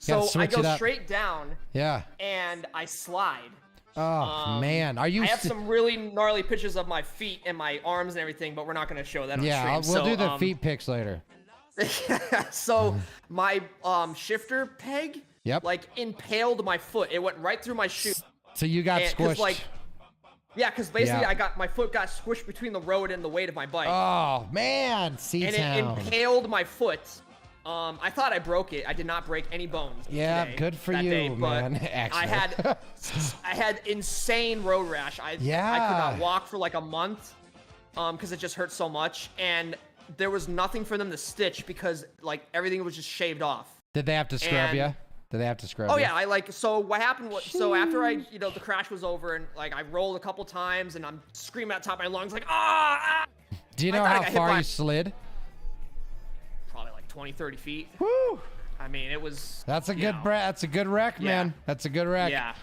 So I switch go it up. straight down Yeah. and I slide. Oh man, are you? I have some really gnarly pictures of my feet and my arms and everything, but we're not going to show that on Yeah, stream. we'll do the feet pics later. So my shifter peg, Yep. like impaled my foot. It went right through my shoe. So you got And- 'cause, squished. like, yeah, because basically Yeah. my foot got squished between the road and the weight of my bike, Oh man, and it C-Town. impaled my foot. I thought I broke it. I did not break any bones. Yeah, today, good for that you, day, but man. Actually. I had insane road rash. I could Yeah. not walk for like a month, because it just hurt so much, and there was nothing for them to stitch because like everything was just shaved off. Did they have to scrub And- you? Did they have to scrub Oh you? yeah, so what happened was, so after the crash was over and like I rolled a couple times and I'm screaming at the top of my lungs like, ah! Do you I know thought I how got hit far by- you slid? Probably like 20, 30 feet. Woo! I mean, it was. That's a you good know, that's a good wreck, Yeah. man. That's a good wreck. Yeah.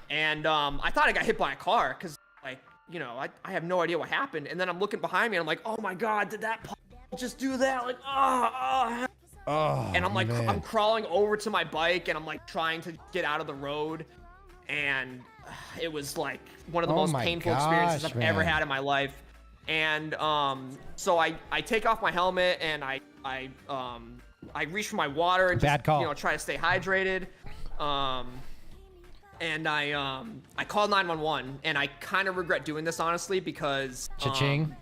And I thought I got hit by a car because like, I have no idea what happened. And then I'm looking behind me and I'm like, oh my God, did that just do that? Like, Oh, and I'm like, man. I'm crawling over to my bike and I'm like trying to get out of the road. And it was like one of the Oh most my painful gosh, experiences I've ever man. had in my life. And so I take off my helmet and I reach for my water and Bad call. try to stay hydrated. And I called 911 and I kind of regret doing this honestly because Cha-ching.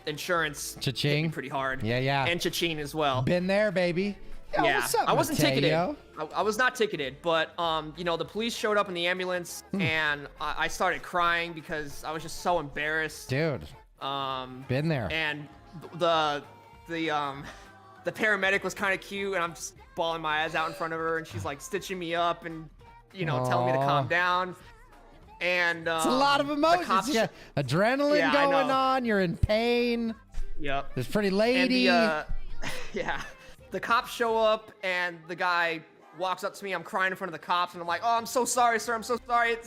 Insurance hit me Cha-ching. pretty hard. Yeah, yeah. And cha-ching as well. Been there, baby. Yo, Yeah, what's up, I wasn't ticketed. Mateo? I was not ticketed, but the police showed up in the ambulance, and I started crying because I was just so embarrassed. Dude, been there. And the paramedic was kind of cute, and I'm just bawling my eyes out in front of her, and she's like stitching me up and telling me to Aw. calm down. And It's a lot of the emotions. cops- You got adrenaline Yeah, I going know. on. You're in pain. Yep. There's pretty And lady. yeah, the cops show up and the guy walks up to me. I'm crying in front of the cops and I'm like, oh, I'm so sorry, sir. I'm so sorry.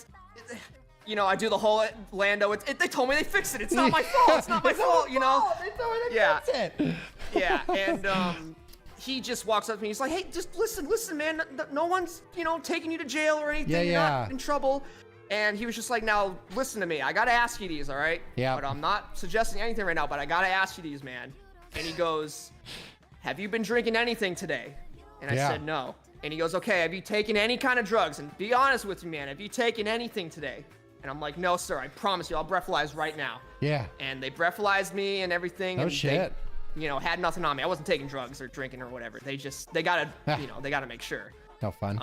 I do the whole Lando. They told me they fixed it. It's not my fault. It's not my fault. They told me to Yeah. fix it. Yeah. And he just walks up to me. He's like, hey, just listen, man. No one's taking you to jail or anything. Yeah, You're yeah. not in trouble. And he was just like, now listen to me. I gotta ask you these, all right? Yeah. But I'm not suggesting anything right now. But I gotta ask you these, man. And he goes, have you been drinking anything today? And I Yeah. said no. And he goes, okay, have you taken any kind of drugs? And be honest with me, man. Have you taken anything today? And I'm like, no, sir. I promise you, I'll breathalyze right now. Yeah. And they breathalyzed me and everything. Oh, and shit. They, had nothing on me. I wasn't taking drugs or drinking or whatever. They gotta, they gotta make sure. No fun.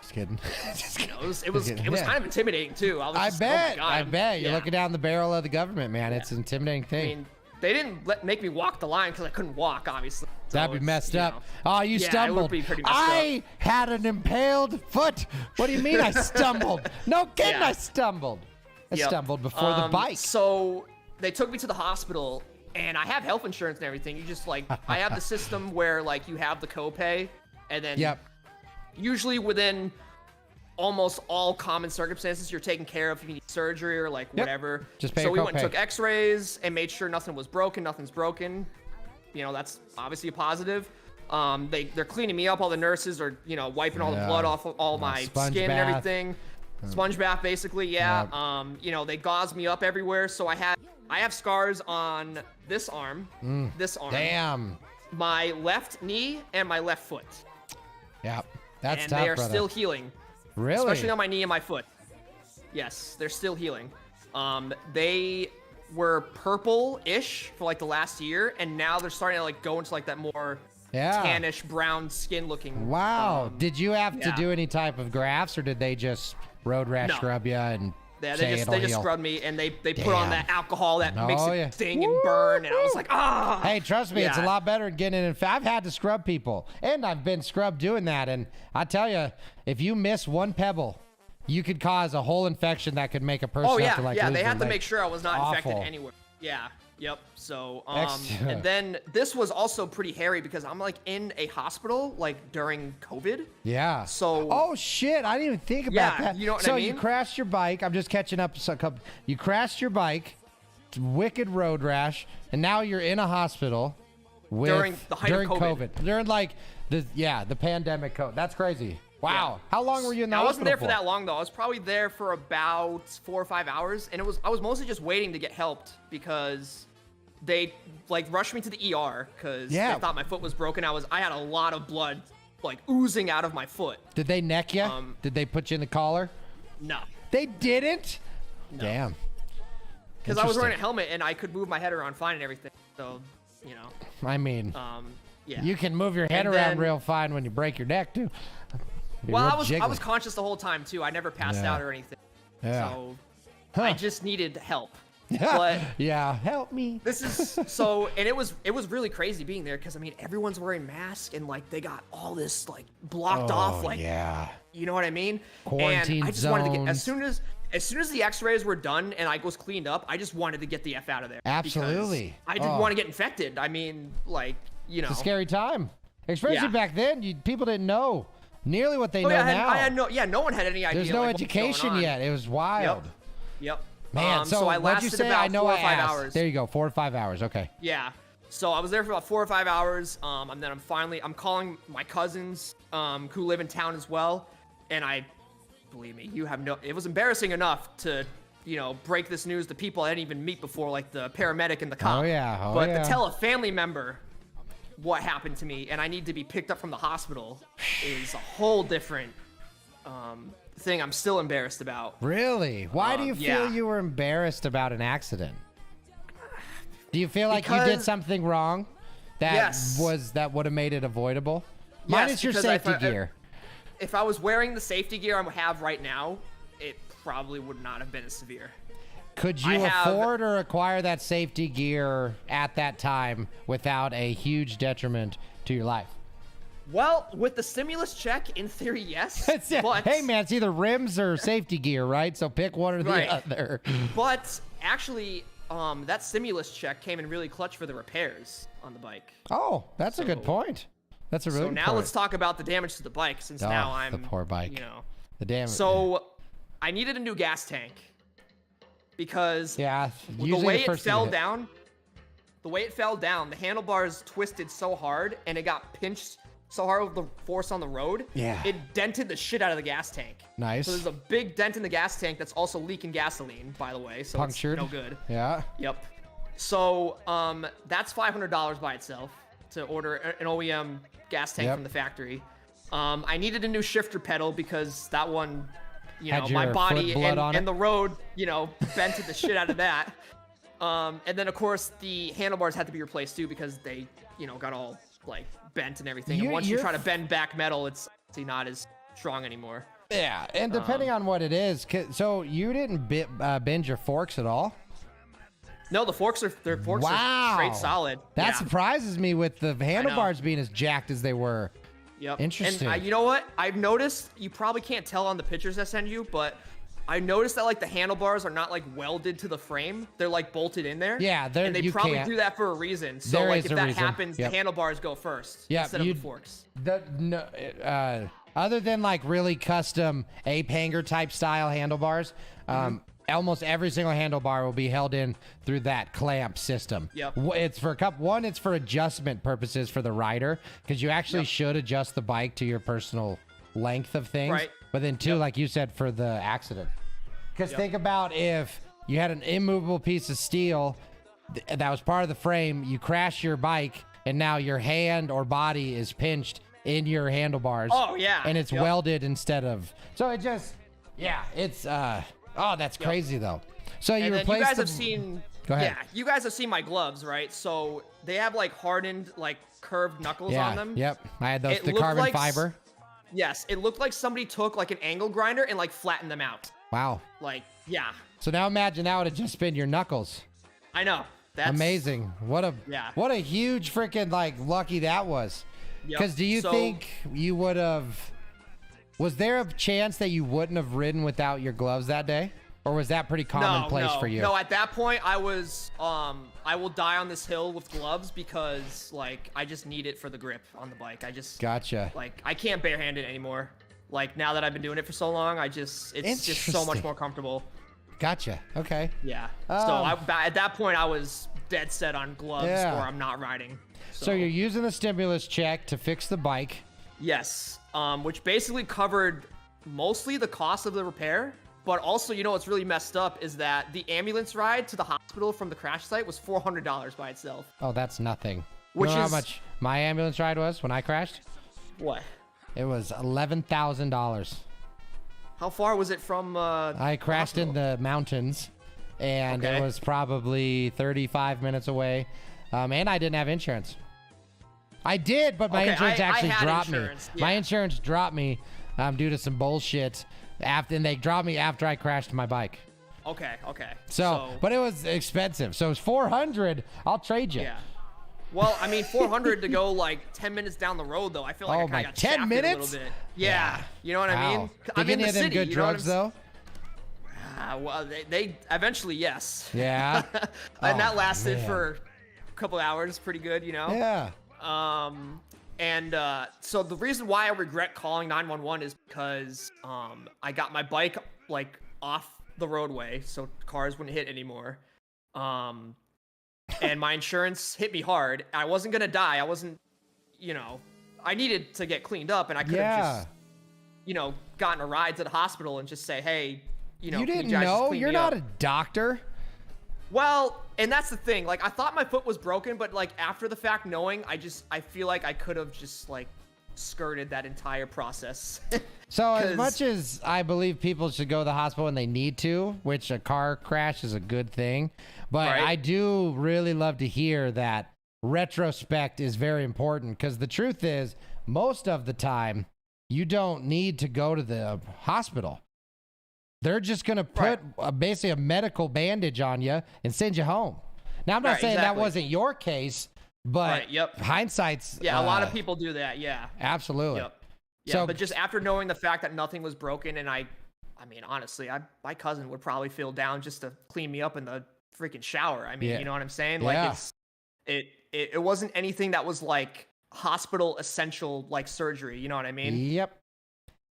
Just kidding. Just kidding. It was Yeah. kind of intimidating too. I was I just, oh my bet. God, I bet. You're yeah. looking down the barrel of the government, man. It's an intimidating I thing. mean, they didn't make me walk the line because I couldn't walk, obviously. So That'd be it's, messed you up. know. Oh, you Yeah, it would stumbled. be pretty messed I had an impaled foot. What do you mean I stumbled? No kidding, Yeah. I stumbled. I Yep. stumbled before the bike. So they took me to the hospital, and I have health insurance and everything. You just I have the system where you have the copay, and then Yep. usually within almost all common circumstances, you're taken care of if you need surgery or whatever. Just pay so your we went and copay. took X-rays and made sure nothing was broken. Nothing's broken. That's obviously a positive. They're cleaning me up. All the nurses are wiping all the Yeah. blood off of all my Sponge skin bath. and everything. Sponge bath, basically. Yeah. They gauzed me up everywhere. So I have scars on this arm, this arm, Damn. my left knee, and my left foot. Yeah. That's And tough, they are brother. still healing. Really? Especially on my knee and my foot. Yes, they're still healing. They were purple-ish for the last year, and now they're starting to go into that more Yeah. tannish brown skin looking. Wow. Did you have to yeah. do any type of grafts, or did they just road rash No. scrub you and Yeah, say they just it'll heal? scrubbed me, and they put on Damn. that alcohol that makes Oh, it yeah. sting and burn, and I was like, ah. Hey, trust me, it's a Yeah. lot better than getting in. I've had to scrub people, and I've been scrubbed doing that. And I tell you, if you miss one pebble, you could cause a whole infection that could make a person Oh have yeah, to yeah. lose They their had to leg. make sure I was not infected Awful. anywhere. Yeah. Yep. So, Excellent. and then this was also pretty hairy because I'm in a hospital during COVID. Yeah. So- Oh shit! I didn't even think about Yeah, that. you know what I so you mean? crashed your bike. I'm just catching up. You crashed your bike. Wicked road rash, and now you're in a hospital. With, the height of COVID. During like the pandemic. That's crazy. Wow. Yeah. How long were you in the I hospital wasn't there for that long though. I was probably there for about 4 or 5 hours, and I was mostly just waiting to get helped because they like rushed me to the ER because they thought my foot was broken. I had a lot of blood like oozing out of my foot. Did they neck you? Did they put you in the collar? No. They didn't? No. Damn. Because I was wearing a helmet and I could move my head around fine and everything. So, you know. I mean, yeah. you can move your head around real fine when you break your neck too. Well, I was conscious the whole time too. I never passed out or anything. Yeah. So I just needed help. But yeah, help me. This is so, and it was really crazy being there because I mean everyone's wearing masks and like they got all this like blocked off, like you know what I mean? Quarantine and I just wanted to get as soon as the X-rays were done and I was cleaned up, I just wanted to get the F out of there. Absolutely. I didn't want to get infected. I mean, like you know, it's a scary time, especially back then. People didn't know nearly what they know now. I had no one had any idea. There's no like, education yet. It was wild. Yep. Man, so I what'd you lasted say? about I know 4 or I 5 asked. hours. There you go, 4 or 5 hours. Okay. Yeah. So I was there for about 4 or 5 hours. And then I'm calling my cousins, who live in town as well. And believe me, it was embarrassing enough to, you know, break this news to people I didn't even meet before, like the paramedic and the cop. But to tell a family member what happened to me and I need to be picked up from the hospital is a whole different, thing I'm still embarrassed about. Really? Why do you feel you were embarrassed about an accident? Do you feel like you did something wrong that would have made it avoidable? Minus your safety gear. If I was wearing the safety gear I have right now, it probably would not have been as severe. Could you afford or acquire that safety gear at that time without a huge detriment to your life? Well, with the stimulus check, in theory, yes. But, hey, man, it's either rims or safety gear, right? So pick one or the other. But actually, that stimulus check came in really clutch for the repairs on the bike. Oh, that's a good point. That's a really good point. So now let's talk about the damage to the bike, since now I'm... the poor bike. You know. The damage. So I needed a new gas tank because the way it fell down, the handlebars twisted so hard and it got pinched so hard with the force on the road, it dented the shit out of the gas tank. Nice. So there's a big dent in the gas tank that's also leaking gasoline, by the way. So punctured. It's no good. Yeah. Yep. So that's $500 by itself to order an OEM gas tank from the factory. I needed a new shifter pedal because that one, you know, my body and the road, you know, bented the shit out of that. And then of course the handlebars had to be replaced too because they, you know, got all like bent and everything. And once you try to bend back metal, it's not as strong anymore. Yeah, and depending on what it is, so you didn't bend your forks at all? No, the forks are straight solid. That surprises me with the handlebars being as jacked as they were. Yep. Interesting. And you know what? I've noticed, you probably can't tell on the pictures I send you, but I noticed that like the handlebars are not like welded to the frame. They're like bolted in there. Yeah, and they probably do that for a reason. So like if that happens, the handlebars go first instead of the forks. Other than like really custom ape hanger type style handlebars, almost every single handlebar will be held in through that clamp system. Yep. It's for it's for adjustment purposes for the rider, because you actually should adjust the bike to your personal length of things. Right. But then two, like you said, for the accident. Because think about if you had an immovable piece of steel that was part of the frame, you crash your bike, and now your hand or body is pinched in your handlebars. Oh, yeah. And it's welded instead of... So it just... Yeah, it's... Oh, that's crazy, though. So you replaced you guys have seen... Go ahead. Yeah, you guys have seen my gloves, right? So they have, like, hardened, like, curved knuckles on them. Yep. I had those, the carbon fiber. Yes, it looked like somebody took, like, an angle grinder and, like, flattened them out. Wow. Like, yeah. So now imagine that would have just been your knuckles. I know. That's amazing. What a huge freaking, like, lucky that was. Because do you think you would have... Was there a chance that you wouldn't have ridden without your gloves that day? Or was that pretty commonplace for you? No, at that point, I was, I will die on this hill with gloves because, like, I just need it for the grip on the bike. I just... Gotcha. Like, I can't barehand it anymore. Like, now that I've been doing it for so long, it's just so much more comfortable. Gotcha. Okay. Yeah. So at that point, I was dead set on gloves Yeah. or I'm not riding. So you're using the stimulus check to fix the bike. Yes, which basically covered mostly the cost of the repair, but also, you know, what's really messed up is that the ambulance ride to the hospital from the crash site was $400 by itself. Oh, that's nothing. Which you know is how much my ambulance ride was when I crashed? what? It was $11,000. How far was it from? I crashed in the mountains, and Okay. it was probably 35 minutes away, and I didn't have insurance. I did, but my Okay, insurance I actually had dropped insurance, me. My yeah. insurance dropped me due to some bullshit, and they dropped me after I crashed my bike. Okay. So, but it was expensive. So it was $400. I'll trade you. Yeah. Well, I mean, 400 to go like 10 minutes down the road, though. I feel like Oh, I kind my of got 10 shafted a minutes? little bit. Yeah. You know what I mean? Wow. I'm They in give the you them city. good you know what drugs, I'm though? Well, they eventually, yes. Yeah. And Oh, that lasted man. for a couple hours, pretty good, you know? Yeah. So the reason why I regret calling 911 is because I got my bike like off the roadway, so cars wouldn't hit anymore. And my insurance hit me hard. I wasn't gonna die. I wasn't, you know, I needed to get cleaned up, and I could have just, you know, gotten a ride to the hospital and just say, hey, you know, You can didn't guys just know? clean You're me not up? a doctor. Well, and that's the thing. Like, I thought my foot was broken, but like after the fact, knowing, I feel like I could have just like skirted that entire process. So as 'Cause- much as I believe people should go to the hospital when they need to, which a car crash is a good thing, but Right. I do really love to hear that retrospect is very important, because the truth is, most of the time, you don't need to go to the hospital. They're just going to put basically a medical bandage on you and send you home. Now, I'm not Right, saying that exactly. wasn't your case, but Right, yep. hindsight's... Yeah, a lot of people do that. Yeah. Absolutely. Yep. Yeah, So- but just after knowing the fact that nothing was broken, and I mean, honestly, my cousin would probably feel down just to clean me up in the freaking shower. I mean, Yeah. you know what I'm saying? Yeah. Like it wasn't anything that was like hospital essential, like surgery. You know what I mean? Yep.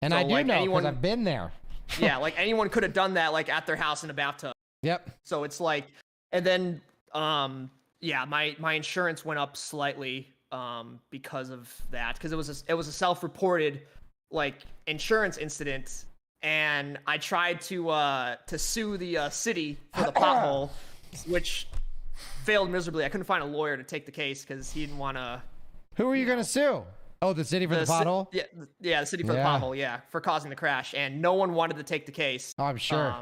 And So, I do like, know, because anyone- I've been there. Yeah, like anyone could have done that, like at their house in a bathtub. Yep. So it's like, and then, yeah, my insurance went up slightly, because of that, because it was a self-reported, like, insurance incident, and I tried to sue the city for the pothole, which failed miserably. I couldn't find a lawyer to take the case because he didn't want to. Who are you going to sue? Oh, the city for the pothole? Yeah, the city for the Yeah. pothole, yeah, for causing the crash, and no one wanted to take the case. Oh, I'm sure.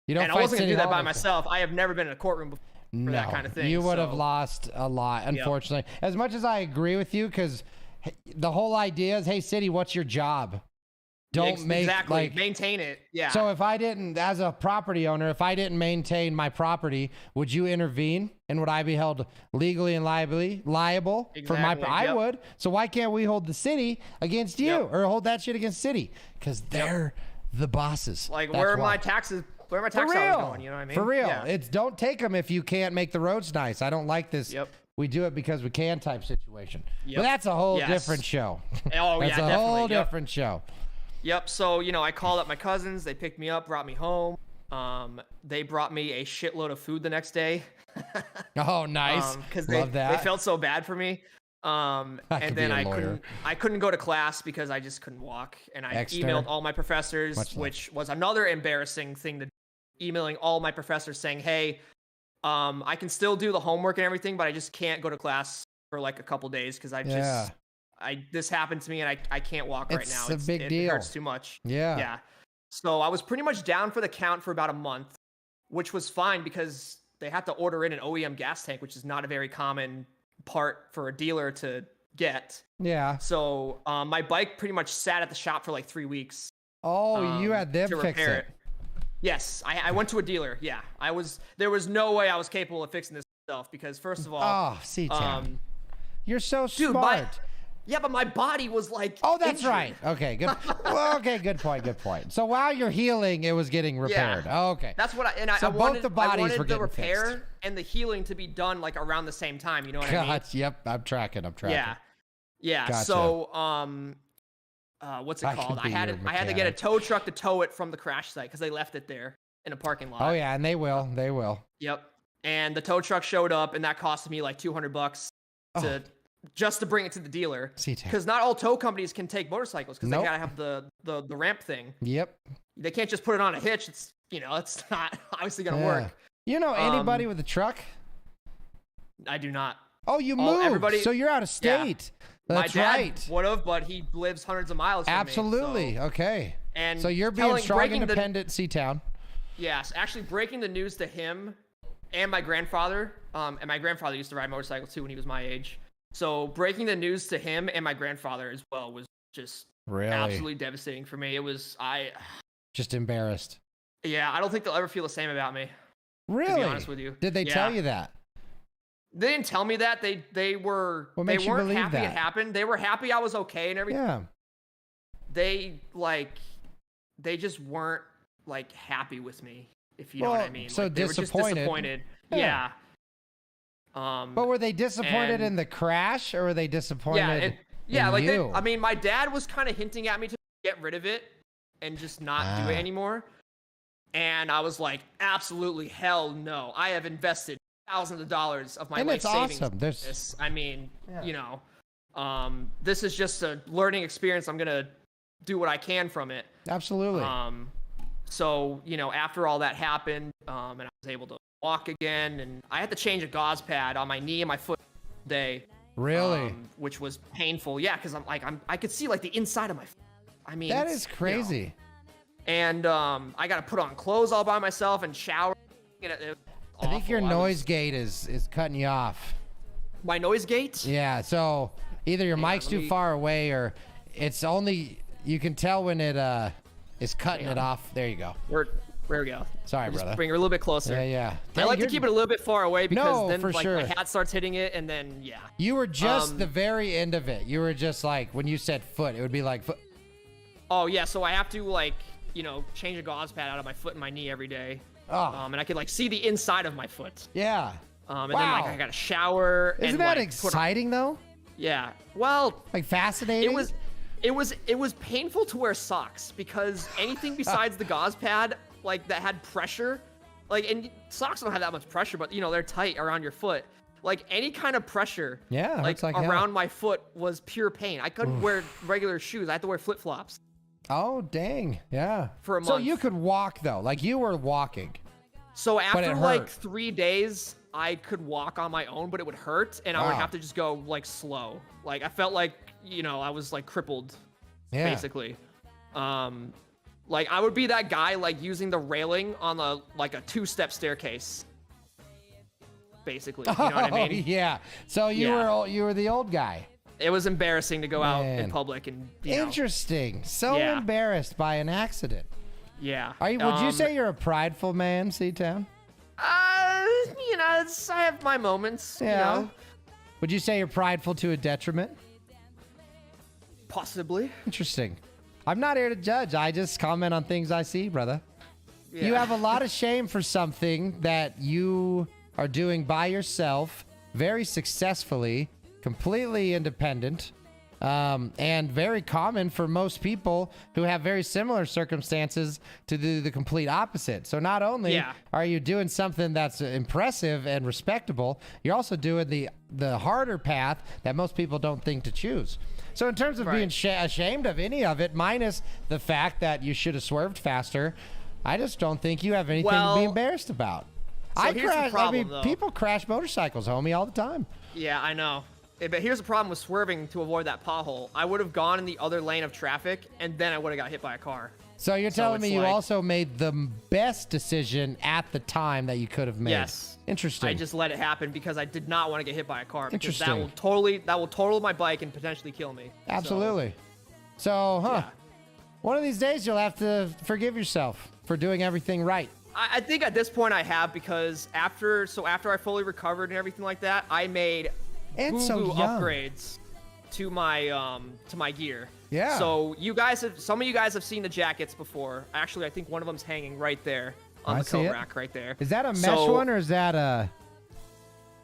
You don't And I fight wasn't gonna City do that Hall by with- myself. I have never been in a courtroom before for that kind of thing. You would have so- lost a lot, unfortunately. As much as I agree with you, because the whole idea is, hey, city, what's your job? Don't make exactly like. maintain it. Yeah. So if I didn't, as a property owner, if I didn't maintain my property, would you intervene, and would I be held legally and liable for my? Exactly, I yep. would. So why can't we hold the city against you, Yep. or hold that shit against city? Because they're the bosses. like That's where are why. my taxes? Where are my For tax real. dollars going? You know what I mean? For real. Yeah. It's don't take them if you can't make the roads nice. I don't like this. Yep. We do it because we can type situation. Yep. But that's a whole Yes. different show. Oh, That's yeah, a whole definitely. Yep. different show. Yep. So, you know, I called up my cousins. They picked me up, brought me home. They brought me a shitload of food the next day. Oh, nice. Because Love they that. felt so bad for me. could And be then a I lawyer. couldn't go to class because I just couldn't walk. And I Exter. emailed all my professors, Much love. which was another embarrassing thing to do. Emailing all my professors saying, hey, I can still do the homework and everything, but I just can't go to class for like a couple days because Yeah. this happened to me and I can't walk right It's now. a big it deal. hurts too much. Yeah. Yeah. So I was pretty much down for the count for about a month, which was fine because they had to order in an OEM gas tank, which is not a very common part for a dealer to get. Yeah. So my bike pretty much sat at the shop for like 3 weeks. Oh, you had them to fix repair it. Yes, I went to a dealer. Yeah, there was no way I was capable of fixing this myself because first of all, Oh, C-Town. You're so dude, smart. but my body was like. Oh, that's injured. right. Okay, good. Well, okay, good point. Good point. So while you're healing, it was getting repaired. Yeah. Okay. That's what So I both wanted. the bodies I wanted were the getting repair fixed. and the healing to be done like around the same time. You know what I mean? God, yep. I'm tracking. Yeah, yeah. Gotcha. So what's it I called? could be your I had to get a mechanic. tow truck to tow it from the crash site because they left it there in a parking lot. Oh yeah, and they will. They will. Yep. and the tow truck showed up, and that cost me like $200 just to bring it to the dealer. Because not all tow companies can take motorcycles because they gotta have the ramp thing. Yep. They can't just put it on a hitch. It's it's not obviously gonna work. You know anybody with a truck? I do not. Oh, you moved. So you're out of state. Yeah. That's My dad right. would have, but he lives hundreds of miles from Absolutely. me, so. Okay. And so you're being strong, independent, C-Town. Yes, actually breaking the news to him and my grandfather. And my grandfather used to ride motorcycles too when he was my age. So breaking the news to him and my grandfather as well was just absolutely devastating for me. It was just embarrassed. Yeah, I don't think they'll ever feel the same about me. Really? To be honest with you. Did they tell you that? They didn't tell me that. They weren't happy it happened. They were happy I was okay and everything. Yeah. They just weren't like happy with me, if you know what I mean. So like, they were just disappointed. Yeah. But were they disappointed in the crash, or were they disappointed? Like you? my dad was kind of hinting at me to get rid of it and just not do it anymore. And I was like, absolutely hell no. I have invested thousands of dollars of my life savings. Awesome. This. I mean, this is just a learning experience. I'm gonna do what I can from it. Absolutely. So after all that happened, and I was able to walk again, and I had to change a gauze pad on my knee and my foot today. Really? Which was painful. Yeah, because I could see like the inside of my foot. I mean, that is crazy. And I got to put on clothes all by myself and shower. I think your noise gate is cutting you off. My noise gate? Yeah, so either your mic's too far away, or it's only, you can tell when it is cutting it off. There you go. There we go. Sorry, brother. Just bring it a little bit closer. Yeah. I like to keep it a little bit far away because then for sure. my hat starts hitting it, and then You were just the very end of it. You were just like, when you said foot, it would be like foot. Oh yeah, so I have to change a gauze pad out of my foot and my knee every day. And I could see the inside of my foot. Yeah. And then I got to shower. Isn't that exciting though? Yeah. Well, fascinating. It was painful to wear socks because anything besides the gauze pad that had pressure, and socks don't have that much pressure, but they're tight around your foot. Like any kind of pressure, around my foot was pure pain. I couldn't wear regular shoes. I had to wear flip flops. Oh dang! Yeah. For a month. So you could walk though, you were walking. So after 3 days, I could walk on my own, but it would hurt, and I would have to just go slow. I felt I was crippled, basically. I would be that guy using the railing on a 2-step staircase. Basically, you know what I mean? Yeah. So you were the old guy. It was embarrassing to go out in public and interesting. So embarrassed by an accident. Yeah. Would you say you're a prideful man, C-Town? I have my moments. Yeah. Would you say you're prideful to a detriment? Possibly. Interesting. I'm not here to judge. I just comment on things I see, brother. Yeah. You have a lot of shame for something that you are doing by yourself, very successfully, completely independent, and very common for most people who have very similar circumstances to do the complete opposite. So not only are you doing something that's impressive and respectable, you're also doing the harder path that most people don't think to choose. So in terms of being ashamed of any of it, minus the fact that you should have swerved faster, I just don't think you have anything to be embarrassed about. So people crash motorcycles, homie, all the time. Yeah, I know. But here's the problem with swerving to avoid that pothole. I would have gone in the other lane of traffic, and then I would have got hit by a car. So you're telling me you also made the best decision at the time that you could have made? Yes. Interesting. I just let it happen because I did not want to get hit by a car. Because Interesting. that will total my bike and potentially kill me. Absolutely. So, one of these days you'll have to forgive yourself for doing everything right. I think at this point I have, because after I fully recovered and everything like that, I made upgrades to my gear. Yeah. So some of you guys have seen the jackets before. Actually, I think one of them's hanging right there on the coat rack right there. Is that a mesh one, or is that a?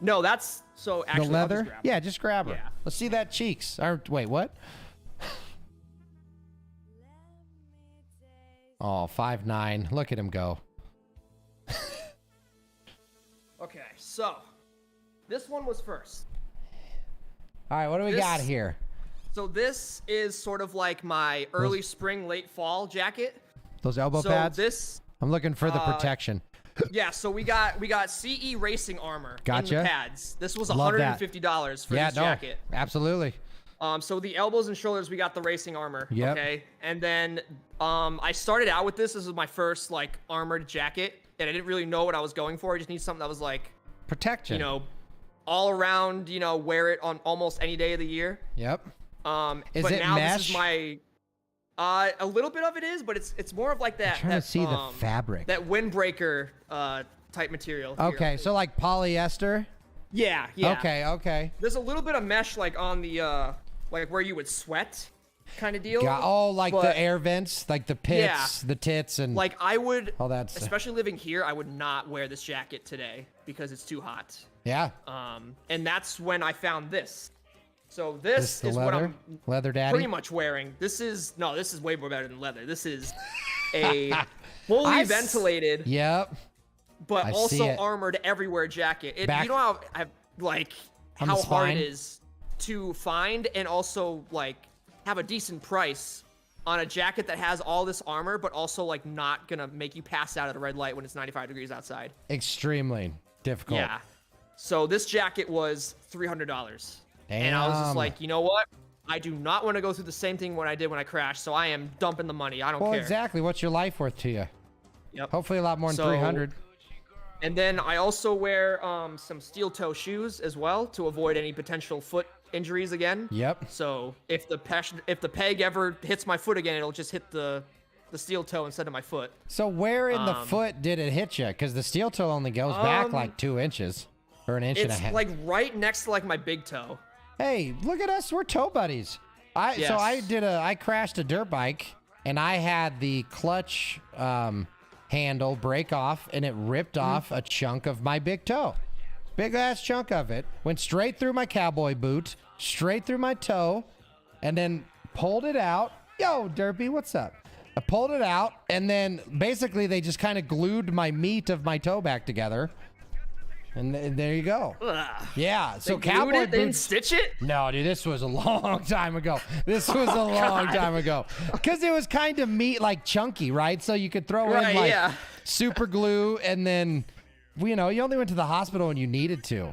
No, that's actually the leather. Just grab her. Yeah. Let's see that cheeks. Wait, what? Oh, 5'9". Look at him go. Okay, So, this one was first. All right, what do we got here? So this is sort of like my early spring, late fall jacket. Those elbow pads? I'm looking for the protection. Yeah, so we got CE racing armor Gotcha. in the pads. This was Love $150 for this jacket. Absolutely. So the elbows and shoulders, we got the racing armor. Yep. Okay. And then I started out with this. This was my first like armored jacket, and I didn't really know what I was going for. I just need something that was like protection. You know, all around. You know, wear it on almost any day of the year. Yep. Is but it now mesh? this is my. A little bit of it is, but it's more of like that. I'm trying to see the fabric. That windbreaker type material. Okay, so like polyester. Yeah. Yeah. Okay. There's a little bit of mesh like on the like where you would sweat, kind of deal. Like the air vents, like the pits, the tits, and like I would. all that stuff. Especially living here, I would not wear this jacket today because it's too hot. Yeah. And that's when I found this. So this is what I'm leather daddy pretty much wearing. This is way more better than leather. This is a fully ventilated. Yep. But also armored everywhere jacket. You know how hard it is to find and also like have a decent price on a jacket that has all this armor, but also like not gonna make you pass out at a red light when it's 95 degrees outside. Extremely difficult. Yeah. So this jacket was $300. And I was just like, you know what? I do not want to go through the same thing when I did when I crashed, so I am dumping the money. I don't care. Exactly. What's your life worth to you? Yep. Hopefully a lot more than 300. And then I also wear some steel toe shoes as well to avoid any potential foot injuries again. Yep. So if the peg ever hits my foot again, it'll just hit the steel toe instead of my foot. So where in the foot did it hit you? Because the steel toe only goes back like 2 inches or an inch and a half. It's like right next to like my big toe. Hey, look at us. We're toe buddies. So I crashed a dirt bike and I had the clutch handle break off and it ripped off a chunk of my big toe. Big ass chunk of it. Went straight through my cowboy boot, straight through my toe, and then pulled it out. Yo, Derpy, what's up? I pulled it out and then basically they just kind of glued my meat of my toe back together. And there you go. Ugh. Yeah. So they cowboy boots. They didn't stitch it? No, dude, this was a long time ago. This was a long time ago. Because it was kind of meat, like chunky, right? So you could throw in like super glue and then, you only went to the hospital when you needed to.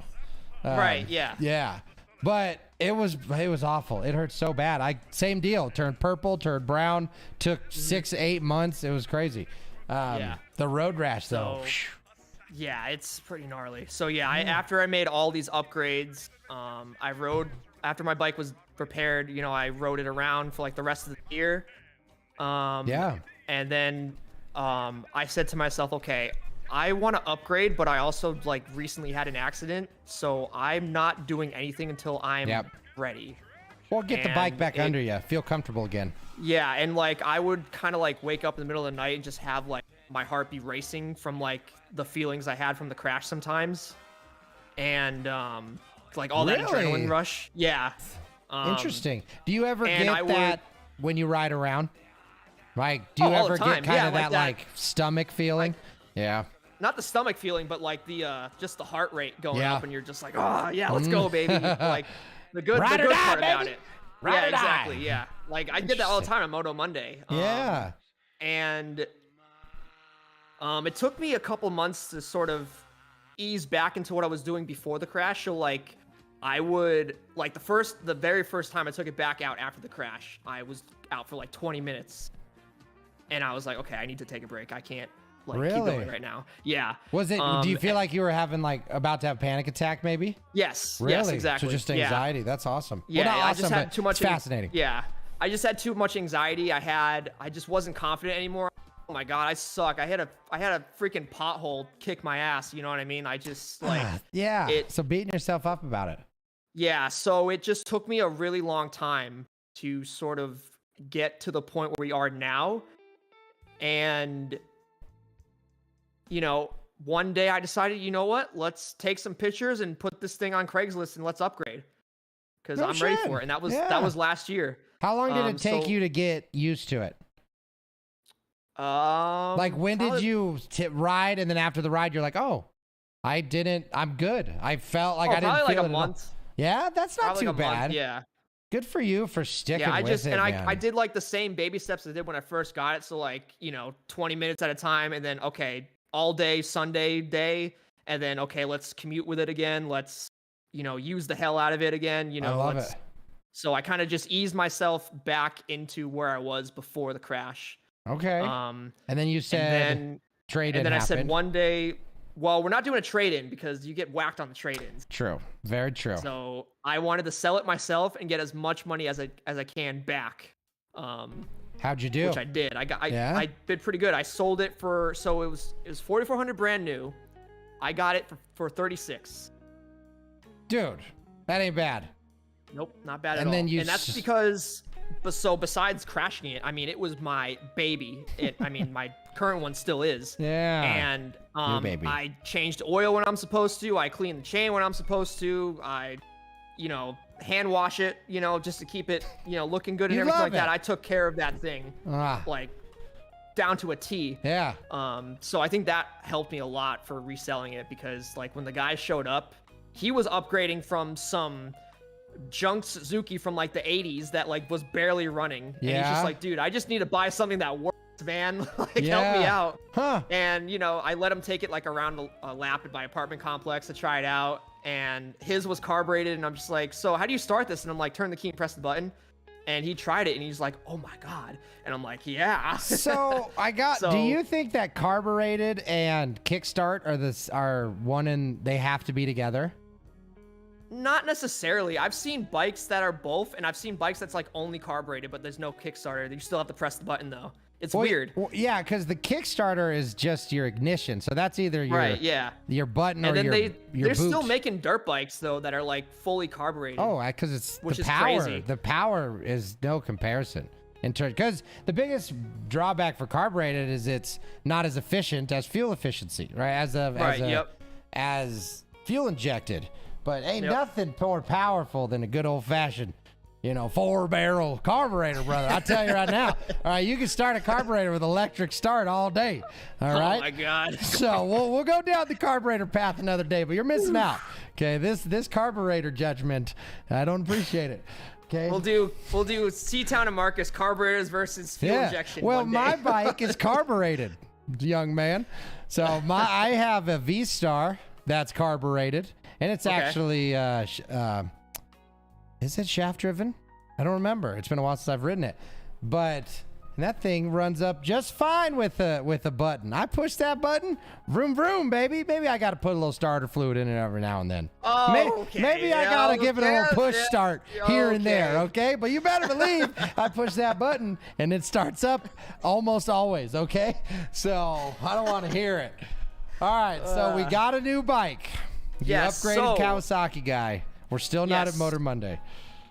Right, yeah. Yeah. But it was awful. It hurt so bad. Same deal. Turned purple, turned brown, took 6 to 8 months. It was crazy. The road rash, though. Yeah, it's pretty gnarly. So yeah, after I made all these upgrades, I rode after my bike was repaired. I rode it around for like the rest of the year. And then I said to myself, okay, I want to upgrade, but I also like recently had an accident, so I'm not doing anything until I'm ready. Well, get the bike back under you. Feel comfortable again. Yeah, and like I would kind of like wake up in the middle of the night and just have like my heart be racing from like the feelings I had from the crash sometimes, and like all that adrenaline rush. Yeah. Interesting. Do you ever get that when you ride around? Like, do you ever get kind of that like stomach feeling? Yeah. Not the stomach feeling, but like the just the heart rate going up, and you're just like, oh yeah, let's go, baby. Like the good part about it. Yeah, exactly. Yeah. Like I did that all the time on Moto Monday. And it took me a couple months to sort of ease back into what I was doing before the crash. So like I would like the very first time I took it back out after the crash, I was out for like 20 minutes. And I was like, okay, I need to take a break. I can't like keep going right now. Yeah. Was it do you feel like you were having like about to have panic attack maybe? Yes. Really? Yes, exactly. So just anxiety. That's awesome. Yeah, well, not I awesome, just had too much fascinating. Yeah. I just had too much anxiety. I just wasn't confident anymore. Oh my god, I suck. I had a freaking pothole kick my ass, you know what I mean? I just like so beating yourself up about it. Yeah, so it just took me a really long time to sort of get to the point where we are now. And one day I decided, you know what? Let's take some pictures and put this thing on Craigslist and let's upgrade. Cuz I'm ready for it. And that was last year. How long did it take you to get used to it? Like when did you ride and then after the ride you're like, oh, I didn't. I'm good. I felt like Oh, I didn't probably feel like it a at all. month. Yeah, that's not Probably too like a month, bad. yeah. Good for you for sticking Yeah, with it, man. I did like the same baby steps I did when I first got it. So like, 20 minutes at a time, and then okay, all day Sunday day, and then okay, let's commute with it again. Let's, use the hell out of it again. I love it. So I kind of just eased myself back into where I was before the crash. Okay. And then you said trade-in and then I said happened. one day, well, we're not doing a trade-in because you get whacked on the trade-ins. True. Very true. So I wanted to sell it myself and get as much money as I can back. How'd you do? Which I did. I did pretty good. I sold it for, so it was 4,400 brand new. I got it for 36. Dude, that ain't bad. Nope, not bad at And all. then And that's because, besides crashing it, I mean, it was my baby. My current one still is. Yeah. And Your baby. I changed oil when I'm supposed to. I cleaned the chain when I'm supposed to. I, hand wash it, just to keep it, looking good and You everything love like that. it. I took care of that thing, like down to a T. Yeah. So I think that helped me a lot for reselling it because like when the guy showed up, he was upgrading from some junk Suzuki from like the 80s that like was barely running. And he's Yeah. just like, dude, I just need to buy something that works, man. Like help me Yeah. out. Huh. And I let him take it like around a lap at my apartment complex to try it out. And his was carbureted, and I'm just like, so how do you start this? And I'm like, turn the key and press the button. And he tried it, and he's like, oh my god. And I'm like, yeah. So do you think that carbureted and kickstart are one and they have to be together? Not necessarily. I've seen bikes that are both, and I've seen bikes that's like only carbureted, but there's no Kickstarter. You still have to press the button though. It's weird. Well, yeah, because the Kickstarter is just your ignition, so that's either your your button And or then your they're still boot. making dirt bikes though that are like fully carbureted. Oh, because it's Which the is power. crazy. The power is no comparison. Because the biggest drawback for carbureted is it's not as efficient as fuel efficiency, right? As fuel injected. But ain't nothing more powerful than a good old fashioned, 4-barrel carburetor, brother. I tell you right now. All right, you can start a carburetor with electric start all day. All right. Oh my god. So we'll go down the carburetor path another day, but you're missing out. Okay, this carburetor judgment, I don't appreciate it. Okay. We'll do C-Town and Marcus carburetors versus fuel injection. Well, one day. my bike is carbureted, young man. So I have a V-Star that's carbureted, and it's actually is it shaft driven? I don't remember. It's been a while since I've ridden it, but that thing runs up just fine with a button. I push that button, vroom vroom, baby. Maybe I got to put a little starter fluid in it every now and then. Oh, Maybe I got to give it a little push start here and there, okay? But you better believe I push that button and it starts up almost always, okay? So I don't want to hear it. All right, so we got a new bike. You upgraded Kawasaki guy. We're still not at Motor Monday.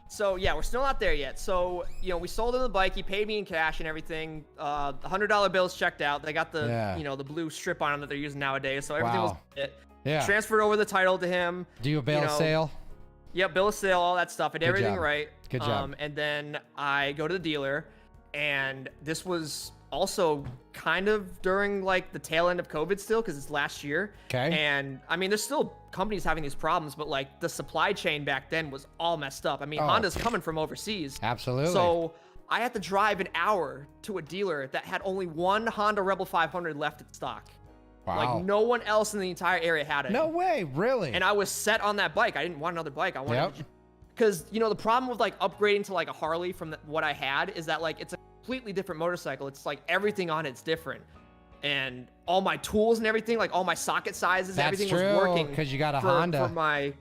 So yeah, we're still not there yet. So we sold him the bike. He paid me in cash and everything. $100 bills checked out. They got the the blue strip on them that they're using nowadays. So everything was it. Yeah. Transferred over the title to him. Do you a bill of sale? Yep, bill of sale, all that stuff. I did everything right. Good job. And then I go to the dealer, and this was also kind of during like the tail end of COVID still, because it's last year. Okay. And I mean, there's still companies having these problems, but like the supply chain back then was all messed up. I mean, Honda's coming from overseas. Absolutely. So I had to drive an hour to a dealer that had only one Honda Rebel 500 left in stock. Wow. Like no one else in the entire area had it. No way, really? And I was set on that bike. I didn't want another bike. I wanted because the problem with like upgrading to like a Harley from what I had is that like it's a completely different motorcycle. It's like everything on it's different, and all my tools and everything, like all my socket sizes, everything was working because you got a Honda for my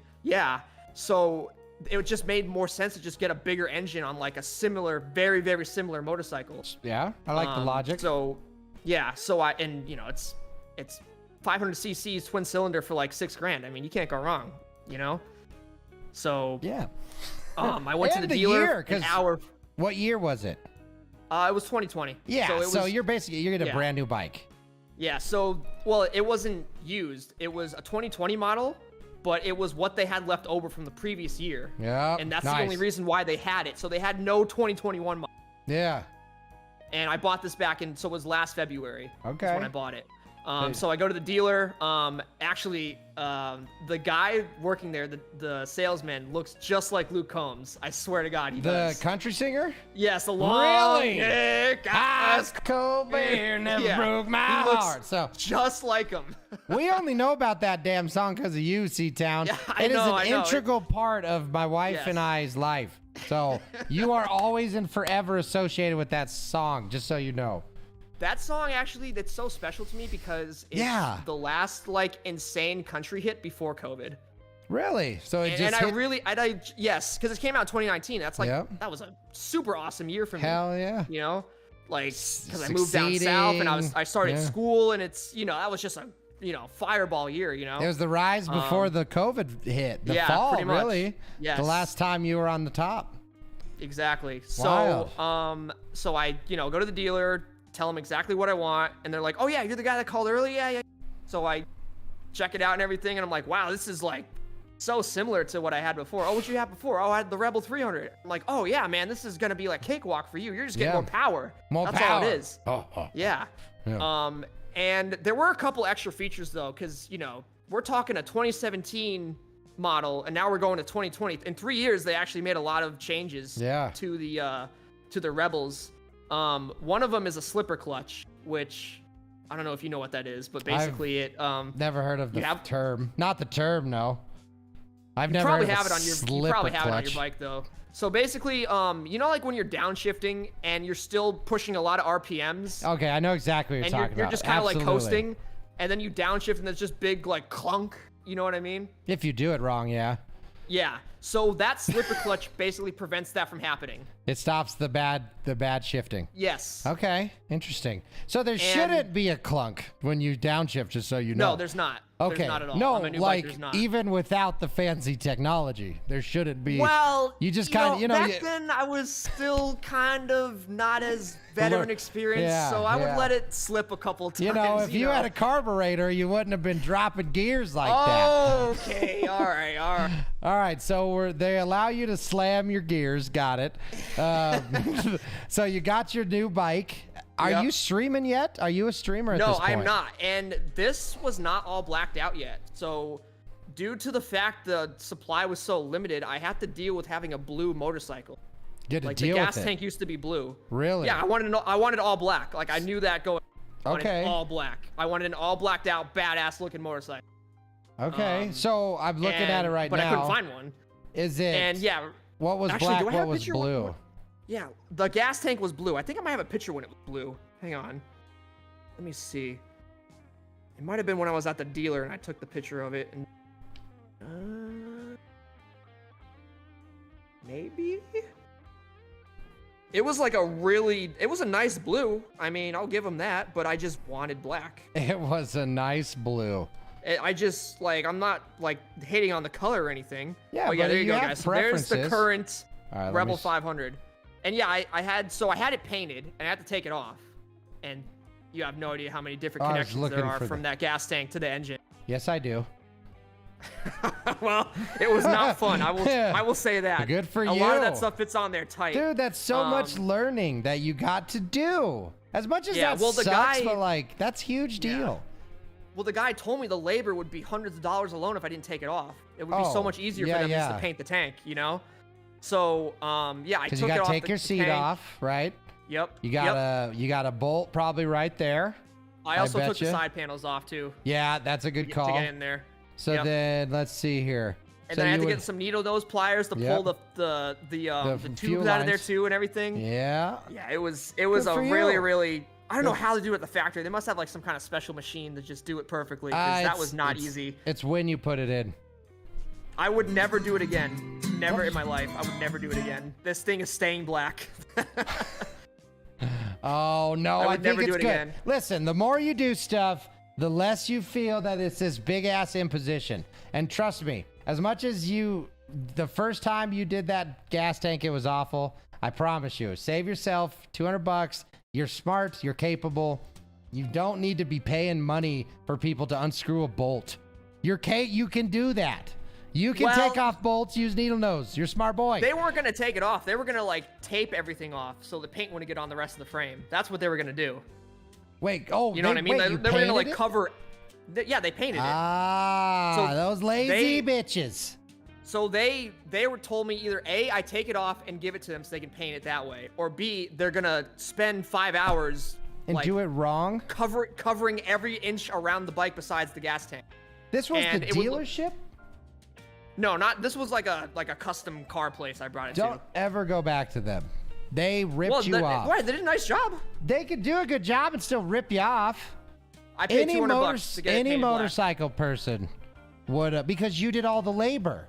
So it just made more sense to just get a bigger engine on like a similar, very very similar motorcycle. Yeah, I like the logic. So it's 500 cc's twin cylinder for like $6,000. I mean, you can't go wrong, So yeah. I went to the dealer an hour. What year was it? It was 2020. Yeah, so you're getting a brand new bike. Yeah, so, well, it wasn't used. It was a 2020 model, but it was what they had left over from the previous year. Yeah, and that's the only reason why they had it. So they had no 2021 model. Yeah. And I bought this back in, so it was last February. Okay. That's when I bought it. So I go to the dealer. Actually, the guy working there, the salesman, looks just like Luke Combs. I swear to God, he does. The country singer? Yes, the long Really? neck, Ice cold beer never broke my he looks heart. So just like him. we only know about that damn song because of you, C-Town. Yeah, It is I an know. integral part of my wife Yes. and I's life. So you are always and forever associated with that song, just so you know. That song actually, that's so special to me because it's Yeah. the last like insane country hit before COVID. Really? So it And, just and I hit- really, yes, because it came out in 2019. That's like, Yep. that was a super awesome year for me. Hell yeah. You know, like, because I moved down south and I started yeah. school and it's, that was just a, fireball year, It was the rise before the COVID hit. The yeah, fall, pretty much. really. Yes. The last time you were on the top. Exactly. Wild. So, so I, go to the dealer, tell them exactly what I want, and they're like, "Oh yeah, you're the guy that called early, yeah." So I check it out and everything, and I'm like, "Wow, this is like so similar to what I had before." "Oh, what you had before?" "Oh, I had the Rebel 300." I'm like, "Oh yeah, man, this is gonna be like cakewalk for you. You're just getting Yeah. more power." More That's power. all it is. Oh. Yeah. Yeah. And there were a couple extra features though, because we're talking a 2017 model, and now we're going to 2020. In 3 years, they actually made a lot of changes Yeah. to the Rebels. One of them is a slipper clutch, which I don't know if you know what that is, but basically it Never heard of the have- term. Not the term, no. I've you never probably heard of have a it on your slipper you probably have it on clutch. your bike though. So basically, like when you're downshifting and you're still pushing a lot of RPMs, Okay, I know exactly what and you're talking you're about. just kind of like Absolutely. coasting, and then you downshift and there's just big like clunk. You know what I mean? If you do it wrong, yeah. Yeah. So that slipper clutch basically prevents that from happening. It stops the bad shifting. Yes. Okay, interesting. So there shouldn't be a clunk when you downshift, just so you know. No, there's not. Okay. There's not at all. No, On my new bike, like there's not. even without the fancy technology, there shouldn't be. Well, you just kind of, back then I was still kind of not as veteran experienced, Yeah, so I yeah. would let it slip a couple times. if you had a carburetor, you wouldn't have been dropping gears like that. Okay, all right. All right, so they allow you to slam your gears. Got it. So you got your new bike. Are Yep. you streaming yet? Are you a streamer at No, this point? I'm not. And this was not all blacked out yet. So, due to the fact the supply was so limited, I had to deal with having a blue motorcycle. You had to Like the deal gas with it. tank used to be blue. Really? Yeah, I wanted all black. Like I knew that going. I wanted Okay. all black. I wanted an all blacked out, badass looking motorcycle. Okay, so I'm looking at it right but now. I couldn't find one. Is it? And yeah, What was actually, black? do I have What a was picture? blue? Yeah, the gas tank was blue. I think I might have a picture when it was blue. Hang on. Let me see. It might have been when I was at the dealer and I took the picture of it. And maybe. It was like it was a nice blue. I mean, I'll give them that, but I just wanted black. It was a nice blue. I just I'm not like hating on the color or anything. Yeah, Oh yeah, but there you you go, have guys. So there's the preferences. current All right, let me Rebel s- 500. And yeah, I had it painted and I had to take it off. And you have no idea how many different I was connections looking there are for from the- that gas tank to the engine. Yes, I do. Well, it was not fun. I will say that. Good for A lot of you. that stuff fits on there tight. Dude, that's so much learning that you got to do. As much as Yeah, that well, the sucks, guy- but like that's huge deal. Well, the guy told me the labor would be hundreds of dollars alone if I didn't take it off. It would be Oh, so much easier yeah, for them just yeah. to paint the tank, you know? So, yeah, I Because took you it got off to take the your seat tank. off, right? Yep. You yep. got a bolt probably right there. I also took betcha. the side panels off too Yeah, that's a good to call. get in there. So Yep. then let's see here. And So then I had you to would- get some needle nose pliers to Yep. pull the fuel tubes out of there lines. too and everything. Yeah. Yeah, it was Good a for really you. really. I don't know Good. how to do it at the factory. They must have like some kind of special machine to just do it perfectly because that was not easy. It's when you put it in. I would never do it again. Never in my life. I would never do it again. This thing is staying black. Oh no, I I, would think never it's do it good. again. Listen, the more you do stuff, the less you feel that it's this big ass imposition. And trust me, as much as the first time you did that gas tank, it was awful. I promise you, save yourself $200. You're smart. You're capable. You don't need to be paying money for people to unscrew a bolt. You can do that. You can Well- take off bolts, use needle nose. You're a smart boy. They weren't gonna take it off. They were gonna like tape everything off so the paint wouldn't get on the rest of the frame. That's what they were gonna do. Wait, oh, You know what I mean? Wait, They were gonna like painted it? cover. Yeah, they painted it. Ah, So those lazy they- bitches. So they were told me either A, I take it off and give it to them so they can paint it that way, or B, they're gonna spend 5 hours And like, do it wrong? covering every inch around the bike besides the gas tank. This was and the it would look- dealership? No, not this was like a custom car place I brought it Don't to. ever go back to them. They ripped Well, you off. Right, they did a nice job. They could do a good job and still rip you off. I paid $200 to get it Any painted black. motorcycle person would, because you did all the labor.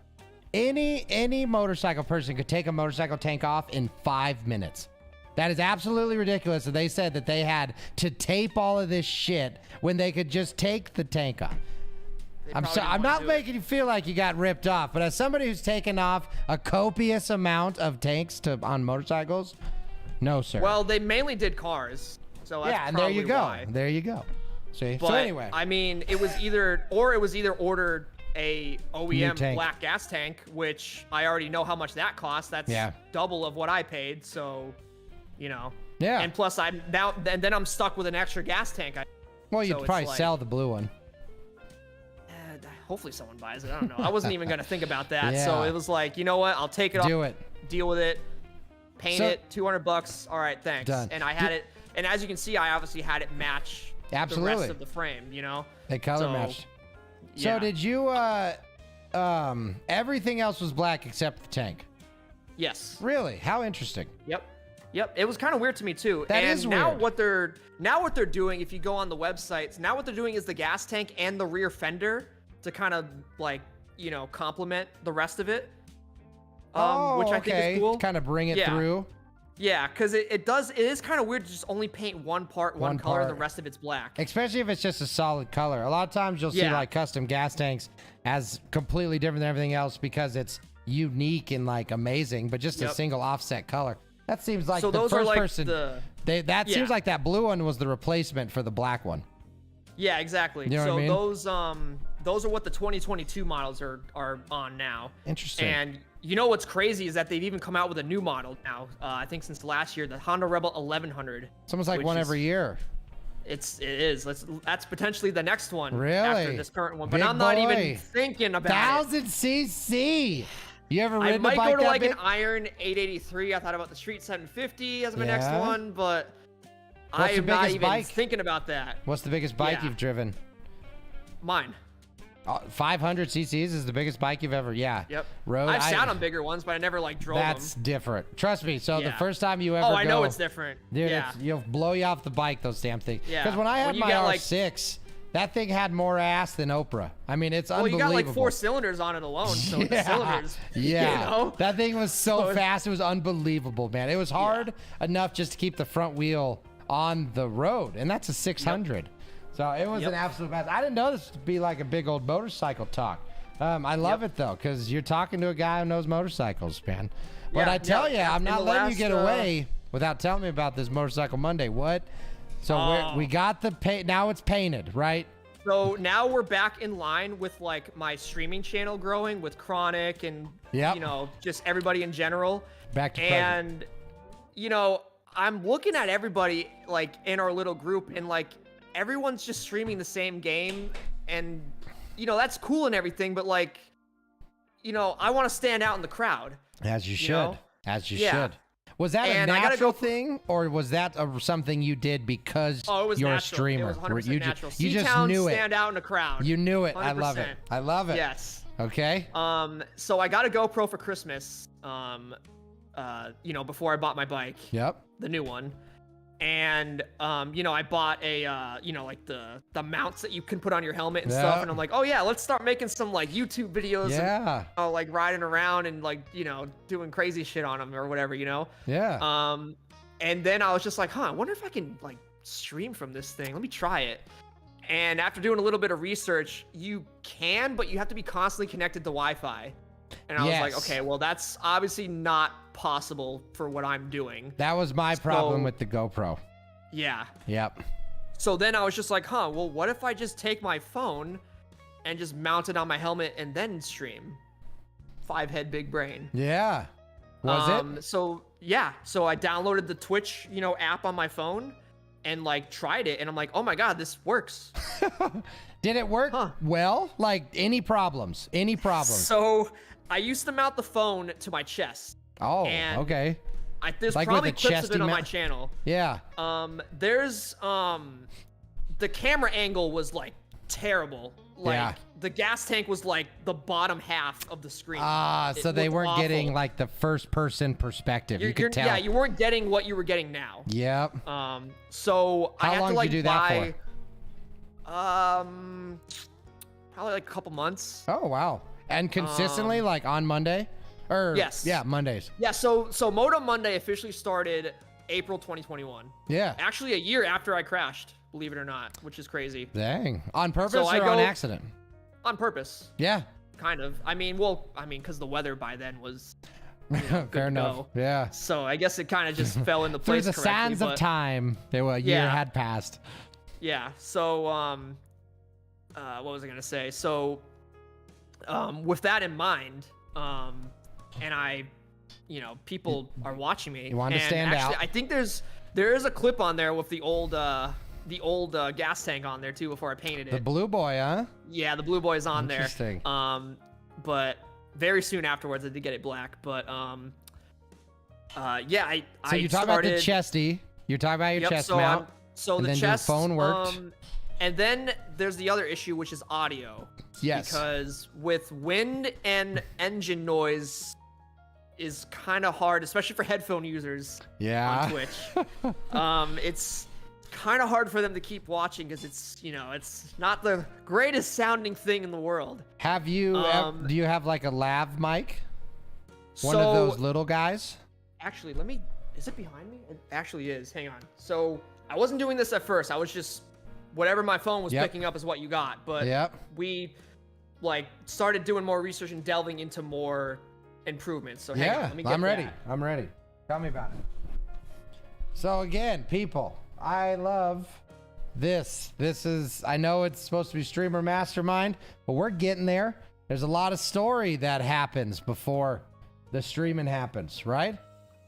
Any motorcycle person could take a motorcycle tank off in 5 minutes. That is absolutely ridiculous that they said that they had to tape all of this shit when they could just take the tank off. I'm probably didn't I'm wanna not do it. making you feel like you got ripped off, but as somebody who's taken off a copious amount of tanks on motorcycles, no sir. Well, they mainly did cars, so that's yeah, and there you go. why. There you go. See. But So anyway, I mean, it was either ordered a OEM tank. black gas tank, which I already know how much that costs. That's Yeah. double of what I paid. So, you know. Yeah. And plus, I'm now and then I'm stuck with an extra gas tank. well, you'd so it's probably like- sell the blue one. Hopefully, someone buys it. I don't know. I wasn't even gonna think about that. So Yeah. it was like, you know what? I'll take it off. Do it. Deal with it. Paint So- it. $200. All right, thanks. Done. And I had it. And as you can see, I obviously had it match the Absolutely. rest of the frame. You know. They color So, matched. yeah. So did you? Everything else was black except the tank. Yes. Really? How interesting. Yep. It was kind of weird to me too. That and is now weird. what they're doing, if you go on the websites, now what they're doing is the gas tank and the rear fender to kind of like, you know, complement the rest of it. Which I think is cool. Kind of bring it Yeah. through. Yeah, because it is kind of weird to just only paint one part, one color, and the part. rest of it's black. Especially if it's just a solid color. A lot of times you'll see Yeah. like custom gas tanks as completely different than everything else because it's unique and like amazing, but just a Yep. single offset color. That seems like So the those are first like person. the That seems Yeah. like that blue one was the replacement for the black one. Yeah, exactly. You know so what I mean? those are what the 2022 models are on now. Interesting. And you know what's crazy is that they've even come out with a new model now. I think since last year, the Honda Rebel 1100. It's almost like which one is- every year. It is. That's potentially the next one. Really? After this current one, but Big I'm not boy. even thinking about it. 1000cc. You ever I ridden a might bike go to that like big? an Iron 883. I thought about the Street 750 as my next Yeah? one, but What's I the am not biggest even bike? thinking about that. What's the biggest bike Yeah. you've driven? Mine. 500 cc's is the biggest bike you've ever. Yeah. Yep. Road. I've sat on bigger ones, but I never like drove That's them. different. Trust me. So the Yeah. first time you ever Oh, I know go- it's different. Dude, Yeah. you'll blow you off the bike, those damn things. Yeah. Because when I had When you my got, like- R6, that thing had more ass than Oprah. I mean, it's Well, you unbelievable. got like 4 cylinders on it alone, so the cylinders. Yeah. You know? That thing was so So it- fast. It was unbelievable, man. It was hard enough just to keep the front wheel on the road, and that's a 600. So it was Yep. an absolute mess. I didn't know this would be like a big old motorcycle talk. I love it though, because you're talking to a guy who knows motorcycles, man. But Yeah, I tell yeah, you, I'm in not the letting you last, get away without telling me about this Motorcycle Monday. What? So we got the paint. Now it's painted, right? So now we're back in line with like my streaming channel growing with Chronic and Yep. you know just everybody in general. Back to present. And you know I'm looking at everybody like in our little group and like everyone's just streaming the same game and you know that's cool and everything, but like you know I want to stand out in the crowd. As you should. know? As you Yeah. should. Was that And a I gotta natural go- thing, or was that something you did because Oh, it was you're natural. a streamer? It was 100% you natural. you just C-Town knew it. stand out in a crowd. You knew it. I love it. 100%. I love it. Yes. Okay. So I got a GoPro for Christmas. You know, before I bought my bike, Yep. the new one, and you know, I bought a you know, like the mounts that you can put on your helmet and stuff, Yeah. and I'm like, oh yeah, let's start making some like YouTube videos. Yeah. And, like riding around and like you know doing crazy shit on them or whatever, you know. Yeah. And then I was just like, I wonder if I can like stream from this thing. Let me try it. And after doing a little bit of research, you can, but you have to be constantly connected to Wi-Fi. And I was like, Yes. okay, well, that's obviously not possible for what I'm doing. That was my problem So- with the GoPro. Yeah. Yep. So then I was just like, well, what if I just take my phone and just mount it on my helmet and then stream? 5-head big brain. Yeah. Was it? So yeah, so I downloaded the Twitch, you know, app on my phone, and like tried it, and I'm like, oh my god, this works. Did it work well? Like any problems? Any problems? So I used to mount the phone to my chest. Oh, and okay. There's Like probably with a clips of chesty it on my mount? channel. Yeah. There's the camera angle was like terrible. Like Yeah. the gas tank was like the bottom half of the screen. So they looked weren't awful. getting like the first person perspective. You could tell. Yeah, you weren't getting what you were getting now. Yep. So I How had long to did like you do that buy, probably like a couple months. Oh wow. And consistently, like on Monday, or Yes. yeah, Mondays. Yeah, so Moto Monday officially started April 2021. Yeah. Actually, a year after I crashed, believe it or not, which is crazy. Dang. On purpose So I or on go- accident? On purpose, Yeah. kind of. I mean, because the weather by then was Fair to enough. go. Yeah. So I guess it kind of just fell into Through place the correctly. sands of but- time, a year Yeah. had passed. Yeah. So what was I gonna say? So with that in mind, and I, people are watching me. You wanted to and stand actually, out. I think there is a clip on there with the old gas tank on there too before I painted it. The blue boy, huh? Yeah, the blue boy's on there. Interesting. But very soon afterwards, I did get it black. But yeah, So you talk about the chesty. You're talking about your Yep, chest so mount. so and the then your chest phone worked. And then there's the other issue, which is audio. Yes. Because with wind and engine noise is kind of hard, especially for headphone users Yeah. on Twitch. It's kind of hard for them to keep watching because it's not the greatest sounding thing in the world. Have you? Do you have like a lav mic? One So, of those little guys? Actually, is it behind me? It actually is. Hang on. So I wasn't doing this at first. I was just whatever my phone was Yep. picking up is what you got. But Yep. we started doing more research and delving into more improvements. So hang on, Yeah. let me get I'm ready. that. I'm ready. Tell me about it. So again, people, I love this. I know it's supposed to be Streamer Mastermind, but we're getting there. There's a lot of story that happens before the streaming happens, right?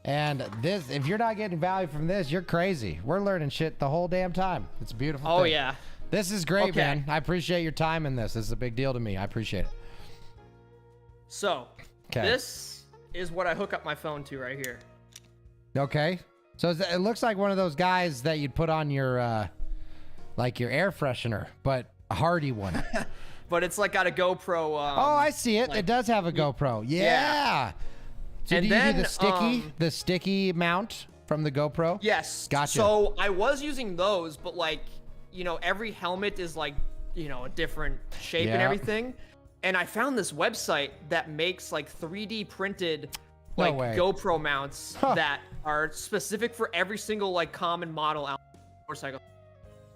And this, if you're not getting value from this, you're crazy. We're learning shit the whole damn time. It's a beautiful Oh thing. yeah. This is great, Okay. man. I appreciate your time in this. This is a big deal to me. I appreciate it. So 'Kay. this is what I hook up my phone to right here. Okay. So it looks like one of those guys that you'd put on your, like your air freshener, but a hardy one. But it's like got a GoPro. Oh, I see it. like- It does have a GoPro. Yeah. So And do you do then, the sticky mount from the GoPro? Yes. Gotcha. So I was using those, but every helmet is like, a different shape and Yeah. everything. And I found this website that makes like 3D printed No like way. GoPro mounts Huh. that are specific for every single like common model out motorcycle.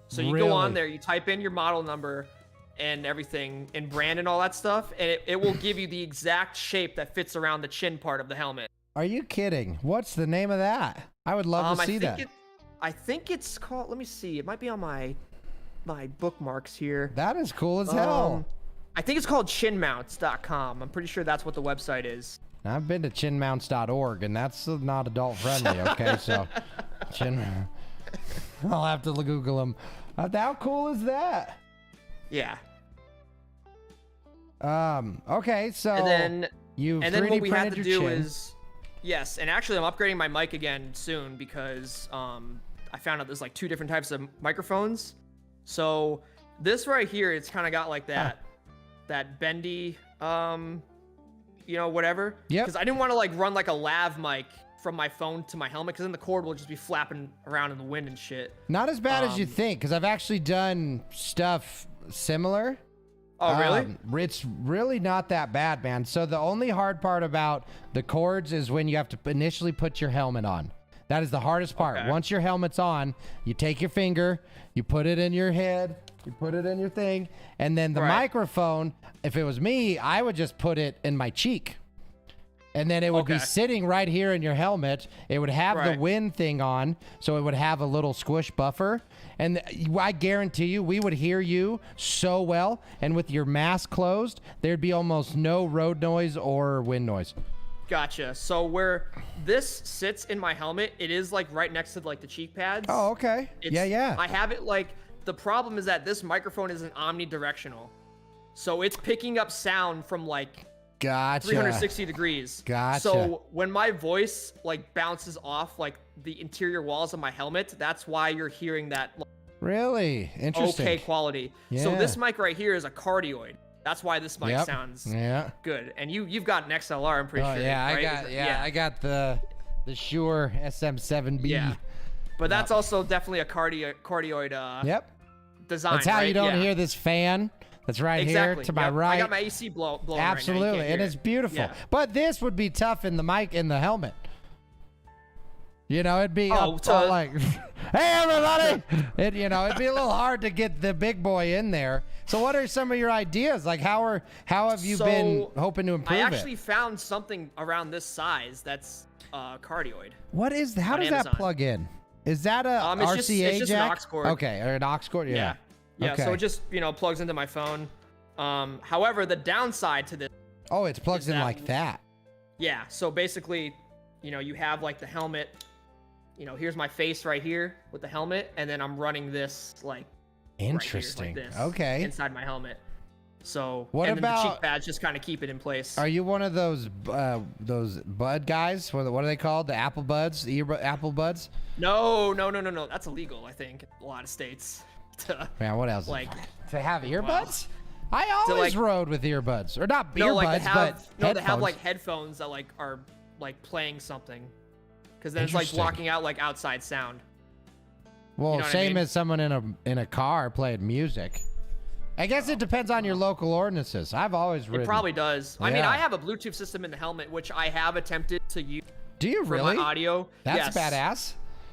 So you go Really? on there, you type in your model number and everything and brand and all that stuff, and it will give you the exact shape that fits around the chin part of the helmet. Are you kidding? What's the name of that? I would love to see that. I think it's called. Let me see. It might be on my bookmarks here. That is cool as hell. I think it's called chinmounts.com. I'm pretty sure that's what the website is. I've been to chinmounts.org, and that's not adult friendly. Okay, so chin. I'll have to Google them. How cool is that? Yeah. Okay, so And then you and then 3D what we have printed to your do chin. is yes, and actually I'm upgrading my mic again soon because I found out there's like 2 different types of microphones. So this right here, it's kind of got like that bendy whatever. Yep. Because I didn't want to like run like a lav mic from my phone to my helmet because then the cord will just be flapping around in the wind and shit. Not as bad as you think, because I've actually done stuff similar. Oh really? It's really not that bad, man. So the only hard part about the cords is when you have to initially put your helmet on. That is the hardest part. Okay. Once your helmet's on, you take your finger, you put it in your head, you put it in your thing, and then the Right. microphone, if it was me, I would just put it in my cheek. And then it would be Okay. sitting right here in your helmet. It would have the Right. wind thing on, so it would have a little squish buffer. And I guarantee you, we would hear you so well. And with your mask closed, there'd be almost no road noise or wind noise. Gotcha. So where this sits in my helmet, it is like right next to like the cheek pads. Oh, okay. Yeah. I have it like, the problem is that this microphone isn't omnidirectional. So it's picking up sound from like Gotcha. 360 degrees. Gotcha. So when my voice like bounces off like the interior walls of my helmet, that's why you're hearing that like, Really? Interesting. okay quality. So Yeah. this mic right here is a cardioid. That's why this mic sounds good. And you've got an XLR, I'm pretty Oh sure. yeah, right? I got the Shure SM7B. Yeah. But that's also definitely a cardioid Yep. design. That's how right? you don't Yeah. hear this fan. That's right Exactly. here to my Yep. right. I got my AC blowing Absolutely, right now. You can't and hear it's it. beautiful. Yeah. But this would be tough in the mic in the helmet. You know, it'd be Oh, all like, "Hey everybody!" It'd be a little hard to get the big boy in there. So, what are some of your ideas? Like, how have you been hoping to improve I it? actually found something around this size that's cardioid. What is? How does that Amazon. plug in? Is that a RCA it's just an jack? aux cord. Okay, or an aux cord? Yeah. Yeah. Okay. So it just plugs into my phone. However, the downside to this, Oh, it's plugged is in that- like that. yeah. So basically, you have like the helmet. Here's my face right here with the helmet, and then I'm running this like Interesting. right here, like this, Okay. inside my helmet. So What and then the about- cheek pads just kind of keep it in place. Are you one of those bud guys? What are they called? The Apple Buds? The Apple Buds? No. That's illegal, I think, in a lot of states. Man, what else? Like to have earbuds? I always rode with earbuds, or not no, earbuds, like to have, but no, to have like headphones. headphones that like are like playing something, because then it's like Interesting. blocking out like outside sound. Well, you know what I same mean? as someone in a car playing music. I guess it depends on your local ordinances. I've always ridden. It probably does. I mean, Yeah. I have a Bluetooth system in the helmet, which I have attempted to use Do you for really? my audio. That's Yes. badass.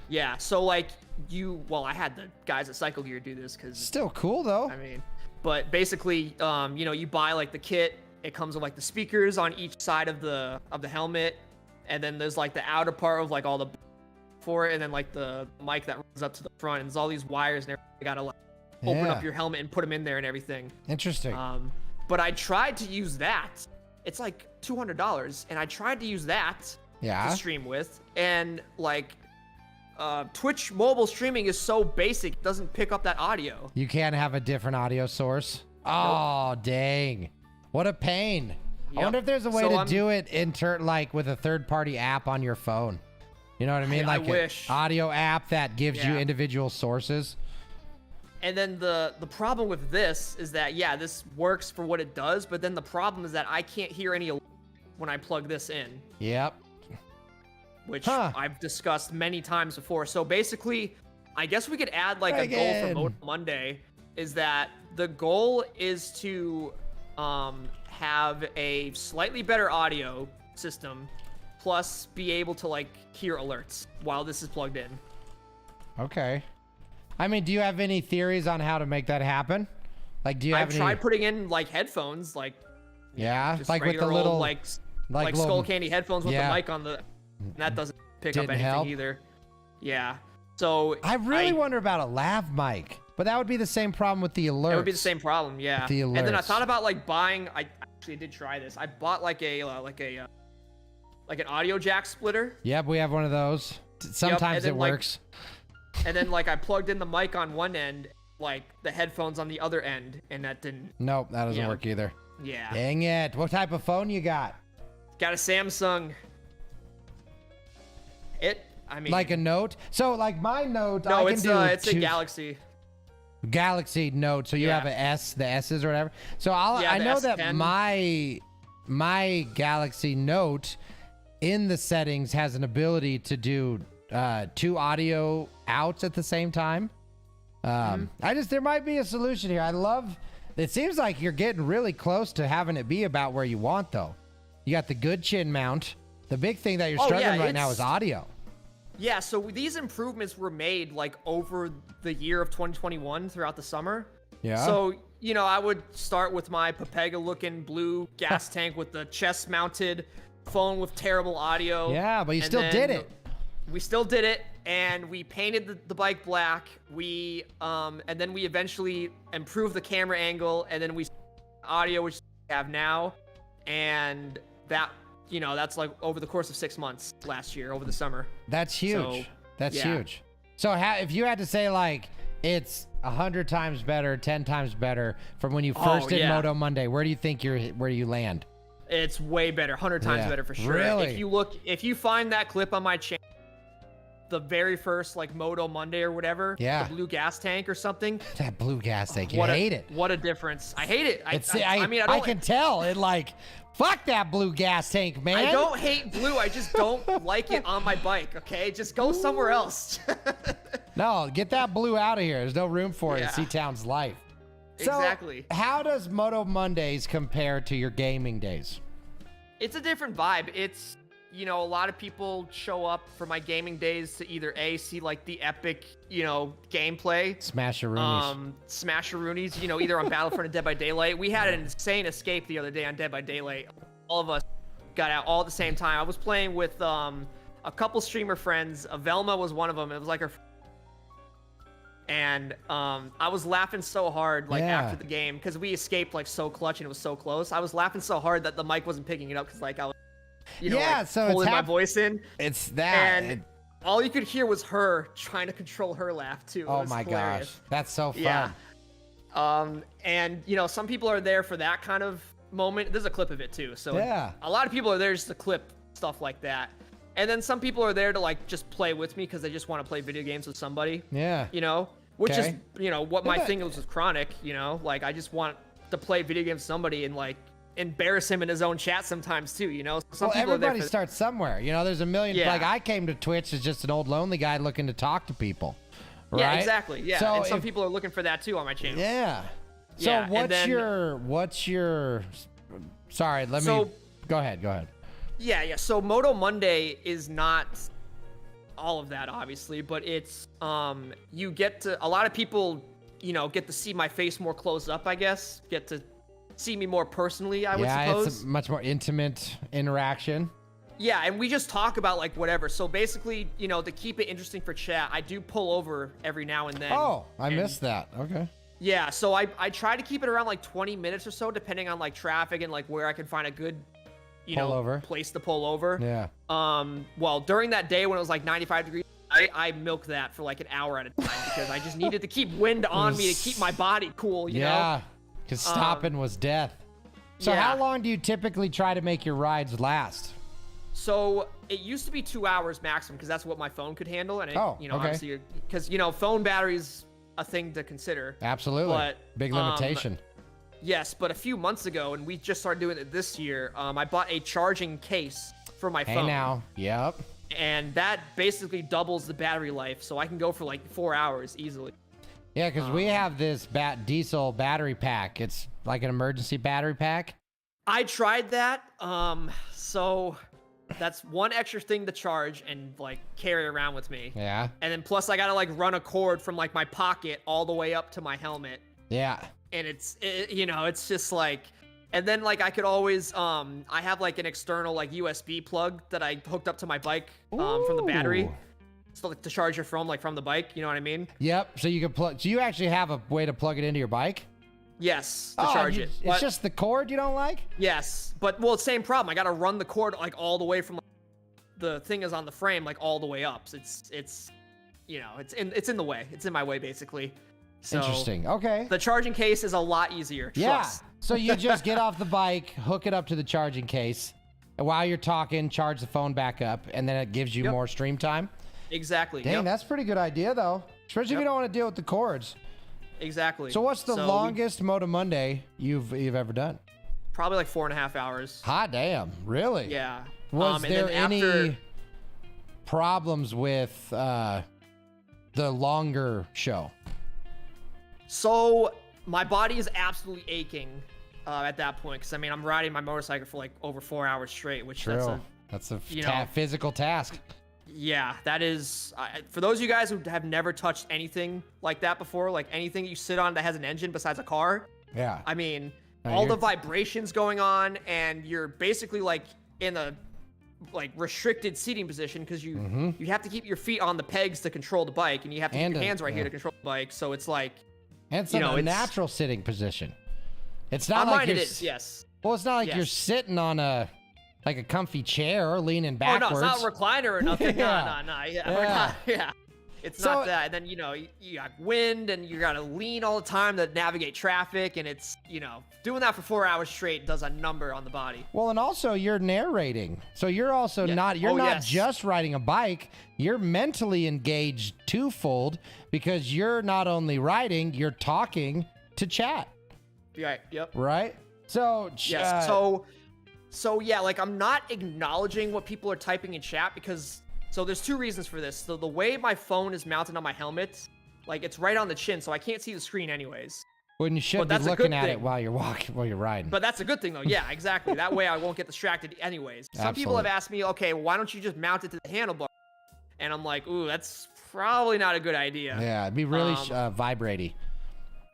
Yeah. So like I had the guys at Cycle Gear do this because Still cool though. I mean, but basically, you buy like the kit. It comes with like the speakers on each side of the helmet, and then there's like the outer part of like all the for it, and then like the mic that runs up to the front, and there's all these wires and everything. You gotta like open Yeah. up your helmet and put them in there and everything. Interesting. But I tried to use that. It's like $200, and I tried to use that Yeah. to stream with, and like Twitch mobile streaming is so basic, it doesn't pick up that audio. You can't have a different audio source. Oh, dang. What a pain. I Yep. wonder if there's a way So to I'm- do it like with a third-party app on your phone. You know what I mean? I Like wish. an audio app that gives you Yeah. individual sources. And then the problem with this is that, yeah, this works for what it does, but then the problem is that I can't hear any when I plug this in, Yep. which Huh. I've discussed many times before. So basically, I guess we could add like a goal Again. for Modal Monday, is that the goal is to have a slightly better audio system, plus be able to like hear alerts while this is plugged in. Okay. I mean, do you have any theories on how to make that happen? Like, do you have I've any? tried putting in like headphones, like Yeah, just like with the regular little, old, like little- skull candy headphones with Yeah. the mic on the. And that doesn't pick up Didn't anything help? either. Yeah. So I really wonder about a lav mic, but that would be the same problem with the alerts. It would be the same problem, yeah. The And then I alerts. thought about like buying. I actually did try this. I bought like an audio jack splitter, Yep, we have one of those. Sometimes then, it like, works. and then like I plugged in the mic on one end, like the headphones on the other end, and that didn't. Nope, that doesn't yeah. work either. Yeah. Dang it. What type of phone you got? Got a Samsung. I mean, Like a Note? So, like my Note, no, I can do it's a Galaxy. Galaxy Note. So you Yeah. have a S, the S's or whatever. So Yeah, I the know that S10. my Galaxy Note in the settings has an ability to do 2 audio outs at the same time. There might be a solution here. It seems like you're getting really close to having it be about where you want though. You got the good chin mount. The big thing that you're Oh, struggling yeah, right now is it's- audio. Yeah, so these improvements were made like over the year of 2021 throughout the summer. Yeah. So, I would start with my Pepega looking blue gas tank with the chest mounted phone with terrible audio. Yeah, but you And still then did it. We still did it, and we painted the bike black. And then we eventually improved the camera angle, and then we audio, which we have now, and that that's like over the course of 6 months last year, over the summer. That's huge. So, That's yeah. huge. So if you had to say like it's 100 times better, 10 times better from when you first did yeah. Moto Monday, where do you think where you land? It's way better, 100 times Yeah. better for sure. Really? If you find that clip on my channel, the very first like Moto Monday or whatever, Yeah. the blue gas tank or something. That blue gas tank, you hate it. What a difference. I hate it. I mean, I can tell it like, fuck that blue gas tank, man. I don't hate blue. I just don't like it on my bike. Okay, just go somewhere else. No, get that blue out of here. There's no room for it in Yeah. C-Town's life. So, Exactly. how does Moto Mondays compare to your gaming days? It's a different vibe. It's, a lot of people show up for my gaming days to either see like the epic, gameplay. Smasheroonies. Smasheroonies, either on Battlefront or Dead by Daylight. We had an insane escape the other day on Dead by Daylight. All of us got out all at the same time. I was playing with a couple streamer friends. Velma was one of them. It was like her. And I was laughing so hard like Yeah. after the game because we escaped like so clutch and it was so close. I was laughing so hard that the mic wasn't picking it up because like I was, So it's holding my voice in. It's that. And all you could hear was her trying to control her laugh too. It Oh was my hilarious. gosh, that's so fun. Yeah. And some people are there for that kind of moment. There's a clip of it too. So Yeah. a lot of people are there just to clip stuff like that. And then some people are there to like just play with me because they just want to play video games with somebody. Yeah. Which Okay. is, what my Yeah. thing was with Chronic, like I just want to play video games with somebody and like embarrass him in his own chat sometimes too, Some Well, people are there everybody for starts somewhere. There's a million. Yeah. Like I came to Twitch as just an old lonely guy looking to talk to people. Right? Yeah, exactly. Yeah. So and some if- people are looking for that too on my channel. Yeah. So Yeah, and what's your? Sorry, let me. So- Go ahead. Go ahead. Yeah. So Moto Monday is not all of that, obviously, but it's you get to a lot of people, get to see my face more close up. I guess get to see me more personally. I would suppose. It's a much more intimate interaction. Yeah, and we just talk about like whatever. So basically, to keep it interesting for chat, I do pull over every now and then. Oh, I and- missed that. Okay. Yeah, so I try to keep it around like 20 minutes or so, depending on like traffic and like where I can find a good, Pull over. place to pull over. Yeah. Well, during that day when it was like 95 degrees, I milked that for like an hour at a time because I just needed to keep wind on me to keep my body cool, you know? Yeah. Because stopping was death. So yeah. how long do you typically try to make your rides last? So it used to be 2 hours maximum because that's what my phone could handle, and it, Oh, okay. obviously, because phone batteries a thing to consider. Absolutely. But, Big limitation. Yes, but a few months ago, and we just started doing it this year, I bought a charging case for my Hey phone. now. Yep. And that basically doubles the battery life, so I can go for like 4 hours easily. Yeah, because we have this diesel battery pack. It's like an emergency battery pack. I tried that, so that's one extra thing to charge and like carry around with me. Yeah. And then plus I gotta like run a cord from like my pocket all the way up to my helmet. Yeah. And it's just like, and then like I could always, I have like an external like USB plug that I hooked up to my bike from the battery. Ooh. So like to charge your phone like from the bike, you know what I mean? Yep. So you can plug. So you actually have a way to plug it into your bike? Yes, to charge it. It's But- just the cord you don't like? Yes, but well, same problem. I gotta run the cord like all the way from the thing is on the frame like all the way up. So it's it's in the way. It's in my way basically. So Interesting. Okay. The charging case is a lot easier. Yeah. Trust. So you just get off the bike, hook it up to the charging case, and while you're talking, charge the phone back up, and then it gives you Yep. more stream time. Exactly. Dang, Yep. that's a pretty good idea though. Especially if you don't want to deal with the cords. Exactly. So what's the So longest Moto Monday you've ever done? Probably like 4.5 hours. Hot damn, really? Yeah. Was and there then any after- problems with the longer show? So my body is absolutely aching at that point because I mean I'm riding my motorcycle for like over 4 hours straight, which That's a you know, physical task. yeah, that is for those of you guys who have never touched anything like that before, like anything you sit on that has an engine besides a car. Yeah. I mean, No, all you're- the vibrations going on, and you're basically like in a like restricted seating position because you have to keep your feet on the pegs to control the bike, and you have to And keep your a- hands right here yeah. to control the bike. So it's like And it's you in know, a it's- natural sitting position. It's on not like mine it you're is, yes. Well, it's not like you're Yes. sitting on a like a comfy chair, leaning Oh backwards. no, it's not a recliner or nothing. Yeah. No. Yeah, Yeah. we're not, yeah. It's So- not that. And then, you got wind and you got to lean all the time to navigate traffic. And it's, doing that for 4 hours straight does a number on the body. Well, and also you're narrating. So you're also Yeah. not, you're Oh, not yes. just riding a bike. You're mentally engaged twofold because you're not only riding, you're talking to chat, Right. Yep. right? So, Yes. So yeah, like I'm not acknowledging what people are typing in chat because there's two reasons for this. So the way my phone is mounted on my helmet, like it's right on the chin, so I can't see the screen anyways. when you should But be that's a looking good at it thing. while you're riding. But that's a good thing though. Yeah, exactly. That way I won't get distracted anyways. Some people have Absolutely. asked me, okay, why don't you just mount it to the handlebar? And I'm like, ooh, that's probably not a good idea. Yeah, it'd be really vibrating.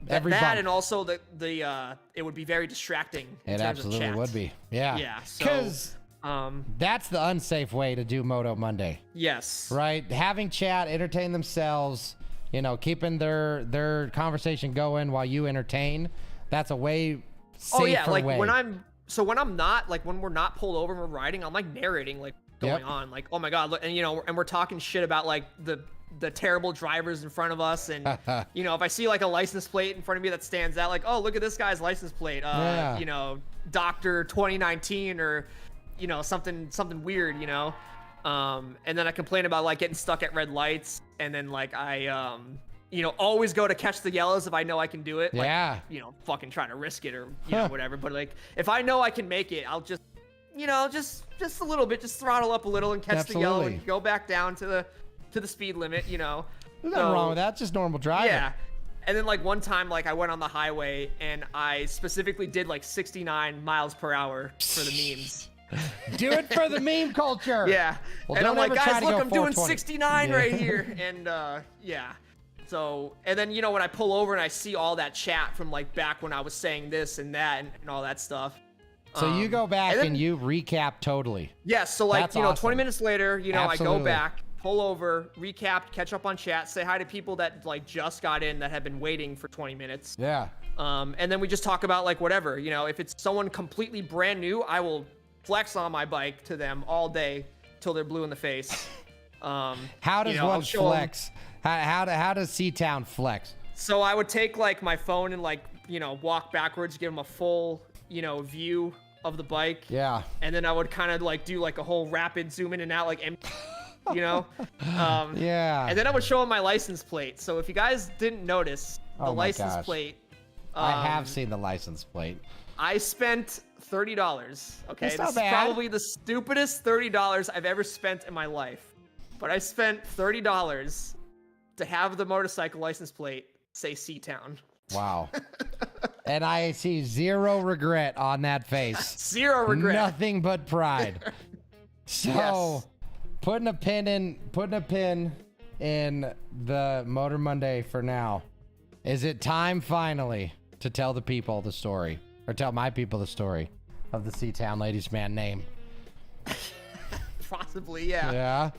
Every that bump. and also it would be very distracting in It terms of absolutely chat. would be. Yeah. Yeah. So Because that's the unsafe way to do Moto Monday, yes. right? Having chat, entertain themselves, keeping their conversation going while you entertain. That's a way safer Oh yeah, like way. when we're not pulled over and we're riding, I'm like narrating like going Yep. on, like, oh my god, look, and and we're talking shit about like the terrible drivers in front of us, and if I see like a license plate in front of me that stands out, like, oh, look at this guy's license plate, Yeah. Doctor 2019 or something weird, and then I complain about like getting stuck at red lights, and then like I always go to catch the yellows if I know I can do it. Like, Yeah. fucking try to risk it or whatever. But like if I know I can make it, I'll just just a little bit, just throttle up a little and catch the yellow Absolutely. and go back down to the speed limit. There's nothing wrong with that. It's just normal driving. Yeah. And then like one time, like I went on the highway and I specifically did like 69 miles per hour for the memes. Do it for the meme culture. Yeah. Well, and don't I'm like, ever try guys, to look, go I'm doing 420. 69 Yeah. right here. And yeah. So, and then, when I pull over and I see all that chat from like back when I was saying this and that and all that stuff. So you go back and and, then- you recap totally. Yeah, so like, That's 20 awesome. minutes later, I go Absolutely. back, pull over, recap, catch up on chat, say hi to people that like just got in that have been waiting for 20 minutes. Yeah. And then we just talk about like whatever, if it's someone completely brand new, I will flex on my bike to them all day till they're blue in the face. How does I'll one show 'em- flex? How does C-Town flex? So I would take like my phone and like, walk backwards, give them a full, view of the bike. Yeah. And then I would kind of like do like a whole rapid zoom in and out, like, Yeah. And then I would show them my license plate. So if you guys didn't notice, the Oh my license gosh. plate, I have seen the license plate. I spent $30. Okay, That's not this is bad. probably the stupidest $30 I've ever spent in my life. But I spent $30 to have the motorcycle license plate say C-Town. Wow. And I see zero regret on that face. Zero regret. Nothing but pride. So, Yes. putting a pin in the Motor Monday for now. Is it time finally to tell the people the story, or tell my people the story of the C-Town Ladies Man name? Possibly, yeah. Yeah.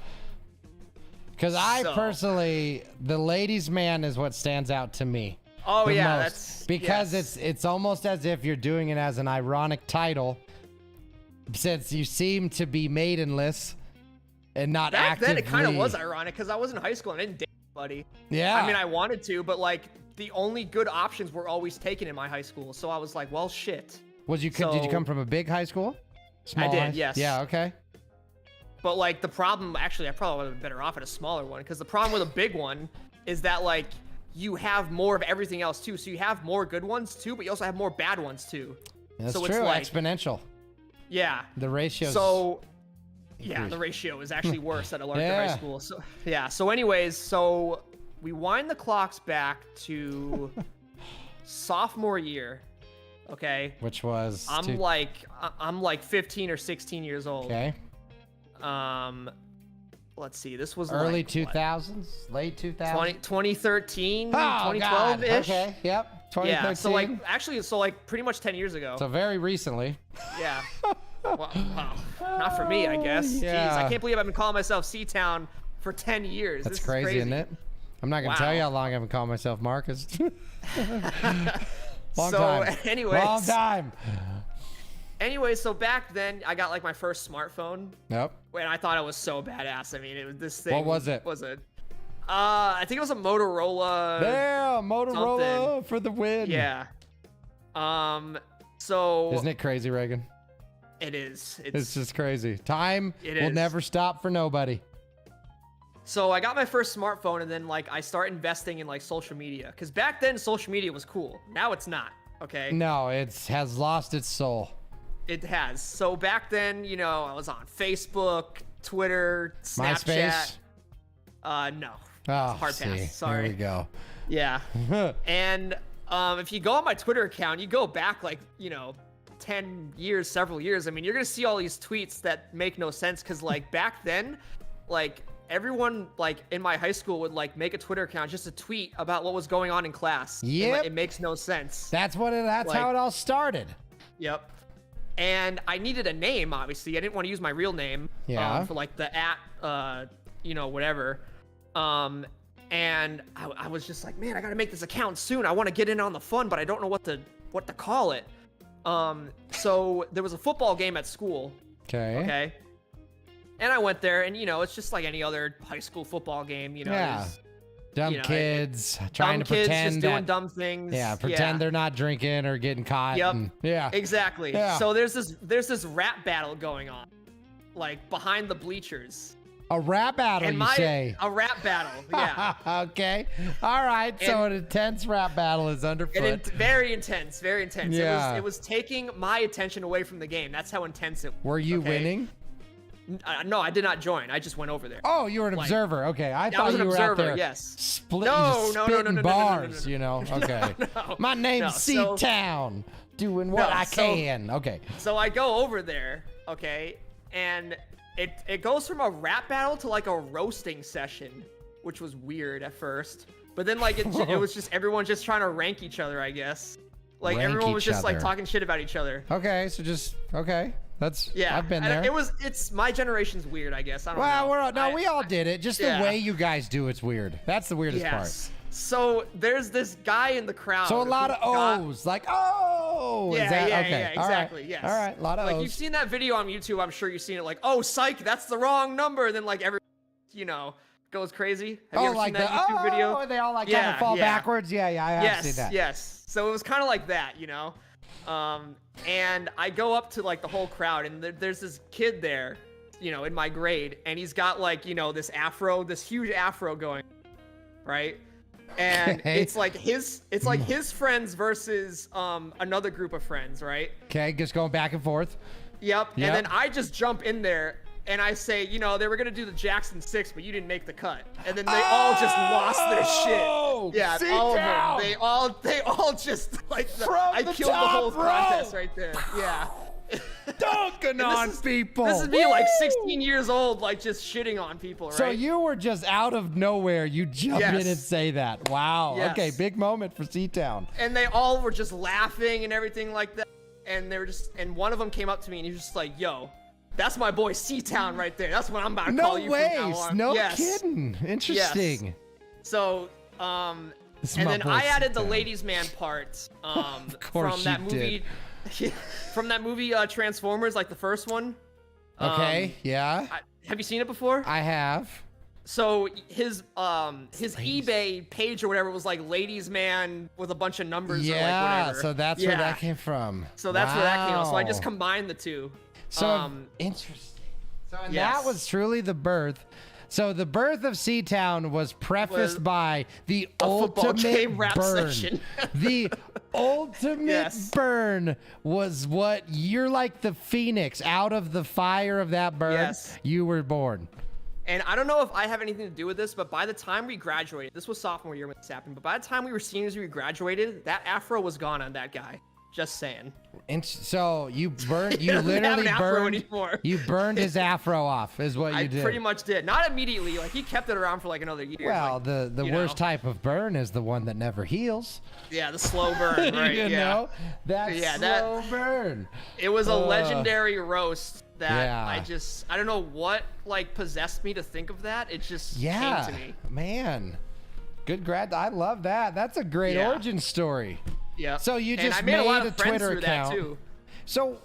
Because I So- personally, the Ladies Man is what stands out to me. Oh the yeah, most. that's Because yes. it's almost as if you're doing it as an ironic title, since you seem to be maidenless and not Back actively. then it kind of was ironic because I was in high school and I didn't date anybody. Yeah. I mean, I wanted to, but like the only good options were always taken in my high school. So I was like, well, shit. did you so- come from a big high school? Small did, high- yes. Yeah. Okay. But like the problem, actually, I probably would have been better off at a smaller one because the problem with a big one is that like you have more of everything else too. So you have more good ones too, but you also have more bad ones too. That's so true. It's like, Exponential. yeah. The ratio. So yeah, increased. the ratio is actually worse at a larger Yeah. high school. So yeah. So anyways, so we wind the clocks back to sophomore year. Okay. Which was. I'm like 15 or 16 years old. Okay. Let's see. This was Early like, what, 2000s, late 2000s. 2013, Oh, God. 2012-ish. Okay. Yep. 2013. Yeah, so like actually, so like pretty much 10 years ago. So very recently. Yeah. Well, wow. Not for me, I guess. Yeah. Jeez, I can't believe I've been calling myself C-Town for 10 years. That's This crazy, is crazy, isn't it? I'm not gonna tell Wow. you how long I've been calling myself Marcus. Long So, time. anyways. Long time. Anyway, so back then I got like my first smartphone. Yep. And I thought it was so badass. I mean, it was this thing. What was it? I think it was a Motorola. Yeah, Motorola something. for the win. Yeah. So. Isn't it crazy, Reagan? It is. It's just crazy. Time It will is. never stop for nobody. So I got my first smartphone, and then like I start investing in like social media, because back then social media was cool. Now it's not. Okay. No, it has lost its soul. It has. So back then, you know, I was on Facebook, Twitter, Snapchat. MySpace? No. Oh, Hard see, pass. Sorry. There we go. Yeah. And if you go on my Twitter account, you go back like, you know, 10 years, several years. I mean, you're going to see all these tweets that make no sense, because like back then, like everyone like in my high school would like make a Twitter account just to tweet about what was going on in class. Yep. And, it makes no sense. That's Like- how it all started. Yep. And I needed a name, obviously. I didn't want to use my real name. Yeah. For like the you know, whatever. And I was just like, man, I gotta make this account soon. I want to get in on the fun, but I don't know what to call it. So there was a football game at school. Okay. And I went there, and you know, it's just like any other high school football game. You know, Yeah. there's Dumb you know, kids trying dumb to kids pretend just that, doing dumb things. yeah, pretend they're not drinking or getting caught. Yep. and- yeah. Exactly. Yeah. So there's this rap battle going on, like behind the bleachers. A rap battle, And you say? a rap battle, yeah. Okay. All right. So an intense rap battle is underfoot. Very intense, very intense. Yeah. It was taking my attention away from the game. That's how intense it was. Were you okay? winning? No, I did not join. I just went over there. Oh, you were an Like- observer. Okay. I I thought was an you were out observer, there yes. split, No, no, no, spitting no, no, no, no, no, no, bars, no. you know? Okay. No, My name's no, so- C-Town, doing what I so- can. Okay. So I go over there, okay, and it goes from a rap battle to like a roasting session, which was weird at first. But then like it was just everyone just trying to rank each other, I guess. Like Rank everyone was each just like other. talking shit about each other. Okay. So okay. That's, Yeah, I've been and there. it's my generation's weird, I guess. I don't Well, know. we all did it. Just yeah. the way you guys do it's weird. That's the weirdest Yes. So there's this guy in the crowd. part. So a lot who of got- O's, like oh. Yeah, is that, yeah, okay. yeah, all right. exactly. Yes. All right, a lot of like O's. you've seen that video on YouTube. I'm sure you've seen it. Like, oh, psych, that's the wrong number. And then like every, you know, goes crazy. Have you ever like seen that YouTube video? they all like kind Yeah, of fall yeah. backwards. Yeah, I have seen that. Yes. So it was kind of like that, you know. And I go up to like the whole crowd, and there's this kid there, you know, in my grade, and he's got like, you know, this huge afro going, right? And Okay. it's like his friends versus another group of friends, right? Okay, just going back and forth. Yep. Yep. And then I just jump in there and I say, you know, they were gonna do the Jackson 6, but you didn't make the cut. And then they all just lost their Oh, shit. Yeah, sit all down. of them. They all just like From I the killed the top whole row. contest right there. Yeah. Dunking on people. This is me like Woo! 16 years old, like just shitting on people, right? So you were just out of nowhere. You jump in Yes. and say that. Wow. Yes. Okay, big moment for C-Town. And they all were just laughing and everything like that. And they were just, and one of them came up to me and he was just like, yo, that's my boy C-Town right there. That's what I'm about to No call you from now ways. on. No Yes. kidding. Interesting. So, This is and my then boy I added the C-Town. ladies man part course from that you movie. From that movie Transformers, like the first one. Okay, yeah. Have you seen it before? I have. So his eBay page or whatever was like ladies man with a bunch of numbers or like Yeah, whatever. so that's where that came from. So that's where that came from. So I just Wow. combined the two. So interesting. So and yes. that was truly the birth. So the birth of C-Town was prefaced Was by the football ultimate game rap burn. section. The ultimate Yes. burn was what you're like the phoenix out of the fire of that burn. Yes. You were born. And I don't know if I have anything to do with this, but by the time we graduated, this was sophomore year when this happened, but by the time we were seniors, we graduated, that afro was gone on that guy. Just saying. So you burned. You doesn't have literally an afro burned. anymore. You burned his afro off. Is what you I did. pretty much did. Not immediately. Like, he kept it around for like another year. Well, like, the you worst know. type of burn is the one that never heals. Yeah, the slow burn, right? You yeah. know, that Yeah, slow burn. It was a legendary roast that Yeah. I don't know what like possessed me to think of that. It just Yeah, came to me. man. Good grad. I love that. That's a great Yeah. origin story. Yeah. So you And just I made a lot made of a friends Twitter through that, account. too. So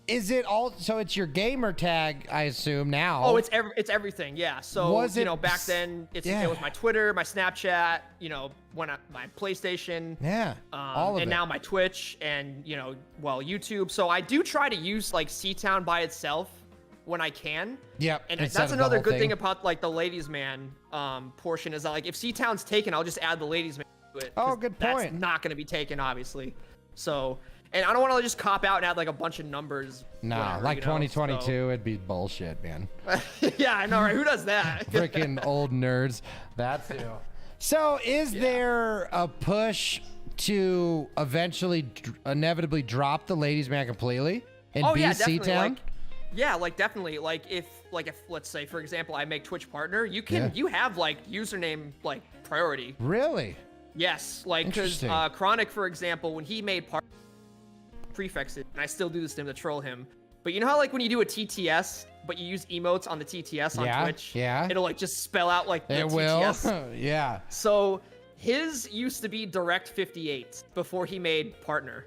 is it all? So it's your gamer tag, I assume now. Oh, it's everything. Yeah. So Was it back then it was my Twitter, my Snapchat, my PlayStation. Yeah. All of and it. now my Twitch and YouTube. So I do try to use like C-Town by itself when I can. Yep. And instead that's of the another whole good thing. thing about like the ladies man portion is that like if C-Town's taken, I'll just add the ladies man to it. Oh, 'cause good that's point. not going to be taken, obviously. So, and I don't want to just cop out and add like a bunch of numbers. No, whatever, like 2022, so. it'd be bullshit, man. Yeah, I know, right? Who does that? Freaking old nerds. That's who. So, is there a push to eventually, inevitably drop the ladies' man completely and be definitely. C-Town? Like definitely. Like if let's say for example I make Twitch partner, you have like username like priority. Really? Yes, like because Interesting. Chronic, for example, when he made prefixes, and I still do this to him to troll him. But you know how like when you do a TTS, but you use emotes on the TTS on Twitch, Yeah. it'll like just spell out like the It will. TTS. Yeah. So his used to be Direct 58 before he made partner.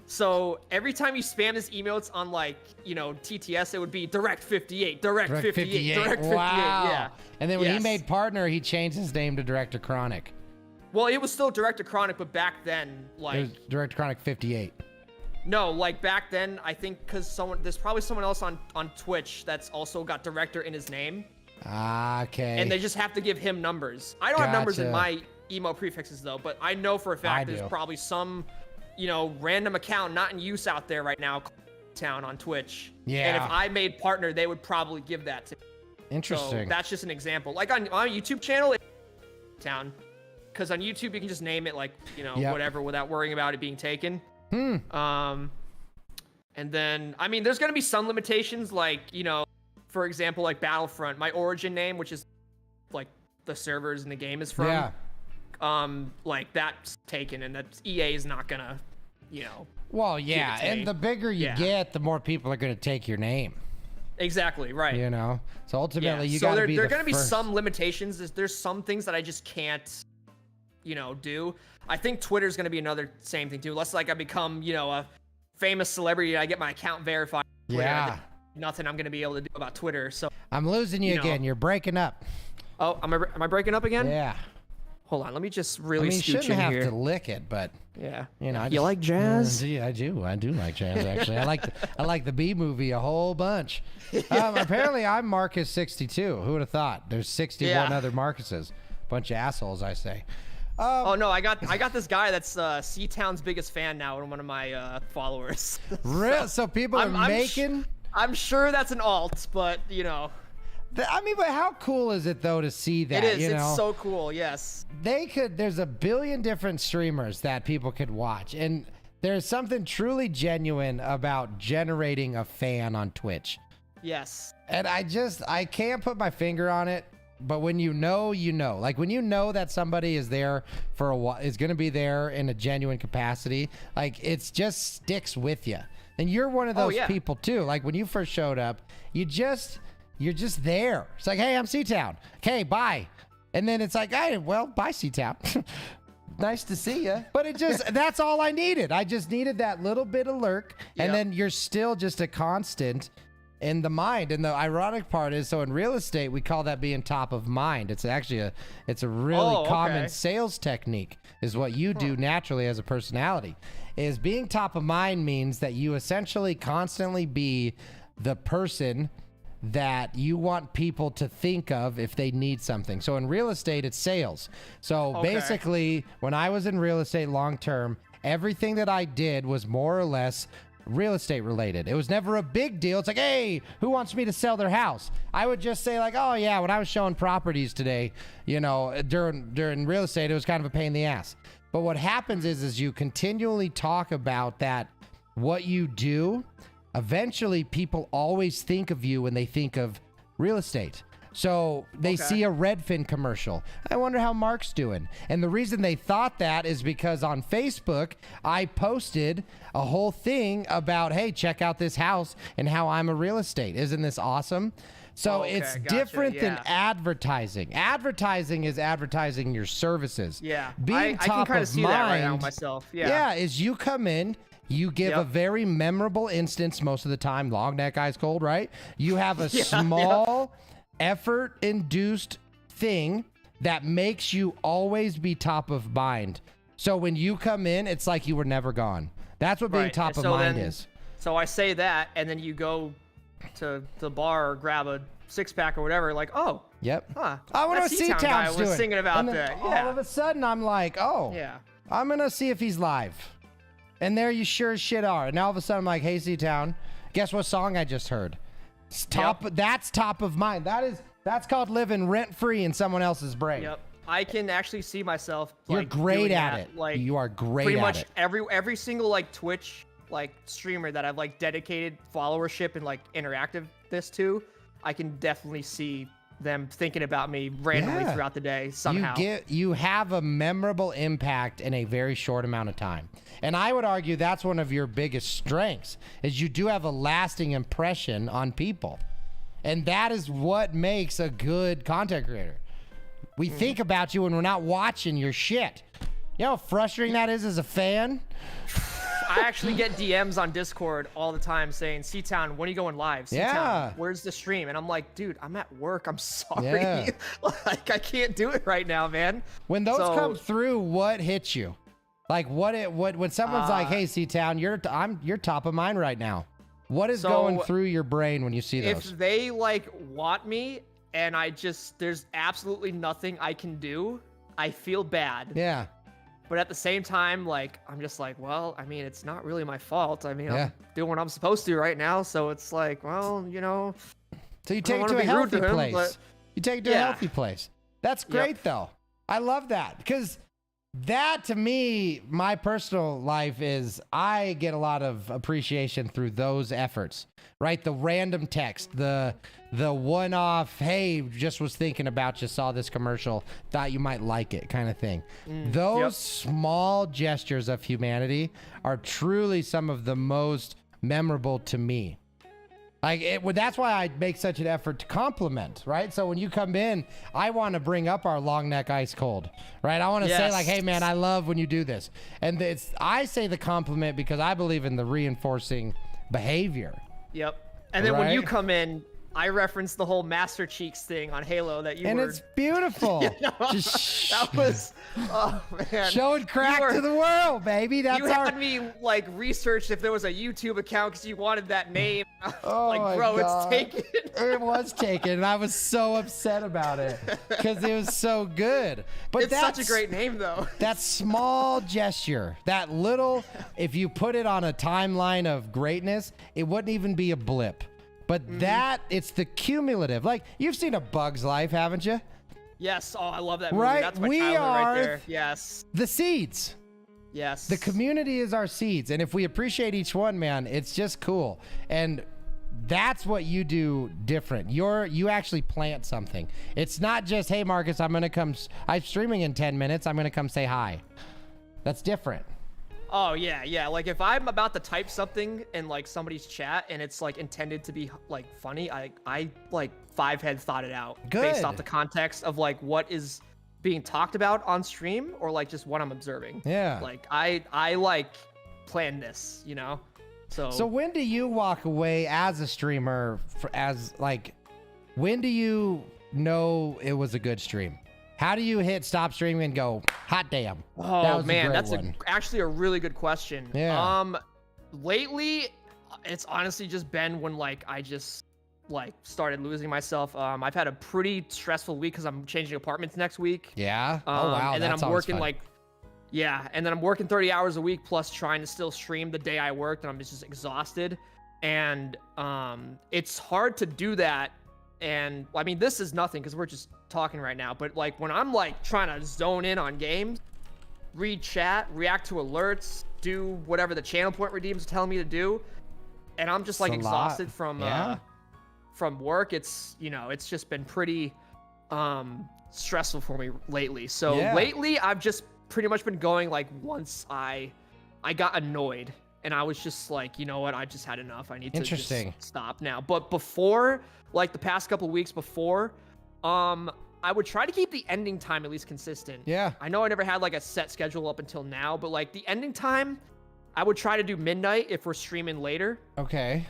So every time you spam his emotes on like TTS, it would be Direct 58, Direct 58, Direct 58. Wow. Yeah. And then when he Yes. made partner, he changed his name to Director Chronic. Well, it was still Director Chronic, but back then, like, It was Director Chronic 58. no, like back then, I think because there's probably someone else on Twitch that's also got Director in his name, Okay. and they just have to give him numbers. I don't have numbers in Gotcha. my emo prefixes though, but I know for a fact there's do. probably some, random account not in use out there right now, town on Twitch. Yeah. And if I made partner, they would probably give that to me. Interesting. So that's just an example. Like on my YouTube channel, it's town. Because on YouTube, you can just name it like, Yep. whatever without worrying about it being taken. And then, I mean, there's going to be some limitations like, for example, like Battlefront, my origin name, which is like the servers and the game is from. Yeah. Like that's taken and that EA is not going to, Well, yeah. to me. And the bigger you Yeah. get, the more people are going to take your name. Exactly, right. So ultimately, you so got to there, be there are the going to be first. some limitations. There's some things that I just can't, do. I think Twitter's going to be another same thing too. Unless like I become, a famous celebrity, I get my account verified. on Twitter, Yeah. there's nothing I'm going to be able to do about Twitter. So, I'm losing you you know. again. You're breaking up. oh, am I breaking up again? Yeah. Hold on, let me just I really mean, you scooch shouldn't in have here. to lick it, but Yeah. I You just- like jazz? Yeah, I do. I do like jazz. Actually, I like the B movie a whole bunch. Apparently, I'm Marcus 62. Who would have thought? There's 61 Yeah. other Marcuses. Bunch of assholes, I say. Oh no, I got this guy that's C-Town's biggest fan now and one of my followers. Real? So people are making. I'm sure that's an alt, but I mean, but how cool is it though to see that? it is. You know? It's so cool. Yes. There's a billion different streamers that people could watch, and there's something truly genuine about generating a fan on Twitch. Yes. And I can't put my finger on it, but when you know, like when you know that somebody is there for a while, is going to be there in a genuine capacity, like it's just sticks with you. And you're one of those yeah. people too. Like when you first showed up, you're just there. It's like, hey, I'm C-Town. Okay, bye. And then it's like, hey, well, bye, C-Town. Nice to see you. But that's all I needed. I just needed that little bit of lurk. And Yep. then you're still just a constant in the mind. And the ironic part is, so in real estate, we call that being top of mind. It's actually it's a really common okay. sales technique is what you do naturally as a personality. Is being top of mind means that you essentially constantly be the person that you want people to think of if they need something. So in real estate, it's sales. So basically, when I was in real estate long term, everything that I did was more or less real estate related. It was never a big deal. It's like, hey, who wants me to sell their house? I would just say like, oh yeah, when I was showing properties today, during real estate, it was kind of a pain in the ass. But what happens is you continually talk about that, what you do. Eventually, people always think of you when they think of real estate. So they see a Redfin commercial. I wonder how Mark's doing. And the reason they thought that is because on Facebook, I posted a whole thing about, hey, check out this house and how I'm a real estate. Isn't this awesome? So it's gotcha, different than yeah. advertising. Advertising is advertising your services. Yeah. Being I can top kind of of see that right now mind, myself. Yeah. Yeah, is you come in, You give a very memorable instance most of the time. Long neck, ice cold, right? You have a small effort-induced thing that makes you always be top of mind. So when you come in, it's like you were never gone. That's what being top of mind is. So I say that, and then you go to the bar or grab a six-pack or whatever, like, oh. Yep. Huh. I want to see Town's doing. Was thinking about and then that. all of a sudden, I'm like, oh. Yeah. I'm going to see if he's live. And there you sure as shit are. And now all of a sudden I'm like, hey, C-Town, guess what song I just heard? It's that's top of mind. That's called living rent-free in someone else's brain. Yep. I can actually see myself like, you're great at that. it. Like, you are great pretty at much it. every single like Twitch like streamer that I've like dedicated followership and like interactive this to, I can definitely see them thinking about me randomly throughout the day somehow. You have a memorable impact in a very short amount of time. And I would argue that's one of your biggest strengths, is you do have a lasting impression on people. And that is what makes a good content creator. We think about you when we're not watching your shit. You know how frustrating that is as a fan? I actually get DMs on Discord all the time saying, C-Town, when are you going live? C-Town, where's the stream? And I'm like, dude, I'm at work. I'm sorry. Yeah. Like, I can't do it right now, man. When those come through, what hits you? Like, when someone's like, hey, C-Town, you're top of mind right now. What is going through your brain when you see those? If they, like, want me and there's absolutely nothing I can do, I feel bad. Yeah. But at the same time, like, I'm just like, well, I mean, it's not really my fault. I mean, I'm doing what I'm supposed to right now. So it's like, well, you know. So you take it to a healthy place. You take it to a healthy place. That's great, though. I love that. Because that, to me, my personal life is, I get a lot of appreciation through those efforts, right? The random text, the one-off, hey, just was thinking about you, saw this commercial, thought you might like it kind of thing. Those small gestures of humanity are truly some of the most memorable to me. Like, that's why I make such an effort to compliment, right? So when you come in, I want to bring up our long neck ice cold, right? I want to say like, hey man, I love when you do this. And I say the compliment because I believe in the reinforcing behavior. Yep. And then when you come in, I referenced the whole Master Cheeks thing on Halo that you and were... it's beautiful. That was, oh man. Showing crack to the world, baby. That's had me like researched if there was a YouTube account because you wanted that name. Oh like, bro, God. it's taken. It was taken, and I was so upset about it because it was so good. But it's such a great name, though. That small gesture, that little, if you put it on a timeline of greatness, it wouldn't even be a blip. But it's the cumulative. Like, you've seen A Bug's Life, haven't you? Yes. Oh, I love that movie. Right? That's my We childhood are right there. Yes. the seeds. Yes. The community is our seeds. And if we appreciate each one, man, it's just cool. And that's what you do different. You actually plant something. It's not just, hey, Marcus, I'm streaming in 10 minutes. I'm going to come say hi. That's different. Oh, yeah. Like, if I'm about to type something in, like, somebody's chat and it's, like, intended to be, like, funny, I like, five-head thought it out. Good. Based off the context of, like, what is being talked about on stream or, like, just what I'm observing. Yeah. Like, I like, plan this, you know? So when do you walk away as a streamer, when do you know it was a good stream? How do you hit stop streaming and go, hot damn? Oh man, that's actually a really good question. Yeah. Lately, it's honestly just been when like I just like started losing myself. I've had a pretty stressful week because I'm changing apartments next week. Yeah. Oh wow. And then I'm working and then I'm working 30 hours a week plus trying to still stream the day I worked, and I'm just exhausted. And it's hard to do that. And I mean, this is nothing because we're just talking right now, but like when I'm like trying to zone in on games, read chat, react to alerts, do whatever the channel point redeems tell me to do, and I'm just like exhausted from work, it's, you know, it's just been pretty stressful for me lately. So lately I've just pretty much been going like once I got annoyed and I was just like, you know what, I just had enough. I need to just stop now. But before, like the past couple weeks before, I would try to keep the ending time at least consistent. Yeah. I know I never had like a set schedule up until now, but like the ending time I would try to do midnight if we're streaming later. Okay.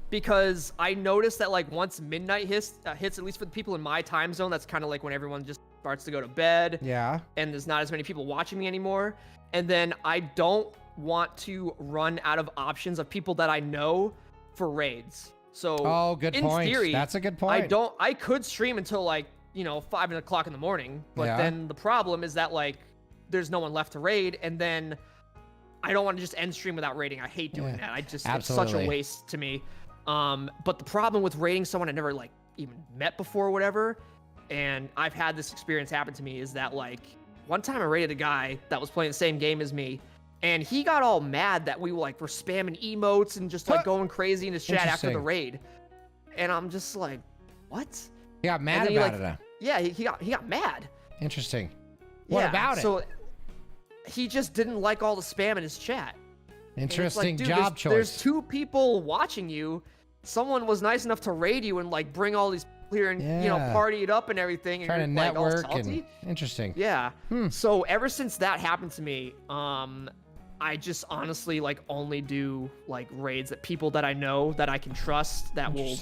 Because I noticed that like once midnight hits, at least for the people in my time zone, that's kind of like when everyone just starts to go to bed. Yeah. And there's not as many people watching me anymore. And then I don't want to run out of options of people that I know for raids. So good in point. theory, That's a good point. I could stream until like, 5 o'clock in the morning, but then the problem is that like there's no one left to raid, and then I don't want to just end stream without raiding. I hate doing that. It's such a waste to me. But the problem with raiding someone I never like even met before or whatever, and I've had this experience happen to me, is that like one time I raided a guy that was playing the same game as me, and he got all mad that we were spamming emotes and just like going crazy in his chat after the raid. And I'm just like, what? He got mad about it. Yeah, he got mad. Interesting. What about it? So he just didn't like all the spam in his chat. Interesting dude, job choice. There's 2 people watching you. Someone was nice enough to raid you and like bring all these people here and party it up and everything. Trying and to you're, network like, all salty. and interesting. Yeah. So ever since that happened to me, I just honestly like only do like raids that people that I know that I can trust that will,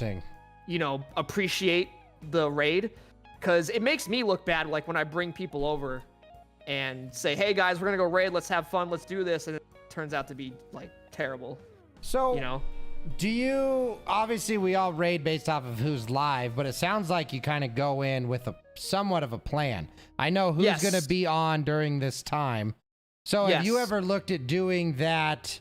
appreciate the raid, because it makes me look bad like when I bring people over and say, hey guys, we're gonna go raid, let's have fun, let's do this, and it turns out to be like terrible. So do you, obviously we all raid based off of who's live, but it sounds like you kind of go in with a somewhat of a plan. I know who's gonna be on during this time. So have you ever looked at doing that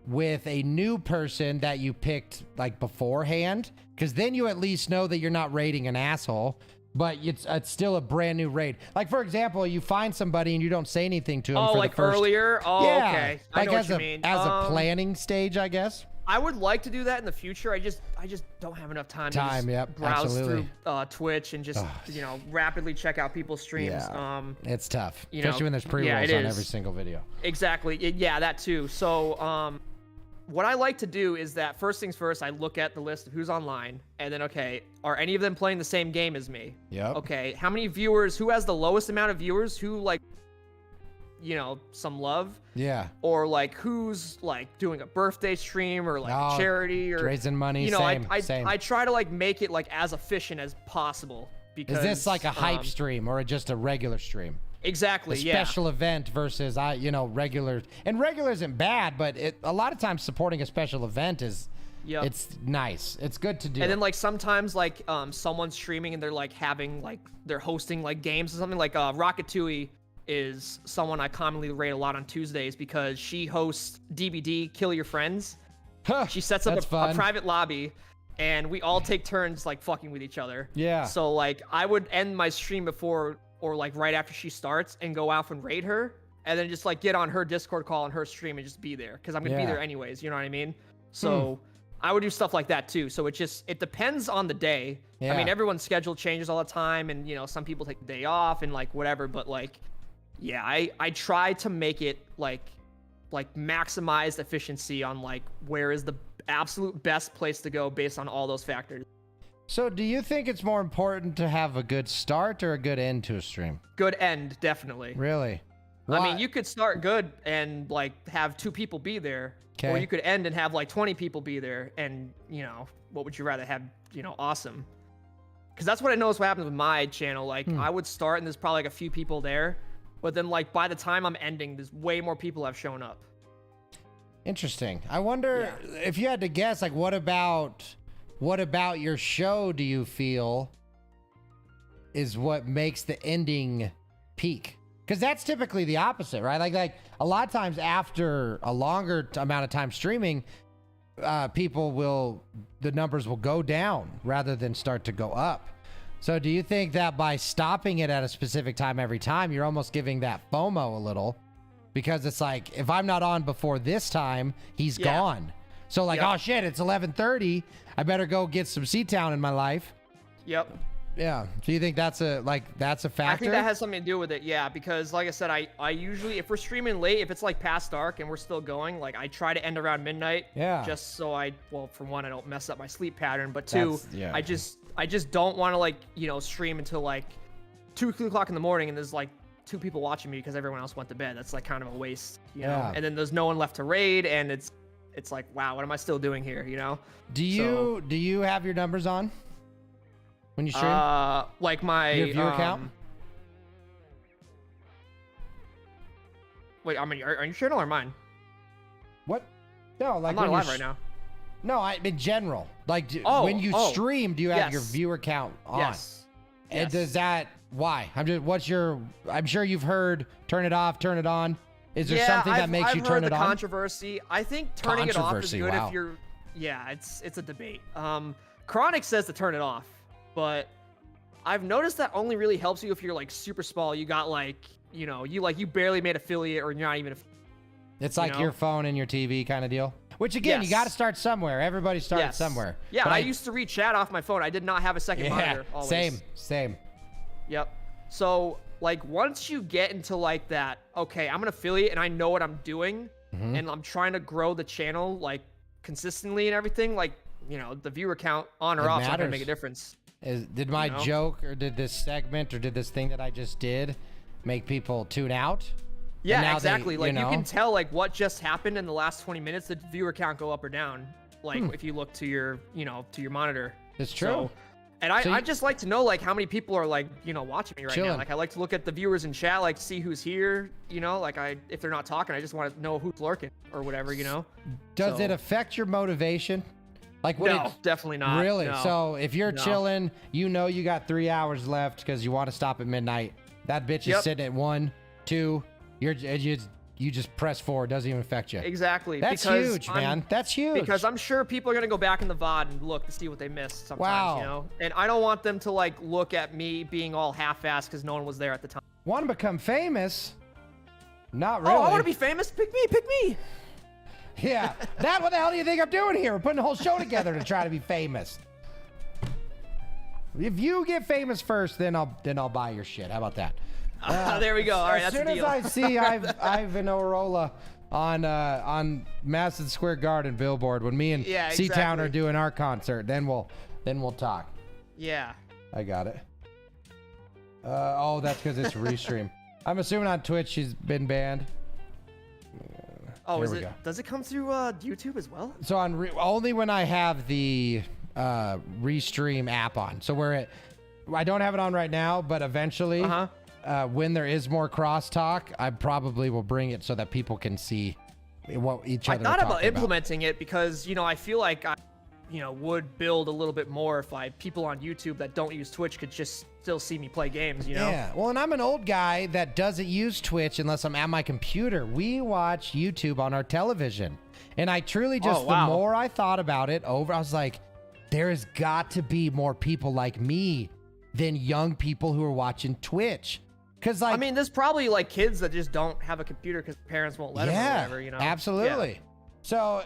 with a new person that you picked like beforehand? Because then you at least know that you're not raiding an asshole, but it's still a brand new raid. Like, for example, you find somebody and you don't say anything to them for like the first... earlier? Oh, yeah, okay. I know what you mean. As a planning stage, I guess. I would like to do that in the future. I just don't have enough time to just browse through Twitch and just rapidly check out people's streams. Yeah. It's tough, especially when there's pre-rolls on every single video. Exactly. Yeah, that too. So what I like to do is that first things first, I look at the list of who's online, and then are any of them playing the same game as me? Yep. Okay, how many viewers? Who has the lowest amount of viewers? Who like some love? Yeah. Or like who's like doing a birthday stream or like a charity or raising money. Same. I try to like make it like as efficient as possible. Because is this like a hype stream or just a regular stream? Exactly. A special event versus regular. And regular isn't bad, but a lot of times supporting a special event is it's nice. It's good to do. And then like sometimes like someone's streaming and they're like they're hosting like games or something. Like Rocketooey is someone I commonly raid a lot on Tuesdays because she hosts DVD Kill Your Friends. She sets up a private lobby and we all take turns like fucking with each other. Yeah. So like I would end my stream before or like right after she starts and go out and raid her and then just like get on her Discord call on her stream and just be there because I'm gonna be there anyways, you know what I mean? So I would do stuff like that too. So it depends on the day. I mean, everyone's schedule changes all the time and some people take the day off and like whatever, but like I try to make it like maximized efficiency on like where is the absolute best place to go based on all those factors. So do you think it's more important to have a good start or a good end to a stream? Good end, definitely. Really? I mean, you could start good and like have 2 people be there, or you could end and have like 20 people be there, and what would you rather have? Awesome. Because that's what I noticed what happens with my channel. Like I would start and there's probably like a few people there, but then like by the time I'm ending, there's way more people have shown up. Interesting. I wonder if you had to guess, like what about your show do you feel is what makes the ending peak? Because that's typically the opposite, right? Like a lot of times after a longer amount of time streaming, the numbers will go down rather than start to go up. So do you think that by stopping it at a specific time every time, you're almost giving that FOMO a little? Because it's like, if I'm not on before this time, he's gone. So like, oh shit, it's 11:30. I better go get some C-Town in my life. Yep. Yeah. So you think that's a factor? I think that has something to do with it, yeah. Because like I said, I usually, if we're streaming late, if it's like past dark and we're still going, like I try to end around midnight. Yeah. Just so for one, I don't mess up my sleep pattern, but two, I just don't want to like, stream until like 2 o'clock in the morning and there's like 2 people watching me because everyone else went to bed. That's like kind of a waste, you know? Yeah. And then there's no one left to raid, and it's like, wow, what am I still doing here, you know? Do you have your numbers on when you stream? Like my your viewer count? Wait, I mean, are you channel or mine? What? No, like I'm not when live you're right now. No, in general. Like when you stream, do you have yes. your viewer count on? Yes. And Yes. does that why? I'm sure you've heard turn it off, turn it on. Is there something that makes you turn it on? I've heard the controversy. I think turning it off is Controversy, good wow. if you're. Yeah, it's a debate. Chronic says to turn it off, but I've noticed that only really helps you if you're like super small. You got like, you know, you barely made affiliate, or you're not even. It's like know? your phone and your TV kind of deal. Which again, you got to start somewhere. Everybody started Yes. somewhere. Yeah, But I used to read chat off my phone. I did not have a second monitor. Always. Same. Yep. So like once you get into like that, okay, I'm an affiliate and I know what I'm doing, and I'm trying to grow the channel like consistently and everything. Like, you know, the viewer count on or off is not gonna make a difference. Did my joke or did this segment or did this thing that I just did make people tune out? Yeah, exactly. Like you can tell like what just happened in the last 20 minutes. The viewer count go up or down. Like if you look to your, to your monitor. It's true. So, and I just like to know like how many people are like, watching me right Chilling. now. Like I like to look at the viewers in chat, like see who's here, like if they're not talking, I just want to know who's lurking or whatever, Does it affect your motivation? Like no, definitely not. Really? No. So if you're chilling, you got 3 hours left because you want to stop at midnight. That bitch is sitting at 1, 2. You just press forward. Doesn't even affect you. Exactly. That's huge, man. That's huge. Because I'm sure people are gonna go back in the VOD and look to see what they missed sometimes, And I don't want them to like look at me being all half-assed because no one was there at the time. Want to become famous? Not really. Oh, I want to be famous. Pick me. Yeah. What the hell do you think I'm doing here? We're putting the whole show together to try to be famous. If you get famous first, then I'll buy your shit. How about that? There we go. All right, that's the deal. As soon as I see Ivan Orola on Madison Square Garden billboard when me and C-Town are doing our concert, then we'll talk. Yeah. I got it. That's because it's restream. I'm assuming on Twitch she's been banned. Oh, does it come through YouTube as well? So only when I have the restream app on. So I don't have it on right now, but eventually. When there is more crosstalk, I probably will bring it so that people can see what each other. I thought about implementing it because I feel like I would build a little bit more if people on YouTube that don't use Twitch could just still see me play games. Yeah. Well, and I'm an old guy that doesn't use Twitch unless I'm at my computer. We watch YouTube on our television, and I truly just the more I thought about it I was like, there has got to be more people like me than young people who are watching Twitch. Because there's probably like kids that just don't have a computer because parents won't let them or whatever, Absolutely. Yeah. So,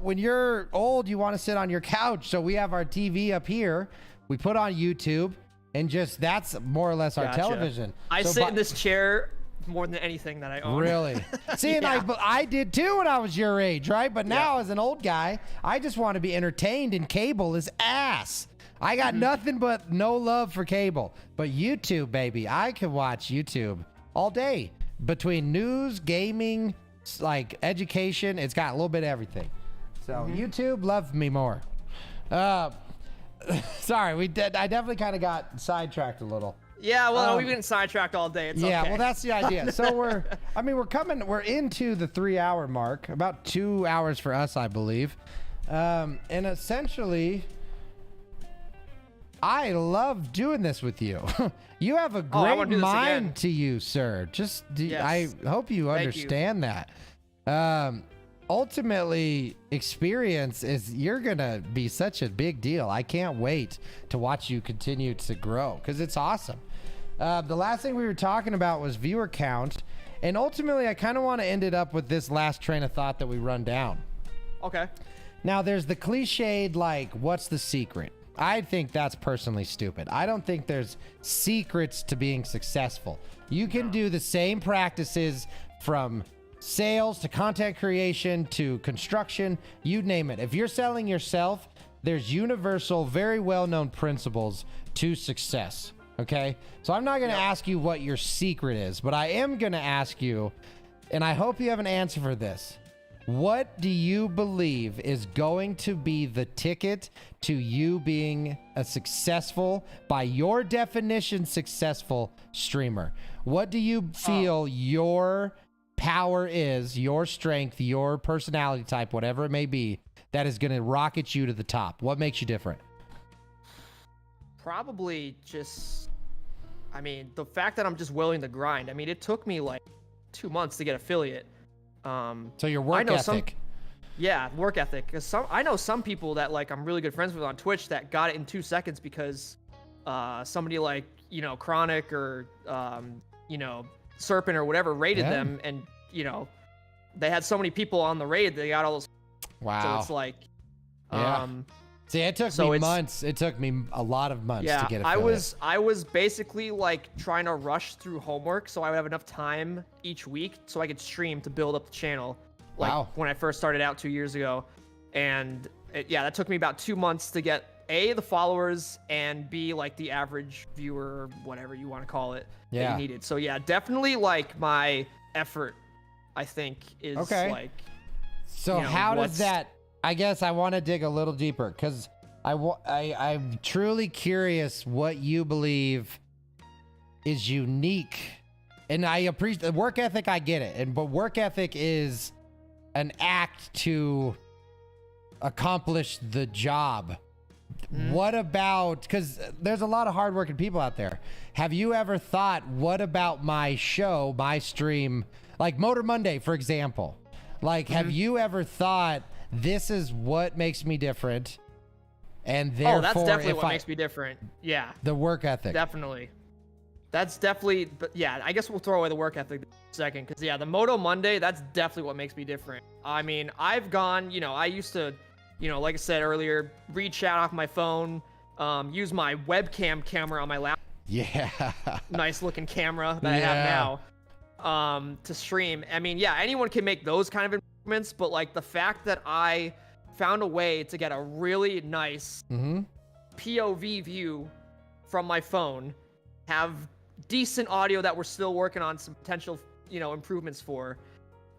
when you're old, you want to sit on your couch. So we have our TV up here. We put on YouTube, and that's more or less our television. I sit in this chair more than anything that I own. Really? See, and I did too when I was your age, right? But now as an old guy, I just want to be entertained, and cable is ass. I got nothing but no love for cable. But YouTube, baby, I could watch YouTube all day. Between news, gaming, like education, it's got a little bit of everything. So YouTube, love me more. Sorry, I definitely kind of got sidetracked a little. Yeah, well, we've been sidetracked all day. It's okay. Well, that's the idea. So we're into the 3-hour mark, about 2 hours for us, I believe. And essentially, I love doing this with you. You have a great mind to you, sir. I hope you understand that. Ultimately, experience you're going to be such a big deal. I can't wait to watch you continue to grow because it's awesome. The last thing we were talking about was viewer count. And ultimately, I kind of want to end it up with this last train of thought that we run down. Okay. Now, there's the cliched, what's the secret? I think that's personally stupid. I don't think there's secrets to being successful. You can do the same practices from sales to content creation to construction, you name it. If you're selling yourself, there's universal, very well-known principles to success. Okay, so I'm not going to ask you what your secret is, but I am going to ask you, and I hope you have an answer for this. What do you believe is going to be the ticket to you being a successful, by your definition, successful streamer? What do you feel your power is, your strength, your personality type, whatever it may be, that is going to rocket you to the top? What makes you different? Probably just, I mean, the fact that I'm just willing to grind. I mean, it took me like 2 months to get affiliate. So your work ethic. Yeah, work ethic. Cause I know some people that like I'm really good friends with on Twitch that got it in 2 seconds because somebody like, you know, Chronic or you know, Serpent or whatever raided them, and you know, they had so many people on the raid, they got all those. Wow. So it's like, See, it took me months. It took me a lot of months to get affiliate. I was basically like trying to rush through homework so I would have enough time each week so I could stream to build up the channel. Like when I first started out 2 years ago. And that took me about 2 months to get A, the followers, and B, like the average viewer, whatever you want to call it, that you needed. So yeah, definitely like my effort, I think, is like. So you know, how does that? I guess I want to dig a little deeper because I'm truly curious what you believe is unique. And I appreciate the work ethic. I get it. But work ethic is an act to accomplish the job. What about, because there's a lot of hardworking people out there. Have you ever thought, what about my show, my stream, like Motor Monday, for example? Like, have you ever thought, this is what makes me different, and therefore, that's definitely what makes me different. Yeah, the work ethic. Definitely, that's definitely. But yeah, I guess we'll throw away the work ethic in a second, because yeah, the Moto Monday, that's definitely what makes me different. I mean, I've gone, you know, I used to, you know, like I said earlier, read chat off my phone, use my webcam camera on my laptop. Yeah, nice looking camera that I have now, to stream. I mean, yeah, anyone can make those kind of improvements, but like the fact that I found a way to get a really nice POV view from my phone, have decent audio that we're still working on some potential, you know, improvements for,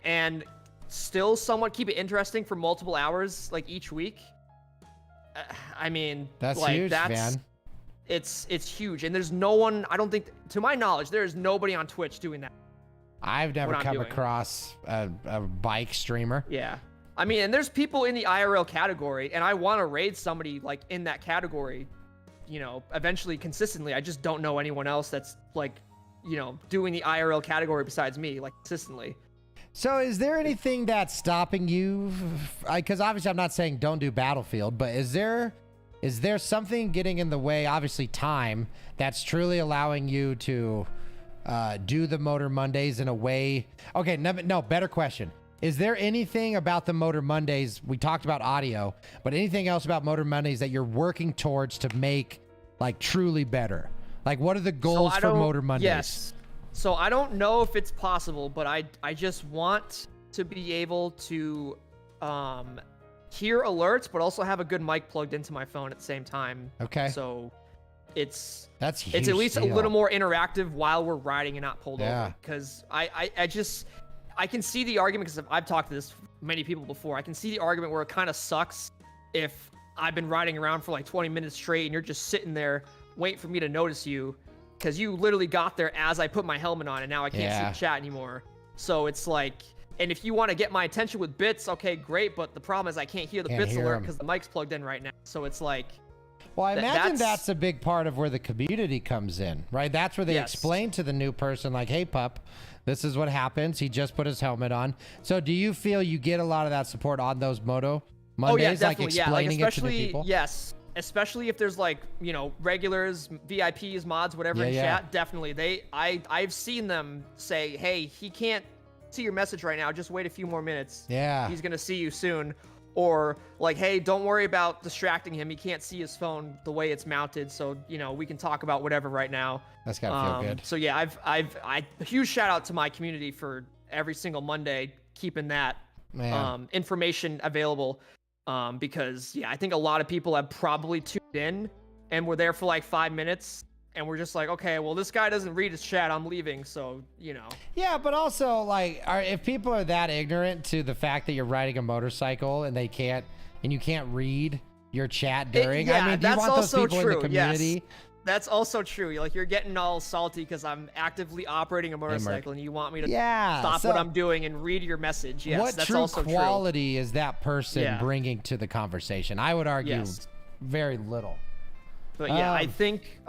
and still somewhat keep it interesting for multiple hours like each week. I mean, that's like, huge, man. It's huge, and there's no one, I don't think, to my knowledge, there is nobody on Twitch doing that. I've never come across a bike streamer. Yeah. I mean, and there's people in the IRL category, and I want to raid somebody like in that category, you know, eventually consistently. I just don't know anyone else that's like, you know, doing the IRL category besides me, like consistently. So is there anything that's stopping you? Because obviously I'm not saying don't do Battlefield, but is there something getting in the way, obviously time, that's truly allowing you to do the Motor Mondays in a way? Okay, no, better question. Is there anything about the Motor Mondays, we talked about audio, but anything else about Motor Mondays that you're working towards to make like truly better? Like, what are the goals for Motor Mondays? Yes. So I don't know if it's possible, but I just want to be able to hear alerts, but also have a good mic plugged into my phone at the same time. Okay. So it's huge it's at least deal. a little more interactive while we're riding and not pulled over. Because I can see the argument, because I've talked to this many people before. I can see the argument where it kind of sucks if I've been riding around for like 20 minutes straight and you're just sitting there waiting for me to notice you, because you literally got there as I put my helmet on, and now I can't see the chat anymore. So it's like, and if you want to get my attention with bits, okay, great, but the problem is I can't hear the bits alert because the mic's plugged in right now. So it's like, well, I imagine that's a big part of where the community comes in, right? That's where they explain to the new person, like, hey, pup, this is what happens. He just put his helmet on. So do you feel you get a lot of that support on those Moto Mondays? Oh, yeah, definitely. Like explaining like, it to the people? Yes. Especially if there's like, you know, regulars, VIPs, mods, whatever in chat, definitely. I've seen them say, hey, he can't see your message right now. Just wait a few more minutes. Yeah. He's going to see you soon. Or like, hey, don't worry about distracting him. He can't see his phone the way it's mounted. So, you know, we can talk about whatever right now. That's got to feel good. So yeah, a huge shout out to my community for every single Monday, keeping that information available. Because yeah, I think a lot of people have probably tuned in and were there for like 5 minutes and we're just like, okay, well, this guy doesn't read his chat, I'm leaving, so, you know. Yeah, but also, like, if people are that ignorant to the fact that you're riding a motorcycle and you can't read your chat during, Yeah, I mean, do you that's want those also people in the true, community? yes. That's also true. Like, you're getting all salty because I'm actively operating a motorcycle and you want me to stop what I'm doing and read your message. Yes, what that's true also quality is that person Yeah. bringing to the conversation? I would argue Yes. very little. But yeah, I think,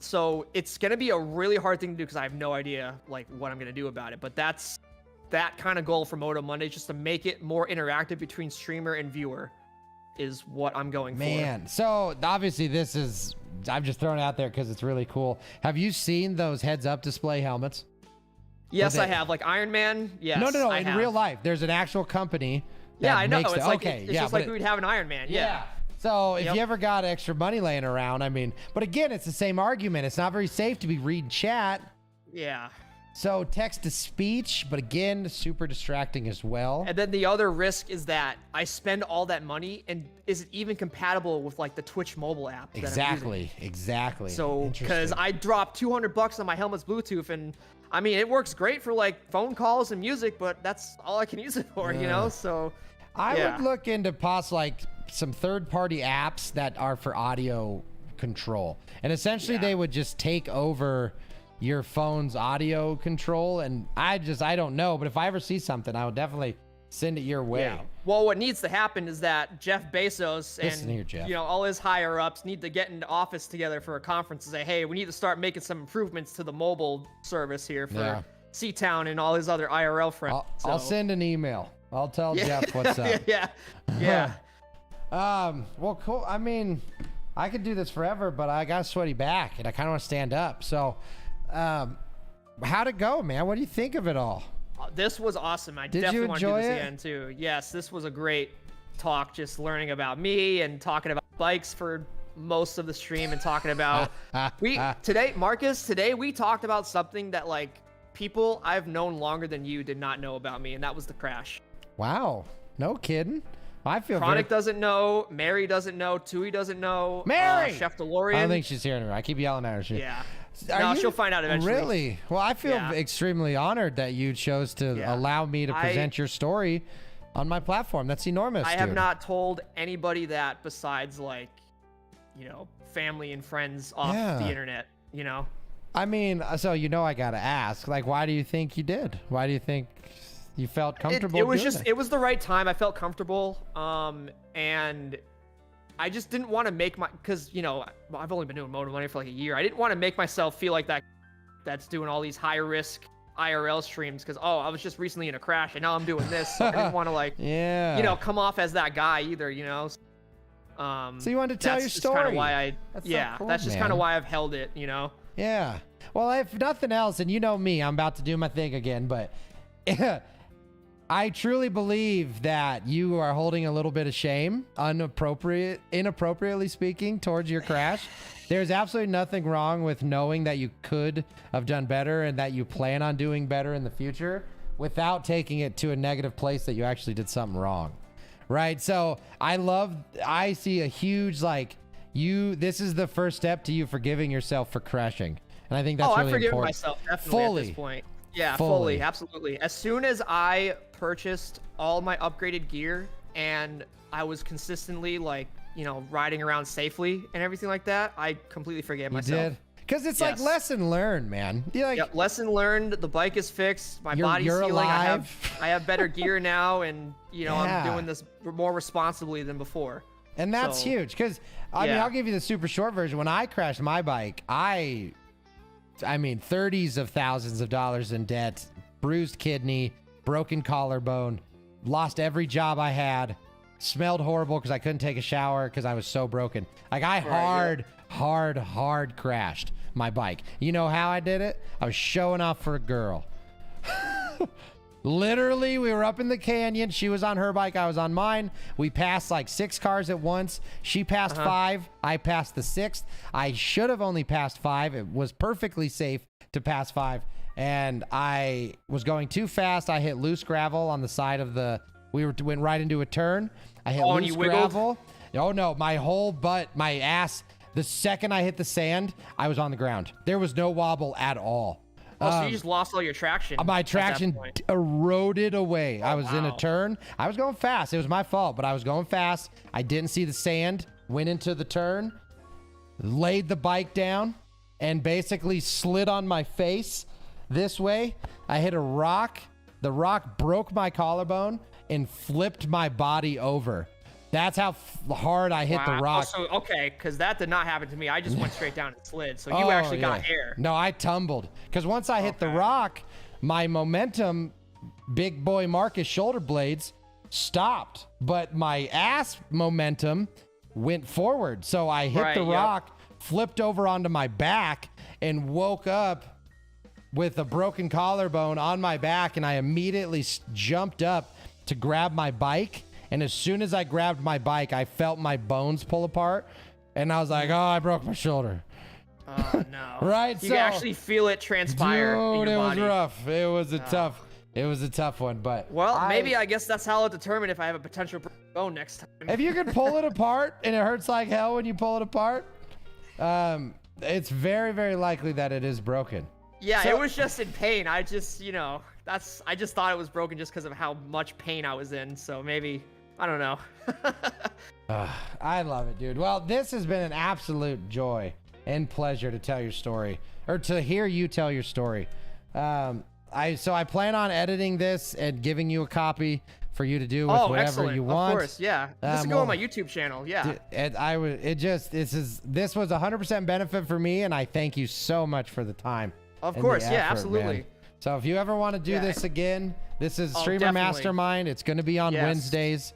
so it's going to be a really hard thing to do because I have no idea, like, what I'm going to do about it. But that's that kind of goal for Moto Monday, just to make it more interactive between streamer and viewer is what I'm going for. Man, so obviously I'm just throwing it out there because it's really cool. Have you seen those heads-up display helmets? Yes, I have. Like Iron Man, yes. No. I In have. real life, there's an actual company that Yeah, I know. makes It's it. like, Okay, it's yeah, just but like we'd have an Iron Man. Yeah. So if Yep. you ever got extra money laying around, I mean, but again, it's the same argument. It's not very safe to be reading chat. Yeah. So text to speech, but again, super distracting as well. And then the other risk is that I spend all that money, and is it even compatible with like the Twitch mobile app? that I'm using? Exactly. So, because Interesting. I dropped $200 on my helmet's Bluetooth, and I mean, it works great for like phone calls and music, but that's all I can use it for, you know? So, I yeah. would look into like some third-party apps that are for audio control, and essentially they would just take over your phone's audio control. And I don't know, but if I ever see something, I will definitely send it your way. Yeah. Well, what needs to happen is that Jeff Bezos Listen and here, Jeff. you know all his higher ups need to get into office together for a conference and say, hey, we need to start making some improvements to the mobile service here for C-Town and all his other IRL friends. I'll send an email. I'll tell Jeff what's up. yeah. Well, cool. I mean, I could do this forever, but I got a sweaty back and I kind of want to stand up. So, how'd it go, man? What do you think of it all? This was awesome. I Did definitely you want to do this enjoy it? again too. Yes, this was a great talk, just learning about me and talking about bikes for most of the stream and talking about today we talked about something that like people I've known longer than you did not know about me, and that was the crash. Wow. No kidding. I feel Chronic doesn't know, Mary doesn't know, Tui doesn't know, Mary! Chef DeLorean. I don't think she's hearing her. I keep yelling at her. Yeah. Are No, you- she'll find out eventually. Really? Well, I feel Yeah. extremely honored that you chose to allow me to present your story on my platform. That's enormous. I have dude. not told anybody that besides like, you know, family and friends off the internet, you know? I mean, so I gotta ask, like, why do you think you did? Why do you think you felt comfortable? It was doing just, it was the right time. I felt comfortable. And I just didn't want to make because, you know, I've only been doing Moto Money for like a year. I didn't want to make myself feel like that's doing all these high risk IRL streams because, I was just recently in a crash and now I'm doing this. So I didn't want to like, you know, come off as that guy either, you know? So you wanted to tell your story. That's kind of why that's just kind of why I've held it, you know? Yeah. Well, if nothing else, and you know me, I'm about to do my thing again, but I truly believe that you are holding a little bit of shame, inappropriately speaking, towards your crash. There's absolutely nothing wrong with knowing that you could have done better and that you plan on doing better in the future without taking it to a negative place that you actually did something wrong. Right? So I see a huge, like, this is the first step to you forgiving yourself for crashing. And I think that's really I forgive important. myself definitely at this point. Yeah, fully, absolutely. As soon as I purchased all my upgraded gear and I was consistently like, you know, riding around safely and everything like that, I completely forgave myself. You did? Because it's like lesson learned, man. You're like, lesson learned. The bike is fixed. My body's you're healing. alive. I have better gear now, and you know I'm doing this more responsibly than before. And that's huge. Because I mean, I'll give you the super short version. When I crashed my bike, I mean, 30s of thousands of dollars in debt, bruised kidney, broken collarbone, lost every job I had, smelled horrible because I couldn't take a shower because I was so broken. Like I hard crashed my bike. You know how I did it? I was showing off for a girl. Literally, we were up in the canyon. She was on her bike. I was on mine. We passed like 6 cars at once. She passed 5. I passed the 6th. I should have only passed 5. It was perfectly safe to pass 5. And I was going too fast. I hit loose gravel on the side of went right into a turn. I hit loose gravel. Oh no, my whole butt, my ass, The second I hit the sand, I was on the ground. There was no wobble at all. Oh, so you just lost all your traction. My traction eroded away. I was in a wow. turn. I was going fast. It was my fault, but I was going fast. I didn't see the sand. Went into the turn, laid the bike down, and basically slid on my face this way. I hit a rock. The rock broke my collarbone and flipped my body over. That's how hard I hit the rock. So, okay, because that did not happen to me. I just went straight down and slid. So you actually got air. No, I tumbled. Because once I hit the rock, my momentum, big boy Marcus shoulder blades, stopped. But my ass momentum went forward. So I hit the rock, flipped over onto my back, and woke up with a broken collarbone on my back. And I immediately jumped up to grab my bike. And as soon as I grabbed my bike, I felt my bones pull apart. And I was like, oh, I broke my shoulder. Oh, no. Right? You can actually feel it transpire in Dude, your it body. was rough. It was a tough one. But well, maybe I guess that's how I'll determine if I have a potential bone next time. if you can pull it apart and it hurts like hell when you pull it apart, it's very, very likely that it is broken. Yeah, So- it was just in pain. I just, I just thought it was broken just because of how much pain I was in. So maybe, I don't know. I love it, dude. Well, this has been an absolute joy and pleasure to tell your story, or to hear you tell your story. I plan on editing this and giving you a copy for you to do with whatever excellent. you want. Of course, yeah. This will go on my YouTube channel. Yeah. This was 100% benefit for me, and I thank you so much for the time. Of and course, the yeah, effort, absolutely. man. So if you ever want to do this again, this is Streamer definitely. Mastermind. It's going to be on Wednesdays.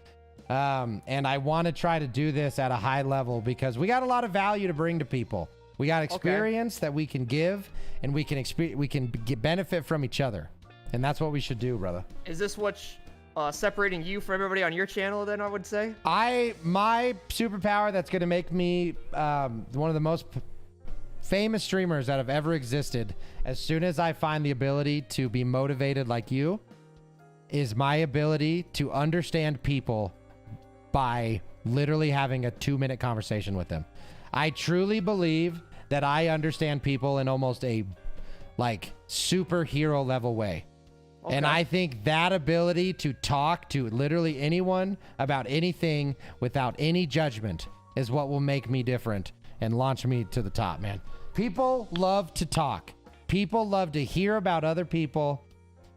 And I want to try to do this at a high level because we got a lot of value to bring to people. We got experience that we can give, and we can benefit from each other. And that's what we should do, brother. Is this what's separating you from everybody on your channel, then, I would say? My superpower that's going to make me one of the most famous streamers that have ever existed, as soon as I find the ability to be motivated like you, is my ability to understand people by literally having a 2-minute conversation with them. I truly believe that I understand people in almost a superhero level way. Okay. And I think that ability to talk to literally anyone about anything without any judgment is what will make me different and launch me to the top, man. People love to talk. People love to hear about other people,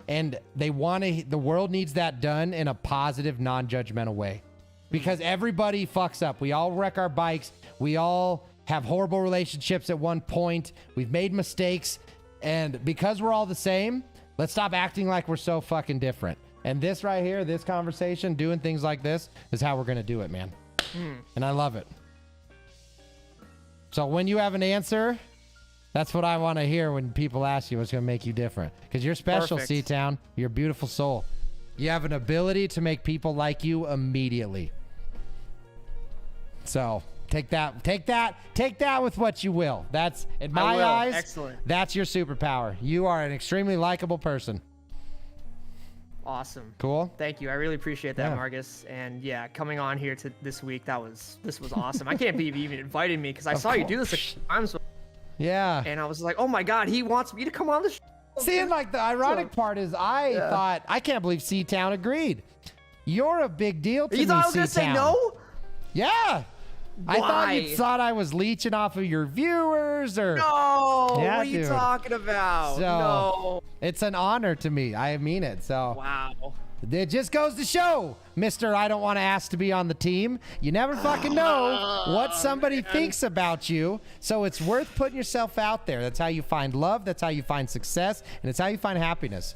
and the world needs that done in a positive, non-judgmental way. Because everybody fucks up. We all wreck our bikes. We all have horrible relationships at one point. We've made mistakes. And because we're all the same, let's stop acting like we're so fucking different. And this right here, this conversation, doing things like this, is how we're going to do it, man. And I love it. So when you have an answer, that's what I want to hear when people ask you what's going to make you different. Because you're special, C-Town. You're a beautiful soul. You have an ability to make people like you immediately. So take that with what you will. That's, in my eyes, excellent. That's your superpower. You are an extremely likable person. Awesome. Cool. Thank you. I really appreciate that, Marcus. And yeah, coming on here to this week, this was awesome. I can't believe you even invited me because I saw you do this a few times. Yeah. And I was like, oh my God, he wants me to come on the show. See, and the ironic part is I thought, I can't believe C-Town agreed. You're a big deal to me, You thought I was going to say no? Yeah. Why? I thought you thought I was leeching off of your viewers or... No! Yeah, what are you talking about? So, no. It's an honor to me. I mean it. So wow. It just goes to show, Mr. I don't want to ask to be on the team. You never fucking know what somebody thinks about you. So it's worth putting yourself out there. That's how you find love. That's how you find success. And it's how you find happiness.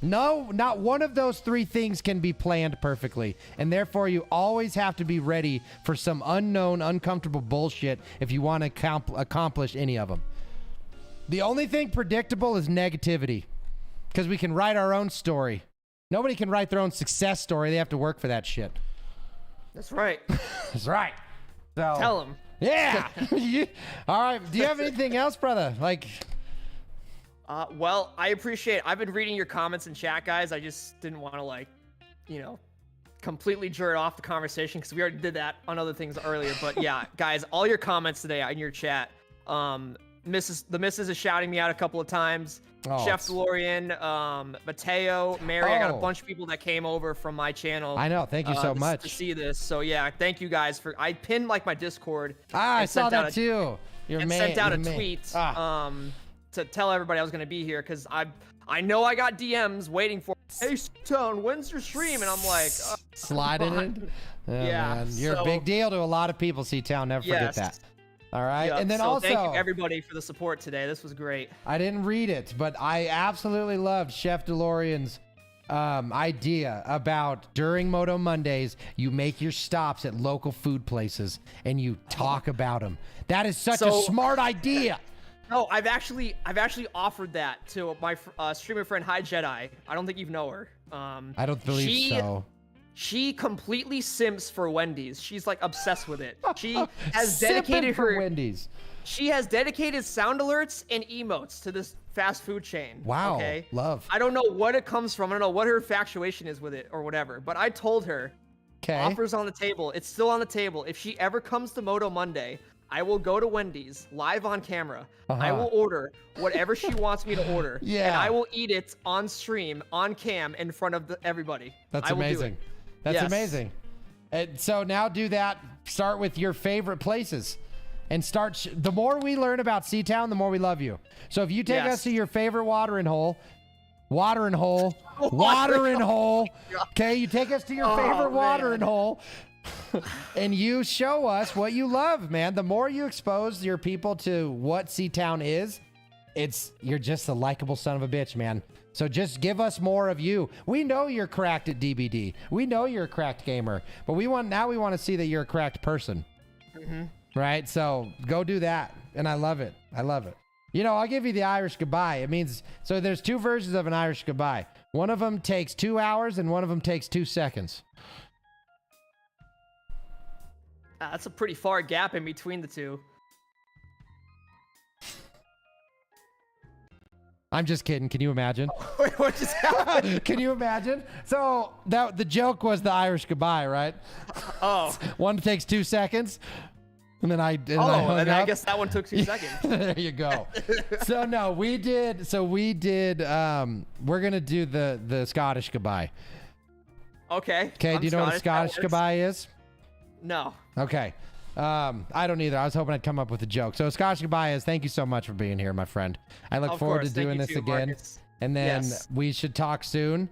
No, not one of those three things can be planned perfectly. And therefore, you always have to be ready for some unknown, uncomfortable bullshit if you want to accomplish any of them. The only thing predictable is negativity. Because we can write our own story. Nobody can write their own success story. They have to work for that shit. That's right. That's right. So, tell them. Yeah. All right. Do you have anything else, brother? Well, I appreciate it. I've been reading your comments in chat, guys. I just didn't want to completely drew off the conversation because we already did that on other things earlier. But yeah, guys, all your comments today in your chat. The missus is shouting me out a couple of times. Oh, Chef DeLorean, Mateo, Mary. I got a Oh. bunch of people that came over from my channel. I know. Thank you so much. To see this. So yeah, thank you guys for. I pinned like my Discord. I and saw sent out that too. sent out a you're tweet. Ah. To tell everybody I was gonna be here because I know I got DMs waiting for. Hey, Tone, when's your stream? And I'm like, sliding in. Oh, Yeah, man. You're a so- big deal to a lot of people. C-Town, never forget Yes. that. All right, Yep, and then so also, thank you everybody for the support today. This was great. I didn't read it, but I absolutely loved Chef DeLorean's idea about during Moto Mondays, you make your stops at local food places and you talk about them. That is such a smart idea. No, I've actually offered that to my streamer friend Hi Jedi. I don't think you know her. I don't believe so. She completely simps for Wendy's. She's like obsessed with it. She has Sipping dedicated for her Wendy's. She has dedicated sound alerts and emotes to this fast food chain. Wow, Okay. love. I don't know what it comes from. I don't know what her infatuation is with it or whatever. But I told her, Okay. offers on the table. It's still on the table. If she ever comes to Moto Monday, I will go to Wendy's live on camera. I will order whatever she wants me to order. Yeah. And I will eat it on stream, on cam, in front of everybody. That's I will do amazing. it. That's Yes. amazing. And so now do that. Start with your favorite places. And start. The more we learn about C-Town, the more we love you. So if you take Yes. us to your favorite watering hole, okay, you take us to your favorite watering hole, and you show us what you love, man. The more you expose your people to what C-Town is, you're just a likable son of a bitch, man. So just give us more of you. We know you're cracked at DBD. We know you're a cracked gamer, but we want to see that you're a cracked person. Right? So go do that. And I love it. I love it. You know, I'll give you the Irish goodbye. It means, so there's two versions of an Irish goodbye. One of them takes 2 hours and one of them takes 2 seconds. That's a pretty far gap in between the two. I'm just kidding. Can you imagine? Wait, what just happened? Can you imagine? So the joke was the Irish goodbye, right? Oh. One takes 2 seconds. And then I Oh, hung and I up. guess that one took 2 seconds. There you go. So no, we did. We're gonna do the Scottish goodbye. Okay. Okay. Do you know what a Scottish goodbye is? No. Okay. I don't either. I was hoping I'd come up with a joke. So Scottish goodbye is thank you so much for being here, my friend. I look Of forward course, to thank doing you this too, again. Marcus. And then Yes. we should talk soon.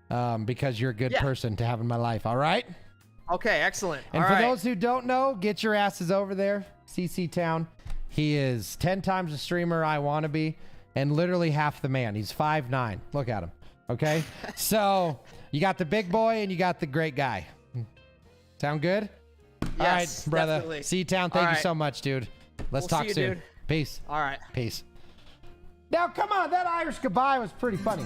Because you're a good Yeah. person to have in my life. All right. Okay, excellent. And All for right. those who don't know, get your asses over there. CC Town. He is 10 times the streamer I want to be and literally half the man. He's 5'9". Look at him. Okay. So you got the big boy and you got the great guy. Sound good? All right, Yes, brother. definitely. C-Town, thank All you right. so much, dude. Let's We'll talk see you, soon. dude. Peace. All right. Peace. Now, come on. That Irish goodbye was pretty funny.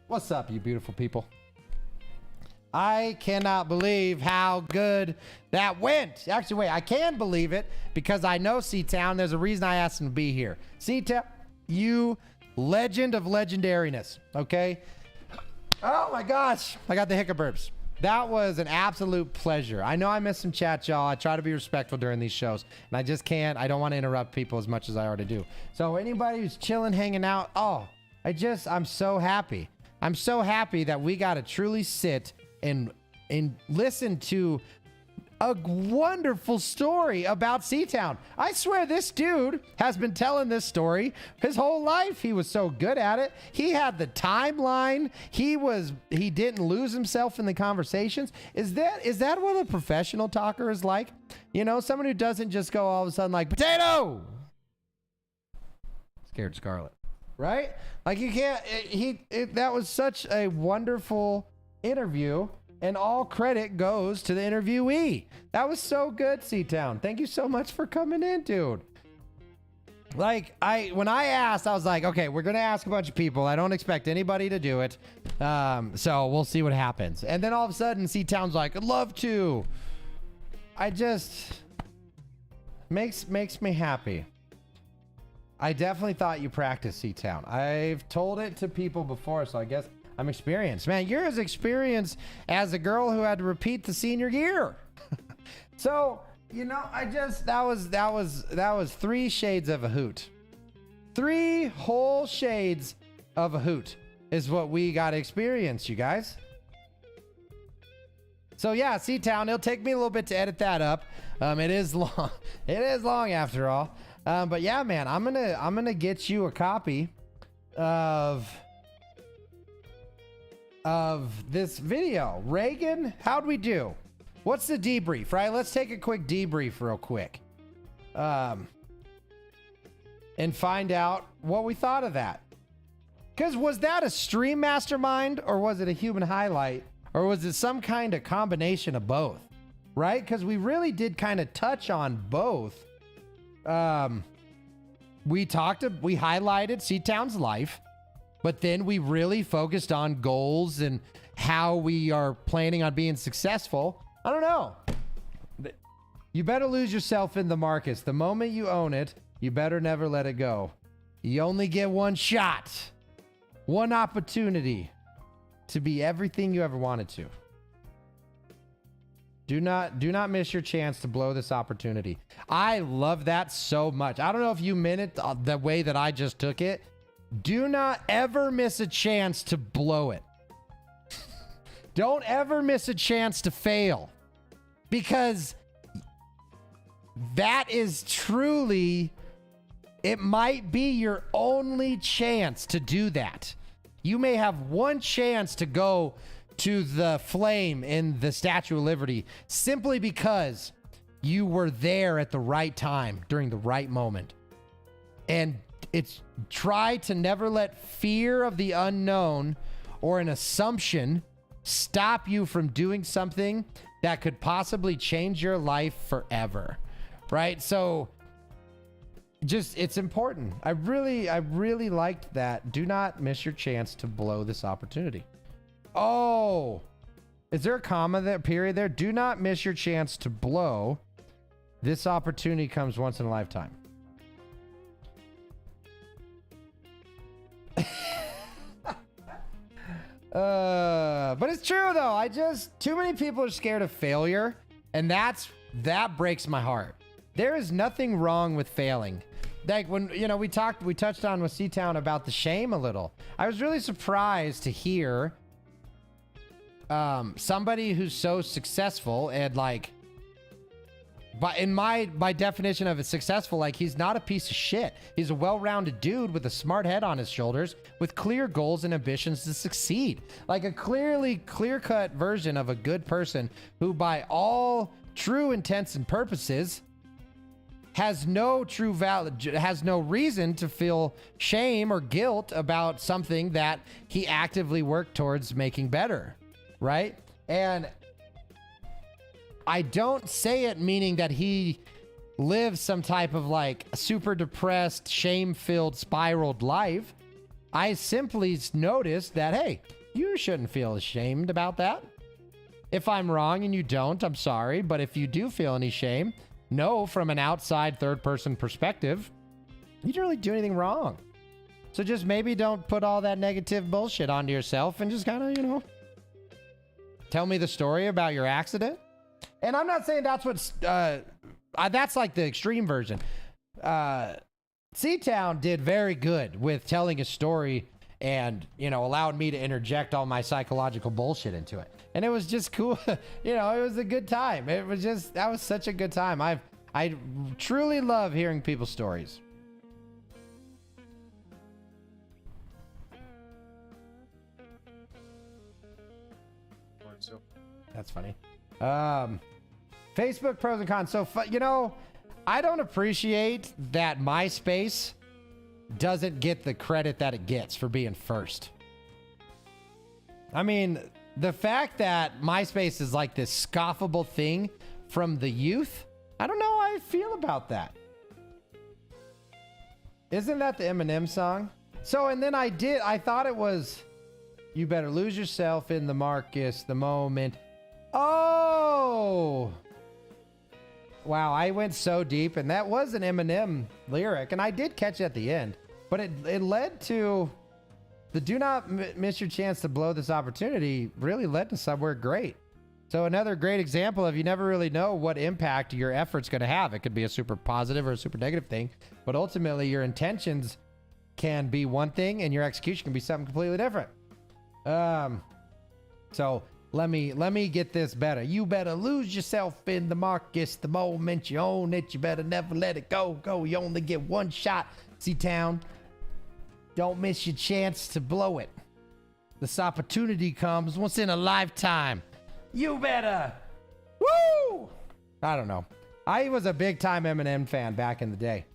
What's up, you beautiful people? I cannot believe how good that went. Actually, wait, I can believe it because I know C-Town. There's a reason I asked him to be here. C-Town, you legend of legendariness, okay? Oh my gosh, I got the hiccup burps. That was an absolute pleasure. I know I missed some chat, y'all. I try to be respectful during these shows, and I just can't. I don't want to interrupt people as much as I already do. So anybody who's chilling, hanging out, I'm so happy. I'm so happy that we got to truly sit and listen to a wonderful story about C-Town. I swear this dude has been telling this story his whole life. He was so good at it. He had the timeline. He didn't lose himself in the conversations. Is that what a professional talker is like? You know, someone who doesn't just go all of a sudden like, potato! Scared Scarlet. Right? Like you can't, that was such a wonderful interview, and all credit goes to the interviewee. That was so good, C-Town. Thank you so much for coming in, dude. Like, when I asked, I was like, okay, we're going to ask a bunch of people. I don't expect anybody to do it. So we'll see what happens. And then all of a sudden, C-Town's like, I'd love to. I just... Makes me happy. I definitely thought you practiced C-Town. I've told it to people before, so I guess I'm experienced. Man, you're as experienced as a girl who had to repeat the senior year. So... You know, that was 3 shades of a hoot. 3 whole shades of a hoot is what we got to experience, you guys. So yeah, C-Town, it'll take me a little bit to edit that up. It is long. It is long after all. But yeah, man, I'm gonna get you a copy of this video. Reagan, how'd we do? What's the debrief, right? Let's take a quick debrief real quick. And find out what we thought of that. Because was that a stream mastermind or was it a human highlight? Or was it some kind of combination of both? Right? Because we really did kind of touch on both. We highlighted C-Town's life, but then we really focused on goals and how we are planning on being successful. I don't know. You better lose yourself in the markets. The moment you own it, you better never let it go. You only get one shot, one opportunity to be everything you ever wanted to. Do not miss your chance to blow this opportunity. I love that so much. I don't know if you meant it the way that I just took it. Do not ever miss a chance to blow it. Don't ever miss a chance to fail, because that is truly, it might be your only chance to do that. You may have one chance to go to the flame in the Statue of Liberty simply because you were there at the right time during the right moment. And it's try to never let fear of the unknown or an assumption stop you from doing something that could possibly change your life forever, right? So just, it's important. I really liked that. Do not miss your chance to blow this opportunity. Oh, is there a comma there, period there? Do not miss your chance to blow. This opportunity comes once in a lifetime. But it's true though. Too many people are scared of failure, and that breaks my heart. There is nothing wrong with failing. Like when, you know, we touched on with C-Town about the shame a little. I was really surprised to hear somebody who's so successful and like, but in my definition of a successful, like he's not a piece of shit. He's a well-rounded dude with a smart head on his shoulders with clear goals and ambitions to succeed. Like a clear-cut version of a good person who by all true intents and purposes has no reason to feel shame or guilt about something that he actively worked towards making better, right? And I don't say it meaning that he lives some type of like super depressed, shame-filled, spiraled life. I simply noticed that, hey, you shouldn't feel ashamed about that. If I'm wrong and you don't, I'm sorry. But if you do feel any shame, know from an outside third-person perspective, you didn't really do anything wrong. So just maybe don't put all that negative bullshit onto yourself and just kind of, you know, tell me the story about your accident. And I'm not saying that's what's, that's like the extreme version. C-Town did very good with telling a story and, you know, allowed me to interject all my psychological bullshit into it. And it was just cool. You know, it was a good time. It was just, that was such a good time. I truly love hearing people's stories. That's funny. Facebook pros and cons. So, you know, I don't appreciate that MySpace doesn't get the credit that it gets for being first. I mean, the fact that MySpace is like this scoffable thing from the youth, I don't know how I feel about that. Isn't that the Eminem song? So, and then I thought it was, you better lose yourself in the Marcus the moment. Oh! Wow, I went so deep, and that was an Eminem lyric, and I did catch it at the end. But it led to, the do not miss your chance to blow this opportunity really led to somewhere great. So another great example of you never really know what impact your effort's going to have. It could be a super positive or a super negative thing, but ultimately your intentions can be one thing and your execution can be something completely different. So let me get this better. You better lose yourself in the Marcus the moment you own it. You better never let it go. You only get one shot. C-Town, don't miss your chance to blow it. This opportunity comes once in a lifetime. You better. Woo! I don't know. I was a big time Eminem fan back in the day.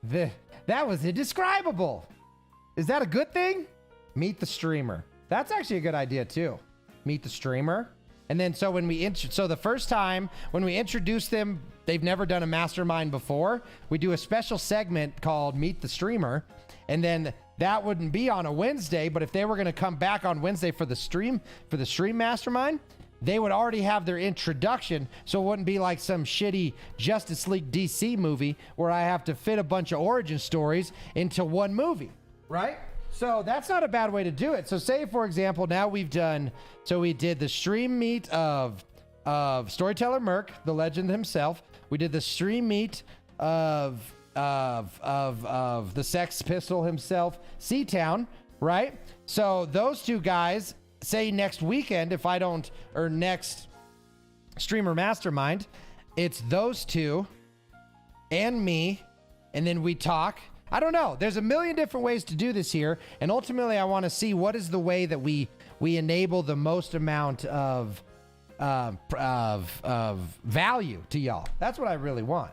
That was indescribable. Is that a good thing? Meet the streamer. That's actually a good idea too. Meet the streamer. And then so when so the first time when we introduce them, they've never done a mastermind before. We do a special segment called Meet the Streamer. And then that wouldn't be on a Wednesday, but if they were going to come back on Wednesday for the stream mastermind, they would already have their introduction. So it wouldn't be like some shitty Justice League DC movie where I have to fit a bunch of origin stories into one movie, right? So that's not a bad way to do it. So say, for example, now we did the stream meet of Storyteller Merc, the legend himself. We did the stream meet of the Sex Pistol himself, C-Town, right? So those two guys, say next weekend, or next Streamer Mastermind, it's those two and me, and then we talk. I don't know. There's a million different ways to do this here, and ultimately I want to see what is the way that we enable the most amount of value to y'all. That's what I really want.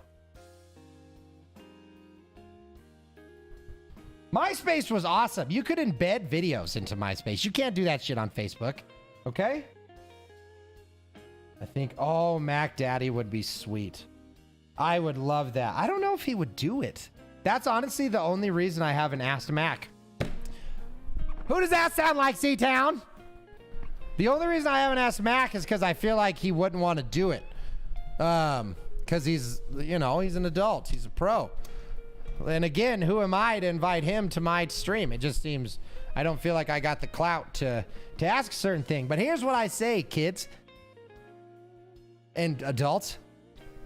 MySpace was awesome. You could embed videos into MySpace. You can't do that shit on Facebook. Okay? I think, Mac Daddy would be sweet. I would love that. I don't know if he would do it. That's honestly the only reason I haven't asked Mac. Who does that sound like, C-Town? The only reason I haven't asked Mac is because I feel like he wouldn't want to do it. Because he's an adult. He's a pro. And again, who am I to invite him to my stream? It just seems, I don't feel like I got the clout to ask a certain thing. But here's what I say, kids and adults.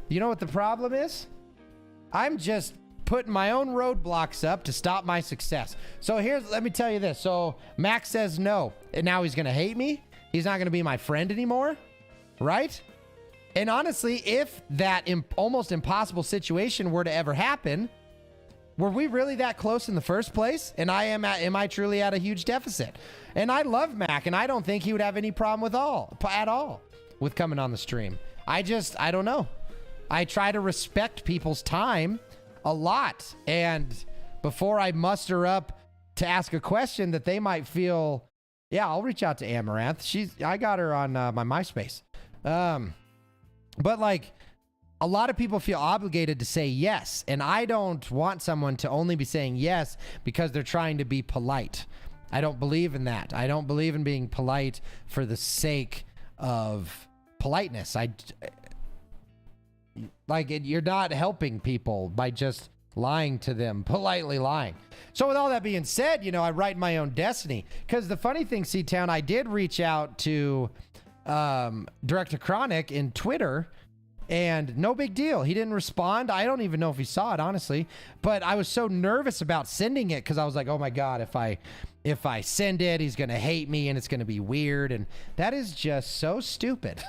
You know what the problem is? I'm just putting my own roadblocks up to stop my success. So let me tell you this. So Max says no, and now he's going to hate me. He's not going to be my friend anymore, right? And honestly, if that almost impossible situation were to ever happen, were we really that close in the first place? And am I truly at a huge deficit? And I love Mac, and I don't think he would have any problem at all with coming on the stream. I don't know. I try to respect people's time a lot. And before I muster up to ask a question that they might feel, yeah, I'll reach out to Amaranth. I got her on my MySpace. But like, a lot of people feel obligated to say yes, and I don't want someone to only be saying yes because they're trying to be polite. I don't believe in that. I don't believe in being polite for the sake of politeness. You're not helping people by just lying to them, politely lying. So with all that being said, I write my own destiny. Because the funny thing, C-Town, I did reach out to Director Chronic in Twitter, and no big deal. He didn't respond. I don't even know if he saw it, honestly. But I was so nervous about sending it because I was like, oh my God, if I send it, he's going to hate me and it's going to be weird. And that is just so stupid.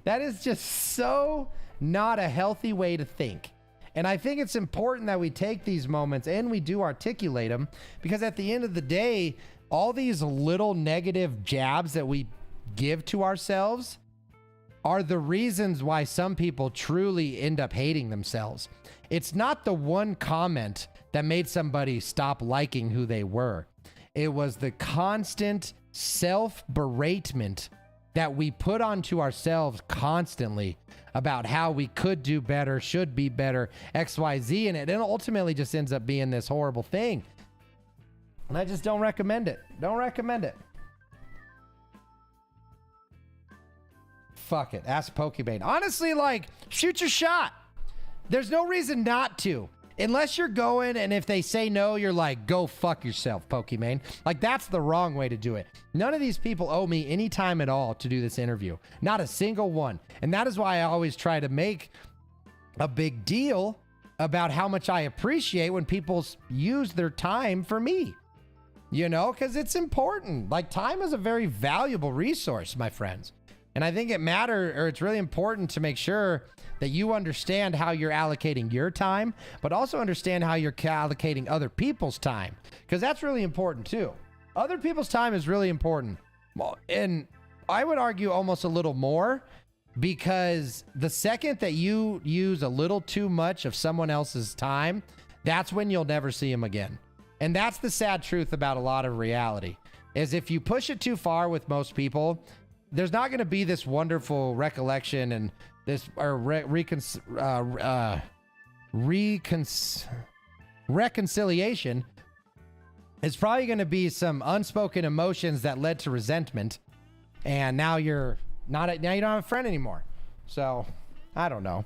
That is just so not a healthy way to think. And I think it's important that we take these moments and we do articulate them, because at the end of the day, all these little negative jabs that we give to ourselves are the reasons why some people truly end up hating themselves. It's not the one comment that made somebody stop liking who they were. It was the constant self-beratement that we put onto ourselves constantly about how we could do better, should be better, XYZ, and it ultimately just ends up being this horrible thing. And I just don't recommend it. Don't recommend it. Fuck it. Ask Pokimane. Honestly, like, shoot your shot. There's no reason not to. Unless you're going, and if they say no, you're like, go fuck yourself, Pokimane. Like, that's the wrong way to do it. None of these people owe me any time at all to do this interview. Not a single one. And that is why I always try to make a big deal about how much I appreciate when people use their time for me. You know, because it's important. Like, time is a very valuable resource, my friends. And I think it's really important to make sure that you understand how you're allocating your time, but also understand how you're allocating other people's time, because that's really important too. Other people's time is really important. And I would argue almost a little more, because the second that you use a little too much of someone else's time, that's when you'll never see them again. And that's the sad truth about a lot of reality, is if you push it too far with most people, there's not going to be this wonderful recollection and this reconciliation. It's probably going to be some unspoken emotions that led to resentment, and now you don't have a friend anymore. So I don't know.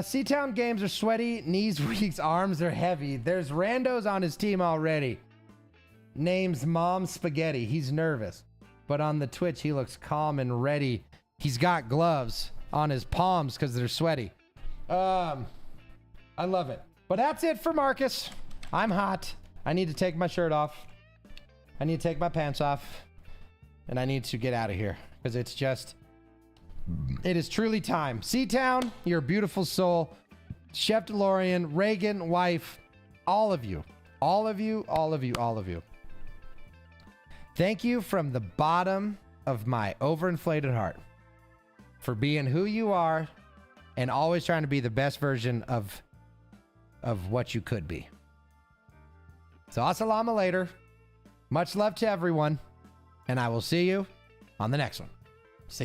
C-Town games are sweaty, knees weak, arms are heavy. There's randos on his team already. Name's Mom Spaghetti. He's nervous, but on the Twitch he looks calm and ready. He's got gloves on his palms because they're sweaty. I love it. But that's it for Marcus. I'm hot. I need to take my shirt off. I need to take my pants off. And I need to get out of here, because it is truly time. C-Town, you're a beautiful soul. Chef DeLorean, Reagan, wife, all of you. All of you, all of you, all of you. Thank you from the bottom of my overinflated heart for being who you are and always trying to be the best version of what you could be. So assalamu later. Much love to everyone, and I will see you on the next one. See ya.